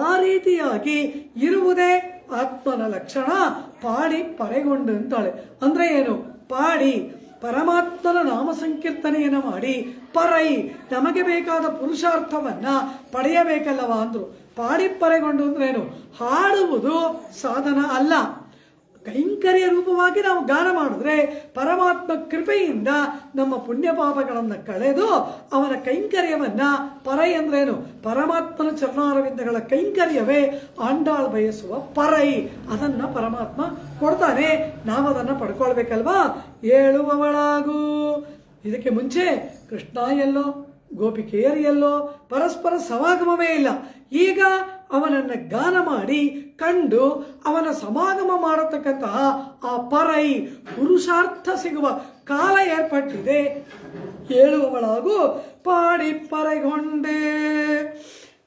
ಆ ರೀತಿಯಾಗಿ ಇರುವುದೇ ಆತ್ಮನ ಲಕ್ಷಣ. ಪಾಡಿ ಪರೆಗೊಂಡು ಅಂತಾಳೆ. ಅಂದ್ರೆ ಏನು? ಪಾಡಿ ಪರಮಾತ್ಮನ ನಾಮ ಸಂಕೀರ್ತನೆಯನ್ನು ಮಾಡಿ ಪರೈ ನಮಗೆ ಬೇಕಾದ ಪುರುಷಾರ್ಥವನ್ನ ಪಡೆಯಬೇಕಲ್ಲವಾ ಅಂದ್ರು. ಪಾಡಿ ಪರೆಗೊಂಡು ಅಂದ್ರೇನು? ಹಾಡುವುದು ಸಾಧನ ಅಲ್ಲ. ಕೈಂಕರ್ಯ ರೂಪವಾಗಿ ನಾವು ಗಾನ ಮಾಡಿದ್ರೆ ಪರಮಾತ್ಮ ಕೃಪೆಯಿಂದ ನಮ್ಮ ಪುಣ್ಯ ಪಾಪಗಳನ್ನು ಕಳೆದು ಅವನ ಕೈಂಕರ್ಯವನ್ನ, ಪರೈ ಅಂದ್ರೇನು? ಪರಮಾತ್ಮನ ಚರಣಾರವಿಂದಗಳ ಕೈಂಕರ್ಯವೇ ಆಂಡಾಳ್ ಬಯಸುವ ಪರೈ. ಅದನ್ನ ಪರಮಾತ್ಮ ಕೊಡ್ತಾನೆ, ನಾವದನ್ನ ಪಡ್ಕೊಳ್ಬೇಕಲ್ವಾ. ಹೇಳುವವಳಾಗು. ಇದಕ್ಕೆ ಮುಂಚೆ ಕೃಷ್ಣ ಎಲ್ಲೋ, ಗೋಪಿಕೆಯರಿಯಲ್ಲೋ ಪರಸ್ಪರ ಸಮಾಗಮವೇ ಇಲ್ಲ. ಈಗ ಅವನನ್ನು ಗಾನ ಮಾಡಿ ಕಂಡು ಅವನ ಸಮಾಗಮ ಮಾಡತಕ್ಕಂತಹ ಆ ಪರೈ ಪುರುಷಾರ್ಥ ಸಿಗುವ ಕಾಲ ಏರ್ಪಟ್ಟಿದೆ. ಹೇಳುವವಳಾಗು ಪಾಡಿ ಪರೆಗೊಂಡೆ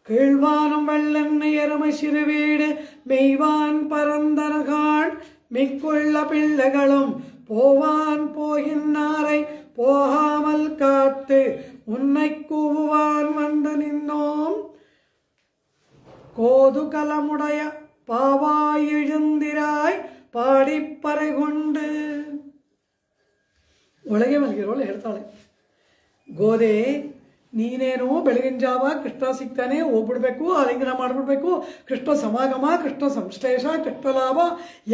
ಕೇಳ್ವಾನು வெள்ளெண்ணையரமை சிறுவீடு மெய்வான் பரந்தனகாள் மிக்குள்ள பிள்ளைகளும் போவான் போகின்னாரை போகாமல் காத்து உன்னை கூவுவான் வந்து நின்னோம் கோது கலமுடைய பாவாய் எழுந்திராய் ಪಾಡಿಪ್ಪರೆಗೊಂಡು. ಒಳಗೆ ಮಲಗಿರೋಳು ಹೇಳ್ತಾಳೆ, ಗೋದೆ ನೀನೇನೋ ಬೆಳಗಿನ ಜಾವ ಕೃಷ್ಣ ಸಿಗ್ತಾನೆ, ಹೋಗ್ಬಿಡ್ಬೇಕು, ಆಲಿಂಗನ ಮಾಡಿಬಿಡ್ಬೇಕು, ಕೃಷ್ಣ ಸಮಾಗಮ, ಕೃಷ್ಣ ಸಂಶ್ಲೇಷ, ಕೃಷ್ಣ ಲಾಭ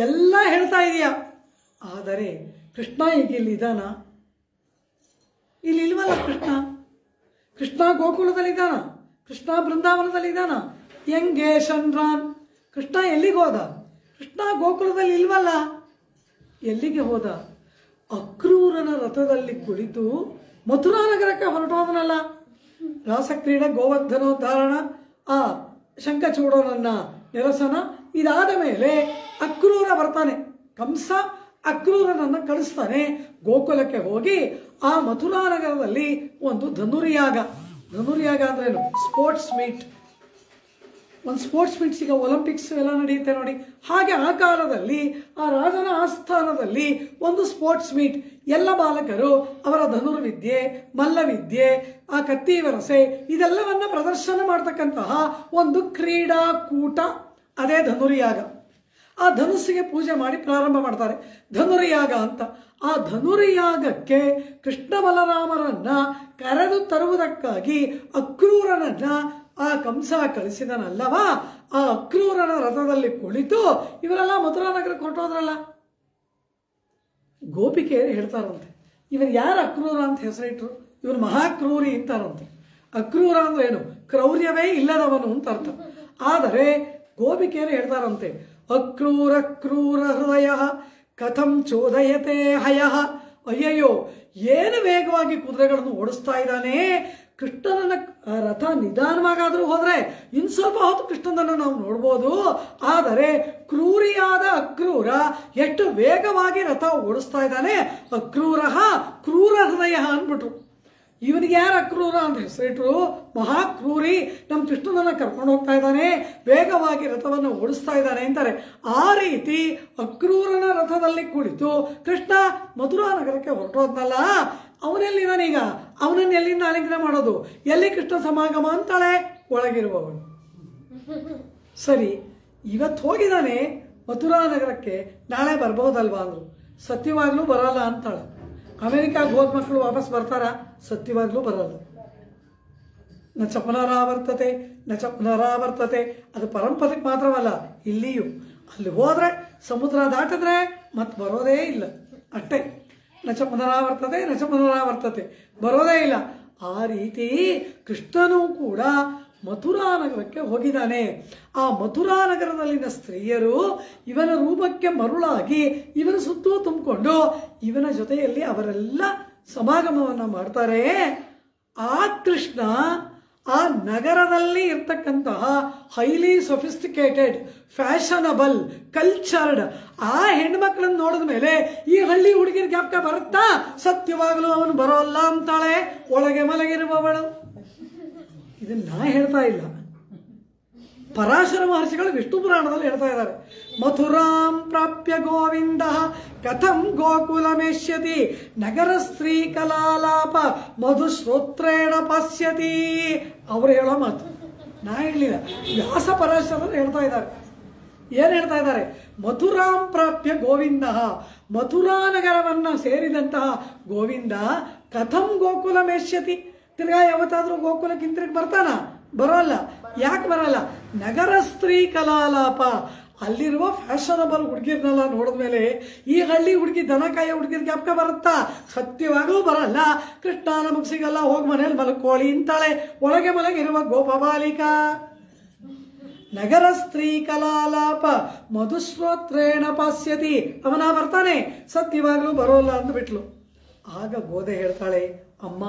ಎಲ್ಲ ಹೇಳ್ತಾ ಇದೆಯಾ. ಆದರೆ ಕೃಷ್ಣ ಈಗ ಇಲ್ಲಿದ್ದಾನ? ಇಲ್ಲಿ ಇಲ್ವಲ್ಲ ಕೃಷ್ಣ. ಕೃಷ್ಣ ಗೋಕುಲದಲ್ಲಿದ್ದಾನ, ಕೃಷ್ಣ ಬೃಂದಾವನದಲ್ಲಿದ್ದಾನ. ಹೆಂಗೆ ಶನ್ರಾನ್? ಕೃಷ್ಣ ಎಲ್ಲಿಗೆ ಹೋದ? ಕೃಷ್ಣ ಗೋಕುಲದಲ್ಲಿ ಇಲ್ವಲ್ಲ. ಎಲ್ಲಿಗೆ ಹೋದ? ಅಕ್ರೂರನ ರಥದಲ್ಲಿ ಕುಳಿತು ಮಥುರಾ ನಗರಕ್ಕೆ ಹೊರಟೋದನಲ್ಲ. ರಾಸಕ್ರೀಡೆ, ಗೋವರ್ಧನೋದ್ಧಾರಣ, ಆ ಶಂಖಚೂಡನನ್ನ ನಿರಸನ, ಇದಾದ ಮೇಲೆ ಅಕ್ರೂರ ಬರ್ತಾನೆ. ಕಂಸ ಅಕ್ರೂರನನ್ನು ಕಳಿಸ್ತಾನೆ. ಗೋಕುಲಕ್ಕೆ ಹೋಗಿ ಆ ಮಥುರಾ ನಗರದಲ್ಲಿ ಒಂದು ಧನುರ್ಯಾಗ. ಧನುರ್ಯಾಗ ಅಂದ್ರೇನು? Sports meet. ಒಂದು ಸ್ಪೋರ್ಟ್ಸ್ ಮೀಟ್ಸ್, ಈಗ ಒಲಿಂಪಿಕ್ಸ್ ಎಲ್ಲ ನಡೆಯುತ್ತೆ ನೋಡಿ, ಹಾಗೆ ಆ ಕಾಲದಲ್ಲಿ ಆ ರಾಜನ ಆಸ್ಥಾನದಲ್ಲಿ ಒಂದು ಸ್ಪೋರ್ಟ್ಸ್ ಮೀಟ್. ಎಲ್ಲ ಬಾಲಕರು ಅವರ ಧನುರ್ವಿದ್ಯೆ, ಮಲ್ಲವಿದ್ಯೆ, ಆ ಕತ್ತಿ ವರಸೆ ಇದೆಲ್ಲವನ್ನ ಪ್ರದರ್ಶನ ಮಾಡ್ತಕ್ಕಂತಹ ಒಂದು ಕ್ರೀಡಾಕೂಟ, ಅದೇ ಧನುರ್ಯಾಗ. ಆ ಧನುಸ್ಸಿಗೆ ಪೂಜೆ ಮಾಡಿ ಪ್ರಾರಂಭ ಮಾಡ್ತಾರೆ, ಧನುರ್ಯಾಗ ಅಂತ. ಆ ಧನುರ್ಯಾಗಕ್ಕೆ ಕೃಷ್ಣ ಬಲರಾಮರನ್ನ ಕರೆದು ತರುವುದಕ್ಕಾಗಿ ಅಕ್ರೂರನನ್ನ ಆ ಕಂಸ ಕಳಿಸಿದನಲ್ಲವಾ. ಆ ಅಕ್ರೂರನ ರಥದಲ್ಲಿ ಕುಳಿತು ಇವರೆಲ್ಲ ಮಥುರಾ ನಗರಕ್ಕೆ ಹೊರಟೋದ್ರಲ್ಲ. ಗೋಪಿಕೆಯರು ಹೇಳ್ತಾರಂತೆ, ಇವನು ಯಾರು ಅಕ್ರೂರ ಅಂತ ಹೆಸರಿಟ್ರು? ಇವನು ಮಹಾಕ್ರೂರಿ ಅಂತಾರಂತೆ. ಅಕ್ರೂರ ಅಂದ್ರೆ ಏನು? ಕ್ರೌರ್ಯವೇ ಇಲ್ಲದವನು ಅಂತ ಅರ್ಥ. ಆದರೆ ಗೋಪಿಕೆಯರು ಹೇಳ್ತಾರಂತೆ, ಅಕ್ರೂರ ಕ್ರೂರ ಹೃದಯ ಕಥಂ ಚೋದಯತೆ ಹಯ. ಅಯ್ಯಯ್ಯೋ, ಏನು ವೇಗವಾಗಿ ಕುದುರೆಗಳನ್ನು ಓಡಿಸ್ತಾ ಇದ್ದಾನೆ. ಕೃಷ್ಣನ ರಥ ನಿಧಾನವಾಗಾದರೂ ಹೋದರೆ ಇನ್ನು ಸ್ವಲ್ಪ ಹೊತ್ತು ಕೃಷ್ಣನನ್ನು ನಾವು ನೋಡ್ಬೋದು. ಆದರೆ ಕ್ರೂರಿಯಾದ ಅಕ್ರೂರ ಎಷ್ಟು ವೇಗವಾಗಿ ರಥ ಓಡಿಸ್ತಾ ಇದ್ದಾನೆ. ಅಕ್ರೂರ ಕ್ರೂರ ಹೃದಯ ಅಂದ್ಬಿಟ್ರು. ಇವನಿಗೆ ಯಾರು ಅಕ್ರೂರ ಅಂತ ಹೆಸರಿಟ್ರು? ಮಹಾಕ್ರೂರಿ, ನಮ್ಮ ಕೃಷ್ಣನನ್ನು ಕರ್ಕೊಂಡು ಹೋಗ್ತಾ ಇದ್ದಾನೆ, ವೇಗವಾಗಿ ರಥವನ್ನು ಓಡಿಸ್ತಾ ಇದ್ದಾನೆ ಅಂತಾರೆ. ಆ ರೀತಿ ಅಕ್ರೂರನ ರಥದಲ್ಲಿ ಕುಳಿತು ಕೃಷ್ಣ ಮಥುರಾ ನಗರಕ್ಕೆ ಹೊರಟೋದ್ನಲ್ಲ. ಅವನೆಲ್ಲಿದ್ದಾನೀಗ? ಅವನನ್ನು ಎಲ್ಲಿಂದ ಆಲಿಂಗನ ಮಾಡೋದು? ಎಲ್ಲಿ ಕೃಷ್ಣ ಸಮಾಗಮ ಅಂತಾಳೆ ಒಳಗಿರುವವನು. ಸರಿ, ಇವತ್ತು ಹೋಗಿದ್ದಾನೆ ಮಥುರಾ ನಗರಕ್ಕೆ, ನಾಳೆ ಬರ್ಬೋದಲ್ವಾ ಅಂದ್ರು. ಸತ್ಯವಾಗ್ಲೂ ಬರಲ್ಲ ಅಂತಾಳೆ. ಅಮೆರಿಕಾಗೆ ಹೋದ ಮಕ್ಕಳು ವಾಪಸ್ ಬರ್ತಾರ? ಸತ್ಯವಾಗ್ಲೂ ಬರಲ್ಲ. ನಚ ಪುನರಾವರ್ತತೆ ನಚ ಪುನರಾವರ್ತತೆ. ಅದು ಪರಂಪರೆಗೆ ಮಾತ್ರವಲ್ಲ, ಇಲ್ಲಿಯೂ ಅಲ್ಲಿ ಹೋದರೆ ಸಮುದ್ರ ದಾಟಿದ್ರೆ ಮತ್ತೆ ಬರೋದೇ ಇಲ್ಲ, ಅಷ್ಟೇ. ನಚ ಪುನರಾವರ್ತತೆ ನಚ ಪುನರಾವರ್ತತೆ, ಬರೋದೇ ಇಲ್ಲ. ಆ ರೀತಿ ಕೃಷ್ಣನೂ ಕೂಡ ಮಥುರಾ ನಗರಕ್ಕೆ ಹೋಗಿದ್ದಾನೆ. ಆ ಮಥುರಾ ನಗರದಲ್ಲಿನ ಸ್ತ್ರೀಯರು ಇವನ ರೂಪಕ್ಕೆ ಮರುಳಾಗಿ ಇವನ ಸುತ್ತೂ ತುಂಬಿಕೊಂಡು ಇವನ ಜೊತೆಯಲ್ಲಿ ಅವರೆಲ್ಲ ಸಮಾಗಮವನ್ನು ಮಾಡ್ತಾರೆ. ಆ ಕೃಷ್ಣ ಆ ನಗರದಲ್ಲಿ ಇರ್ತಕ್ಕಂತಹ ಹೈಲಿ ಸೊಫಿಸ್ಟಿಕೇಟೆಡ್, ಫ್ಯಾಷನಬಲ್, ಕಲ್ಚರ್ಡ್ ಆ ಹೆಣ್ಮಕ್ಳನ್ನ ನೋಡಿದ ಮೇಲೆ ಈ ಹಳ್ಳಿ ಹುಡುಗಿರ ಜ್ಞಾಪಕ ಬರುತ್ತಾ? ಸತ್ಯವಾಗಲೂ ಅವನು ಬರೋಲ್ಲ ಅಂತಾಳೆ ಒಳಗೆ ಮಲಗಿರುವವಳು. ಇದನ್ನ ನಾ ಹೇಳ್ತಾ ಇಲ್ಲ, ಪರಾಶರ ಮಹರ್ಷಿಗಳು ವಿಷ್ಣು ಪುರಾಣದಲ್ಲಿ ಹೇಳ್ತಾ ಇದ್ದಾರೆ. ಮಥುರಾಂ ಪ್ರಾಪ್ಯ ಗೋವಿಂದ ಕಥಂ ಗೋಕುಲಮೇಷ್ಯತಿ ನಗರ ಸ್ತ್ರೀ ಕಲಾಲಾಪ ಮಧುಶ್ರೋತ್ರೇಣ ಪಶ್ಯತಿ. ಅವರು ಹೇಳೋ ಮಾತು ನಾ ಹೇಳಲಿಲ್ಲ, ವ್ಯಾಸ ಪರಾಶರರು ಹೇಳ್ತಾ ಇದ್ದಾರೆ. ಏನು ಹೇಳ್ತಾ ಇದ್ದಾರೆ? ಮಥುರಾಂ ಪ್ರಾಪ್ಯ ಗೋವಿಂದ, ಮಥುರಾ ನಗರವನ್ನು ಸೇರಿದಂತಹ ಗೋವಿಂದ ಕಥಂ ಗೋಕುಲಮೇಷ್ಯತಿ, ತಿರ್ಗಾ ಯಾವತ್ತಾದ್ರೂ ಗೋಕುಲಕ್ಕೆ ಹಿಂತಿರುಗಿ ಬರ್ತಾನ? ಬರೋಲ್ಲ. ಯಾಕೆ ಬರಲ್ಲ? ನಗರ ಸ್ತ್ರೀ ಕಲಾಲಾಪ, ಅಲ್ಲಿರುವ ಫ್ಯಾಷನಬಲ್ ಹುಡುಗಿರ್ನೆಲ್ಲ ನೋಡಿದ್ಮೇಲೆ ಈ ಹಳ್ಳಿ ಹುಡುಗಿ ದನಕಾಯ ಹುಡುಗಿರ್ ಜ್ಞಾಪಕ ಬರುತ್ತಾ? ಸತ್ಯವಾಗಲೂ ಬರಲ್ಲ. ಕೃಷ್ಣ ನಮಗ್ ಸಿಗಲ್ಲ, ಹೋಗಿ ಮನೇಲಿ ಮಲ್ಕೋಳಿ ಇಂತಾಳೆ ಒಳಗೆ ಮಲಗಿರುವ ಗೋಪಬಾಲಿಕಾ. ನಗರ ಸ್ತ್ರೀ ಕಲಾಲಾಪ ಮಧುಶ್ರೋತ್ರೇಣ ಪಾಸ್ಯತಿ, ಅವನ ಬರ್ತಾನೆ, ಸತ್ಯವಾಗಲೂ ಬರೋಲ್ಲ ಅಂದ್ಬಿಟ್ಲು. ಆಗ ಗೋದೆ ಹೇಳ್ತಾಳೆ, ಅಮ್ಮ,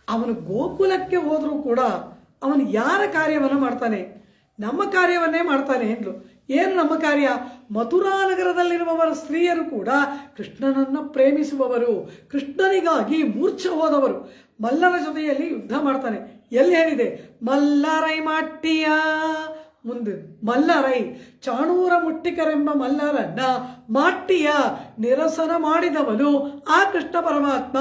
ಅವನು ಗೋಕುಲಕ್ಕೆ ಹೋದರೂ ಕೂಡ ಅವನು ಯಾರ ಕಾರ್ಯವನ್ನು ಮಾಡ್ತಾನೆ? ನಮ್ಮ ಕಾರ್ಯವನ್ನೇ ಮಾಡ್ತಾನೆ ಎಂದ್ಲು. ಏನು ನಮ್ಮ ಕಾರ್ಯ? ಮಥುರಾ ನಗರದಲ್ಲಿರುವವರ ಸ್ತ್ರೀಯರು ಕೂಡ ಕೃಷ್ಣನನ್ನು ಪ್ರೇಮಿಸುವವರು, ಕೃಷ್ಣನಿಗಾಗಿ ಮೂರ್ಛೆ ಹೋದವರು. ಮಲ್ಲರ ಜೊತೆಯಲ್ಲಿ ಯುದ್ಧ ಮಾಡ್ತಾನೆ. ಎಲ್ಲಿ ಹೇಳಿದೆ? ಮಲ್ಲರೈ ಮಾಟ್ಟಿಯ ಮುಂದೆ ಮಲ್ಲರೈ, ಚಾಣೂರ ಮುಟ್ಟಿಕರೆಂಬ ಮಲ್ಲರನ್ನ ಮಾಟ್ಟಿಯ ನಿರಸನ ಮಾಡಿದವನು ಆ ಕೃಷ್ಣ ಪರಮಾತ್ಮ.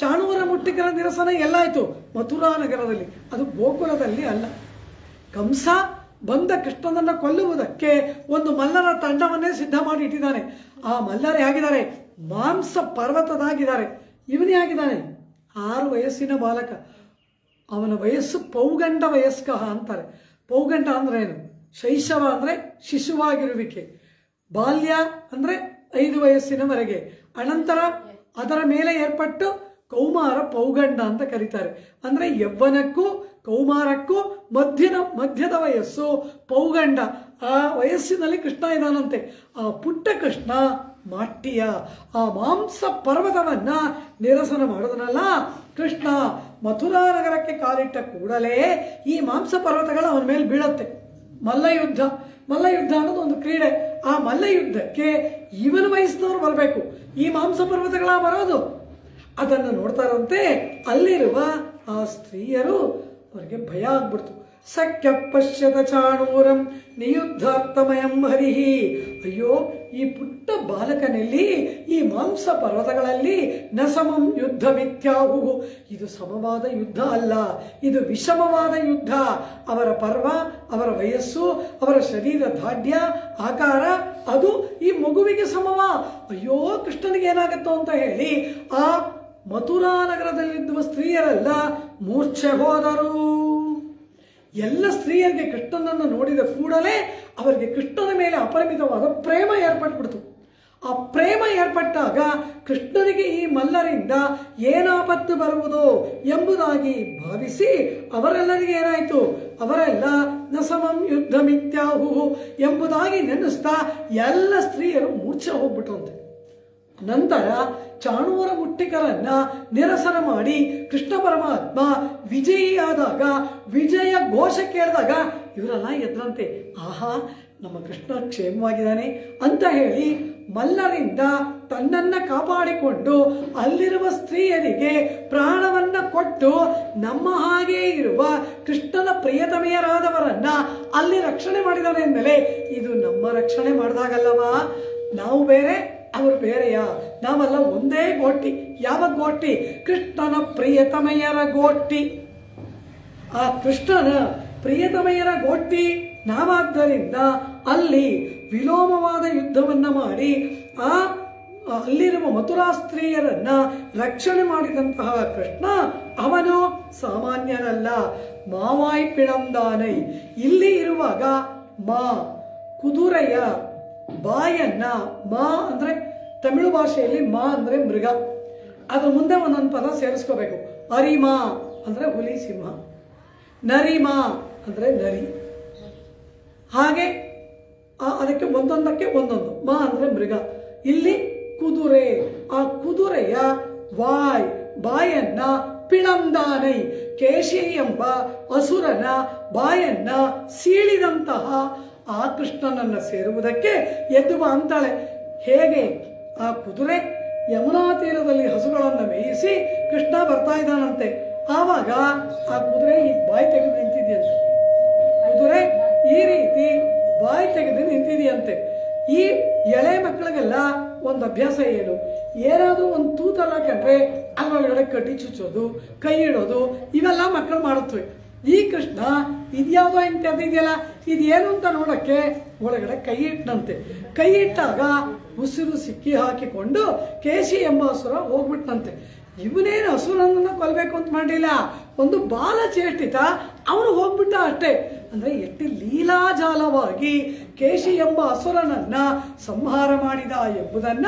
ಚಾಣೂರ ಮುಟ್ಟಿಕರ ನಿರಸನ ಎಲ್ಲಾಯ್ತು? ಮಥುರಾ ನಗರದಲ್ಲಿ, ಅದು ಗೋಕುಲದಲ್ಲಿ ಅಲ್ಲ. ಕಂಸ ಬಂದ ಕೃಷ್ಣನನ್ನು ಕೊಲ್ಲುವುದಕ್ಕೆ ಒಂದು ಮಲ್ಲರ ತಂಡವನ್ನೇ ಸಿದ್ಧ ಮಾಡಿ ಇಟ್ಟಿದ್ದಾನೆ. ಆ ಮಲ್ಲರೇ ಆಗಿದ್ದಾರೆ, ಮಾಂಸ ಪರ್ವತದಾಗಿದ್ದಾರೆ. ಇವನೇ ಆಗಿದ್ದಾನೆ 6 ವಯಸ್ಸಿನ ಬಾಲಕ. ಅವನ ವಯಸ್ಸು ಪೌಗಂಡ ವಯಸ್ಕ ಅಂತಾರೆ. ಪೌಗಂಡ ಅಂದ್ರೆ ಏನು? ಶೈಶವ ಅಂದರೆ ಶಿಶುವಾಗಿರುವಿಕೆ, ಬಾಲ್ಯ ಅಂದರೆ 5 ವಯಸ್ಸಿನವರೆಗೆ, ಅನಂತರ ಅದರ ಮೇಲೆ ಏರ್ಪಟ್ಟು ಕೌಮಾರ, ಪೌಗಂಡ ಅಂತ ಕರೀತಾರೆ. ಅಂದರೆ ಯೌವನಕ್ಕೂ ಕೌಮಾರಕ್ಕೂ ಮಧ್ಯದ ವಯಸ್ಸು ಪೌಗಂಡ. ಆ ವಯಸ್ಸಿನಲ್ಲಿ ಕೃಷ್ಣ ಇದಾನಂತೆ. ಆ ಪುಟ್ಟ ಕೃಷ್ಣ ಮಾಟ್ಟಿಯ, ಆ ಮಾಂಸ ಪರ್ವತವನ್ನ ನಿರಸನ ಮಾಡೋದನ್ನಲ್ಲ ಕೃಷ್ಣ. ಮಥುರಾ ನಗರಕ್ಕೆ ಕಾಲಿಟ್ಟ ಕೂಡಲೇ ಈ ಮಾಂಸ ಪರ್ವತಗಳು ಅವನ ಮೇಲೆ ಬೀಳತ್ತೆ. ಮಲ್ಲಯುದ್ಧ ಅನ್ನೋದು ಒಂದು ಕ್ರೀಡೆ. ಆ ಮಲ್ಲಯುದ್ಧಕ್ಕೆ ಇವನ ವಯಸ್ಸಿನವರು ಬರಬೇಕು, ಈ ಮಾಂಸ ಪರ್ವತಗಳ ಬರೋದು. ಅದನ್ನು ನೋಡ್ತಾರಂತೆ ಅಲ್ಲಿರುವ ಆ ಸ್ತ್ರೀಯರು. ಅವರಿಗೆ ಭಯ ಆಗ್ಬಿಡ್ತು. ಸಖ್ಯ ಪಶ್ಯದ ಚಾಣೂರಂ ನಿಯುದ್ಧಾರ್ಥಮಯಂ ಹರಿಹಿ. ಅಯ್ಯೋ, ಈ ಪುಟ್ಟ ಬಾಲಕನಲ್ಲಿ ಈ ಮಾಂಸ ಪರ್ವತಗಳಲ್ಲಿ ನಸಮಂ ಯುದ್ಧ ಮಿಥ್ಯಾಹು. ಇದು ಸಮವಾದ ಯುದ್ಧ ಅಲ್ಲ, ಇದು ವಿಷಮವಾದ ಯುದ್ಧ. ಅವರ ಪರ್ವ, ಅವರ ವಯಸ್ಸು, ಅವರ ಶರೀರ ದಾಢ್ಯ, ಆಕಾರ, ಅದು ಈ ಮಗುವಿಗೆ ಸಮವ. ಅಯ್ಯೋ, ಕೃಷ್ಣನಿಗೆ ಏನಾಗುತ್ತೋ ಅಂತ ಹೇಳಿ ಆ ಮಥುರಾ ನಗರದಲ್ಲಿದ್ದ ಸ್ತ್ರೀಯರೆಲ್ಲ ಮೂರ್ಛೆ ಹೋದರು. ಎಲ್ಲ ಸ್ತ್ರೀಯರಿಗೆ ಕೃಷ್ಣನನ್ನು ನೋಡಿದ ಕೂಡಲೇ ಅವರಿಗೆ ಕೃಷ್ಣನ ಮೇಲೆ ಅಪರಿಮಿತವಾದ ಪ್ರೇಮ ಏರ್ಪಟ್ಬಿಡ್ತು. ಆ ಪ್ರೇಮ ಏರ್ಪಟ್ಟಾಗ ಕೃಷ್ಣನಿಗೆ ಈ ಮಲ್ಲರಿಂದ ಏನಾಪತ್ತು ಬರುವುದು ಎಂಬುದಾಗಿ ಭಾವಿಸಿ ಅವರೆಲ್ಲರಿಗೆ ಏನಾಯಿತು? ಅವರೆಲ್ಲ ನಸಮಂ ಯುದ್ಧ ಮಿಥ್ಯಾಹು ಎಂಬುದಾಗಿ ನೆನೆಸ್ತಾ ಎಲ್ಲ ಸ್ತ್ರೀಯರು ಮೂರ್ಛೆ ಹೋಗ್ಬಿಟ್ರಂತೆ. ನಂತರ ಚಾಣೂರ ಮುಟ್ಟಿಕರನ್ನ ನಿರಸನ ಮಾಡಿ ಕೃಷ್ಣ ಪರಮಾತ್ಮ ವಿಜಯಿಯಾದಾಗ, ವಿಜಯ ಘೋಷ ಕೇಳಿದಾಗ ಇವರೆಲ್ಲ ಎದ್ರಂತೆ. ಆಹಾ, ನಮ್ಮ ಕೃಷ್ಣ ಕ್ಷೇಮವಾಗಿದ್ದಾನೆ ಅಂತ ಹೇಳಿ ಮಲ್ಲರಿಂದ ತನ್ನನ್ನ ಕಾಪಾಡಿಕೊಂಡು ಅಲ್ಲಿರುವ ಸ್ತ್ರೀಯರಿಗೆ ಪ್ರಾಣವನ್ನ ಕೊಟ್ಟು ನಮ್ಮ ಹಾಗೆ ಇರುವ ಕೃಷ್ಣನ ಪ್ರಿಯತಮೆಯರಾದವರನ್ನ ಅಲ್ಲಿ ರಕ್ಷಣೆ ಮಾಡಿದ್ದಾರೆ ಅಂದಮೇಲೆ ಇದು ನಮ್ಮ ರಕ್ಷಣೆ ಮಾಡಿದಾಗಲ್ಲವಾ? ನಾವು ಬೇರೆ, ಅವರು ಬೇರೆಯಾ? ನಾವೆಲ್ಲ ಒಂದೇ ಗೋಟಿ. ಯಾವ ಗೋಟಿ? ಕೃಷ್ಣನ ಪ್ರಿಯತಮೆಯರ ಗೋಟಿ. ಆ ಕೃಷ್ಣನ ಪ್ರಿಯತಮೆಯರ ಗೋಟಿ ನಾವಾದ್ದರಿಂದ ಅಲ್ಲಿ ವಿಲೋಮವಾದ ಯುದ್ಧವನ್ನ ಮಾಡಿ ಆ ಅಲ್ಲಿರುವ ಮಥುರಾ ಸ್ತ್ರೀಯರನ್ನ ರಕ್ಷಣೆ ಮಾಡಿದಂತಹ ಕೃಷ್ಣ ಅವನು ಸಾಮಾನ್ಯನಲ್ಲ. ಮಾವಾಯ್ ಪಿಳಂದಾನೈ ಇಲ್ಲಿ ಇರುವಾಗ ಮಾ ಕುದುರೆಯ ಬಾಯನ್ನ, ಮಾ ಅಂದ್ರೆ ತಮಿಳು ಭಾಷೆಯಲ್ಲಿ ಮಾ ಅಂದ್ರೆ ಮೃಗ, ಅದ್ರ ಮುಂದೆ ಒಂದೊಂದು ಪದ ಸೇರಿಸ್ಕೋಬೇಕು. ಅರಿಮಾ ಅಂದ್ರೆ ಹುಲಿ ಸಿಂಹ, ನರಿಮಾ ಅಂದ್ರೆ ನರಿ, ಹಾಗೆ ಅದಕ್ಕೆ ಒಂದೊಂದಕ್ಕೆ ಒಂದೊಂದು. ಮಾ ಅಂದ್ರೆ ಮೃಗ, ಇಲ್ಲಿ ಕುದುರೆ, ಆ ಕುದುರೆಯ ಬಾಯನ್ನ ಪಿಳಂದಾನೈ ಕೇಶಿ ಎಂಬ ಅಸುರನ ಬಾಯನ್ನ ಸೀಳಿದಂತಹ ಆ ಕೃಷ್ಣನನ್ನ ಸೇರುವುದಕ್ಕೆ ಎದ್ದು ಬಾ ಅಂತಾಳೆ. ಹೇಗೆ ಆ ಕುದುರೆ ಯಮುನಾ ತೀರದಲ್ಲಿ ಹಸುಗಳನ್ನು ಮೇಯಿಸಿ ಕೃಷ್ಣ ಬರ್ತಾ ಇದ್ದಾನಂತೆ, ಆವಾಗ ಆ ಕುದುರೆ ಈ ಬಾಯಿ ತೆಗೆದು ನಿಂತಿದೆಯಂತೆ. ಕುದುರೆ ಈ ರೀತಿ ಬಾಯಿ ತೆಗೆದು ನಿಂತಿದೆಯಂತೆ. ಈ ಎಳೆ ಮಕ್ಕಳಿಗೆಲ್ಲ ಒಂದು ಅಭ್ಯಾಸ ಏನು, ಏನಾದರೂ ಒಂದು ತೂತಲ್ಲ ಕಂಡ್ರೆ ಅಲ್ಲೊಳಗಡೆ ಕಡ್ಡಿ ಚುಚ್ಚೋದು, ಕೈ ಇಡೋದು, ಇವೆಲ್ಲ ಮಕ್ಕಳು ಮಾಡುತ್ತವೆ. ಈ ಕೃಷ್ಣ ಇದ್ಯಾವುದೋ ಇಂಥದ್ದಿದೆಯಲ್ಲ, ಇದೇನು ಅಂತ ನೋಡಕ್ಕೆ ಒಳಗಡೆ ಕೈ ಇಟ್ಟನಂತೆ. ಕೈ ಇಟ್ಟಾಗ ಉಸಿರು ಸಿಕ್ಕಿ ಹಾಕಿಕೊಂಡು ಕೇಶಿ ಎಂಬ ಅಸುರ ಹೋಗ್ಬಿಟ್ನಂತೆ. ಇವನೇನು ಹಸುರನ್ನ ಕೊಲ್ಬೇಕು ಅಂತ ಮಾಡಲಿಲ್ಲ, ಒಂದು ಬಾಲ ಚೇಷ್ಟಿತ, ಅವನು ಹೋಗ್ಬಿಟ್ಟ ಅಷ್ಟೇ. ಅಂದ್ರೆ ಎಷ್ಟು ಲೀಲಾಜಾಲವಾಗಿ ಕೇಶಿ ಎಂಬ ಅಸುರನನ್ನ ಸಂಹಾರ ಮಾಡಿದ ಎಂಬುದನ್ನ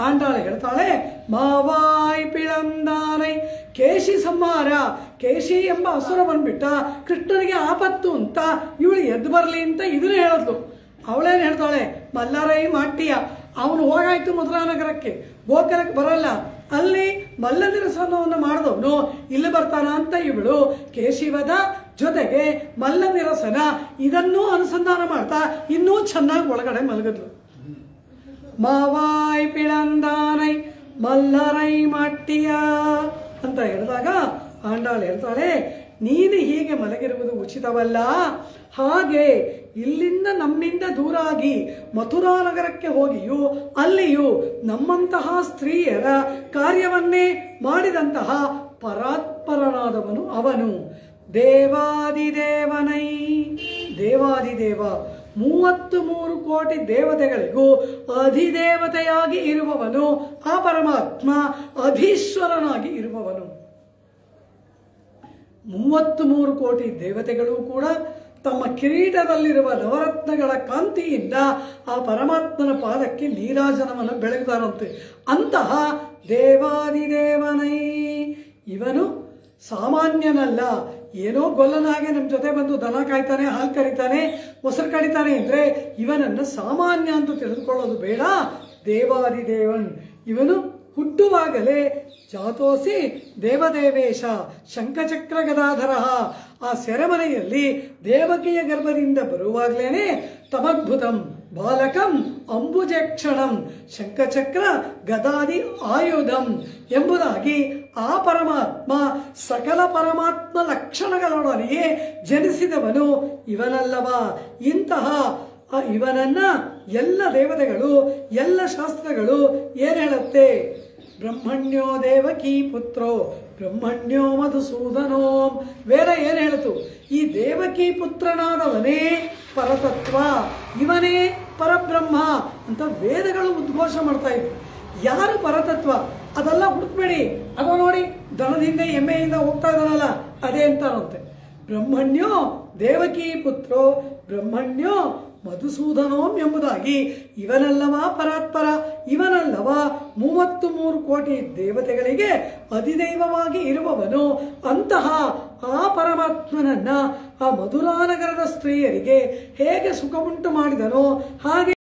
ಆಂಡಾಳೆ ಹೇಳ್ತಾಳೆ. ಮಾವಾಯ್ ಪಿಳಂದಾನೈ ಕೇಶಿ ಸಂಹಾರ, ಕೇಶಿ ಎಂಬ ಅಸುರ ಬಂದ್ಬಿಟ್ಟ, ಕೃಷ್ಣನಿಗೆ ಆಪತ್ತು ಅಂತ ಇವಳು ಎದ್ದು ಬರಲಿ ಅಂತ ಇದನ್ನ ಹೇಳಿದ್ಲು. ಅವಳೇನು ಹೇಳ್ತಾಳೆ, ಮಲ್ಲರೈ ಮಾಟ್ಟಿಯ, ಅವನು ಹೋಗಾಯ್ತು ಮಥುರಾ ನಗರಕ್ಕೆ, ಗೋಕುಲಕ್ಕೆ ಬರಲ್ಲ, ಅಲ್ಲಿ ಮಲ್ಲ ನಿರಸನವನ್ನು ಮಾಡಿದವನು ಇಲ್ಲಿ ಬರ್ತಾನ ಅಂತ ಇವಳು ಕೇಶಿವದ ಜೊತೆಗೆ ಮಲ್ಲ ನಿರಸನ ಇದನ್ನೂ ಅನುಸಂಧಾನ ಮಾಡ್ತಾ ಇನ್ನೂ ಚೆನ್ನಾಗಿ ಒಳಗಡೆ ಮಲಗಿದ್ಲು. ಮಾವಾಯ್ ಪಿಳಂದಾನೈ ಮಲ್ಲರೈ ಮಾಟ್ಟಿಯ ಅಂತ ಹೇಳಿದಾಗ ಆಂಡಾಳು ಹೇಳ್ತಾಳೆ, ನೀನು ಹೀಗೆ ಮಲಗಿರುವುದು ಉಚಿತವಲ್ಲ, ಹಾಗೆ ಇಲ್ಲಿಂದ ನಮ್ಮಿಂದ ದೂರಾಗಿ ಮಥುರಾ ನಗರಕ್ಕೆ ಹೋಗಿಯೂ ಅಲ್ಲಿಯೂ ನಮ್ಮಂತಹ ಸ್ತ್ರೀಯರ ಕಾರ್ಯವನ್ನೇ ಮಾಡಿದಂತಹ ಪರಾತ್ಪರನಾದವನು ಅವನು. ದೇವಾದಿದೇವನೈ, ದೇವಾದಿದೇವ 33 ಕೋಟಿ ದೇವತೆಗಳಿಗೂ ಅಧಿದೇವತೆಯಾಗಿ ಇರುವವನು ಆ ಪರಮಾತ್ಮ, ಅಧೀಶ್ವರನಾಗಿ ಇರುವವನು. 33 ಕೋಟಿ ದೇವತೆಗಳು ಕೂಡ ತಮ್ಮ ಕಿರೀಟದಲ್ಲಿರುವ ನವರತ್ನಗಳ ಕಾಂತಿಯಿಂದ ಆ ಪರಮಾತ್ಮನ ಪಾದಕ್ಕೆ ನೀರಾಜನವನ್ನು ಬೆಳಗುತ್ತಾರಂತೆ. ಅಂತಹ ದೇವಾದಿದೇವನೈ ಇವನು ಸಾಮಾನ್ಯನಲ್ಲ. ಏನೋ ಗೊಲ್ಲನಾಗೆ ನಮ್ಮ ಜೊತೆ ಬಂದು ದನ ಕಾಯ್ತಾನೆ, ಹಾಲು ಕರಿತಾನೆ, ಮೊಸರು ಕಡಿತಾನೆ ಅಂದರೆ ಇವನನ್ನು ಸಾಮಾನ್ಯ ಅಂತ ತಿಳಿದುಕೊಳ್ಳೋದು ಬೇಡ. ದೇವಾದಿದೇವನ್ ಇವನು ಹುಟ್ಟುವಾಗಲೇ ಜಾತೋಸಿ ದೇವದೇವೇಶ ಶಂಖಚಕ್ರ ಗದಾಧರ, ಆ ಸೆರೆಮನೆಯಲ್ಲಿ ದೇವಕಿಯ ಗರ್ಭದಿಂದ ಬರುವಾಗಲೇ ತಮದ್ಭುತಂ ಬಾಲಕಂ ಅಂಬುಜಕ್ಷಣಂ ಶಂಖಚಕ್ರ ಗದಾದಿ ಆಯುಧಂ ಎಂಬುದಾಗಿ ಆ ಪರಮಾತ್ಮ ಸಕಲ ಪರಮಾತ್ಮ ಲಕ್ಷಣಗಳೊಡನೆಯೇ ಜನಿಸಿದವನು ಇವನಲ್ಲವಾ. ಇಂತಹ ಇವನನ್ನ ಎಲ್ಲ ದೇವತೆಗಳು ಎಲ್ಲ ಶಾಸ್ತ್ರಗಳು ಏನು ಹೇಳುತ್ತೆ, ಬ್ರಹ್ಮಣ್ಯೋ ದೇವಕೀ ಪುತ್ರೋ ಬ್ರಹ್ಮಣ್ಯೋ ಮಧುಸೂದನೋ. ವೇದ ಏನು ಹೇಳಿತು, ಈ ದೇವಕಿ ಪುತ್ರನಾದವನೇ ಪರತತ್ವ, ಇವನೇ ಪರಬ್ರಹ್ಮ ಅಂತ ವೇದಗಳು ಉದ್ಘೋಷ ಮಾಡ್ತಾ ಇದ್ವು. ಯಾರು ಪರತತ್ವ ಅದೆಲ್ಲ ಹುಡುಕ್ಬೇಡಿ, ಅದು ನೋಡಿ ದನದಿಂದ ಎಮ್ಮೆಯಿಂದ ಹೋಗ್ತಾ ಇದ್ದಾನಲ್ಲ ಅದೇ ಅಂತಾರಂತೆ. ಬ್ರಹ್ಮಣ್ಯೋ ದೇವಕೀ ಪುತ್ರೋ ಬ್ರಹ್ಮಣ್ಯೋ ಮಧುಸೂದನೋಂ ಎಂಬುದಾಗಿ ಇವನಲ್ಲವ ಪರಾತ್ಪರ, ಇವನಲ್ಲವ 33 ಕೋಟಿ ದೇವತೆಗಳಿಗೆ ಅಧಿದೈವವಾಗಿ ಇರುವವನು. ಅಂತಹ ಆ ಪರಮಾತ್ಮನನ್ನ ಆ ಮಧುರಾನಗರದ ಸ್ತ್ರೀಯರಿಗೆ ಹೇಗೆ ಸುಖ ಉಂಟು ಮಾಡಿದನೋ ಹಾಗೆ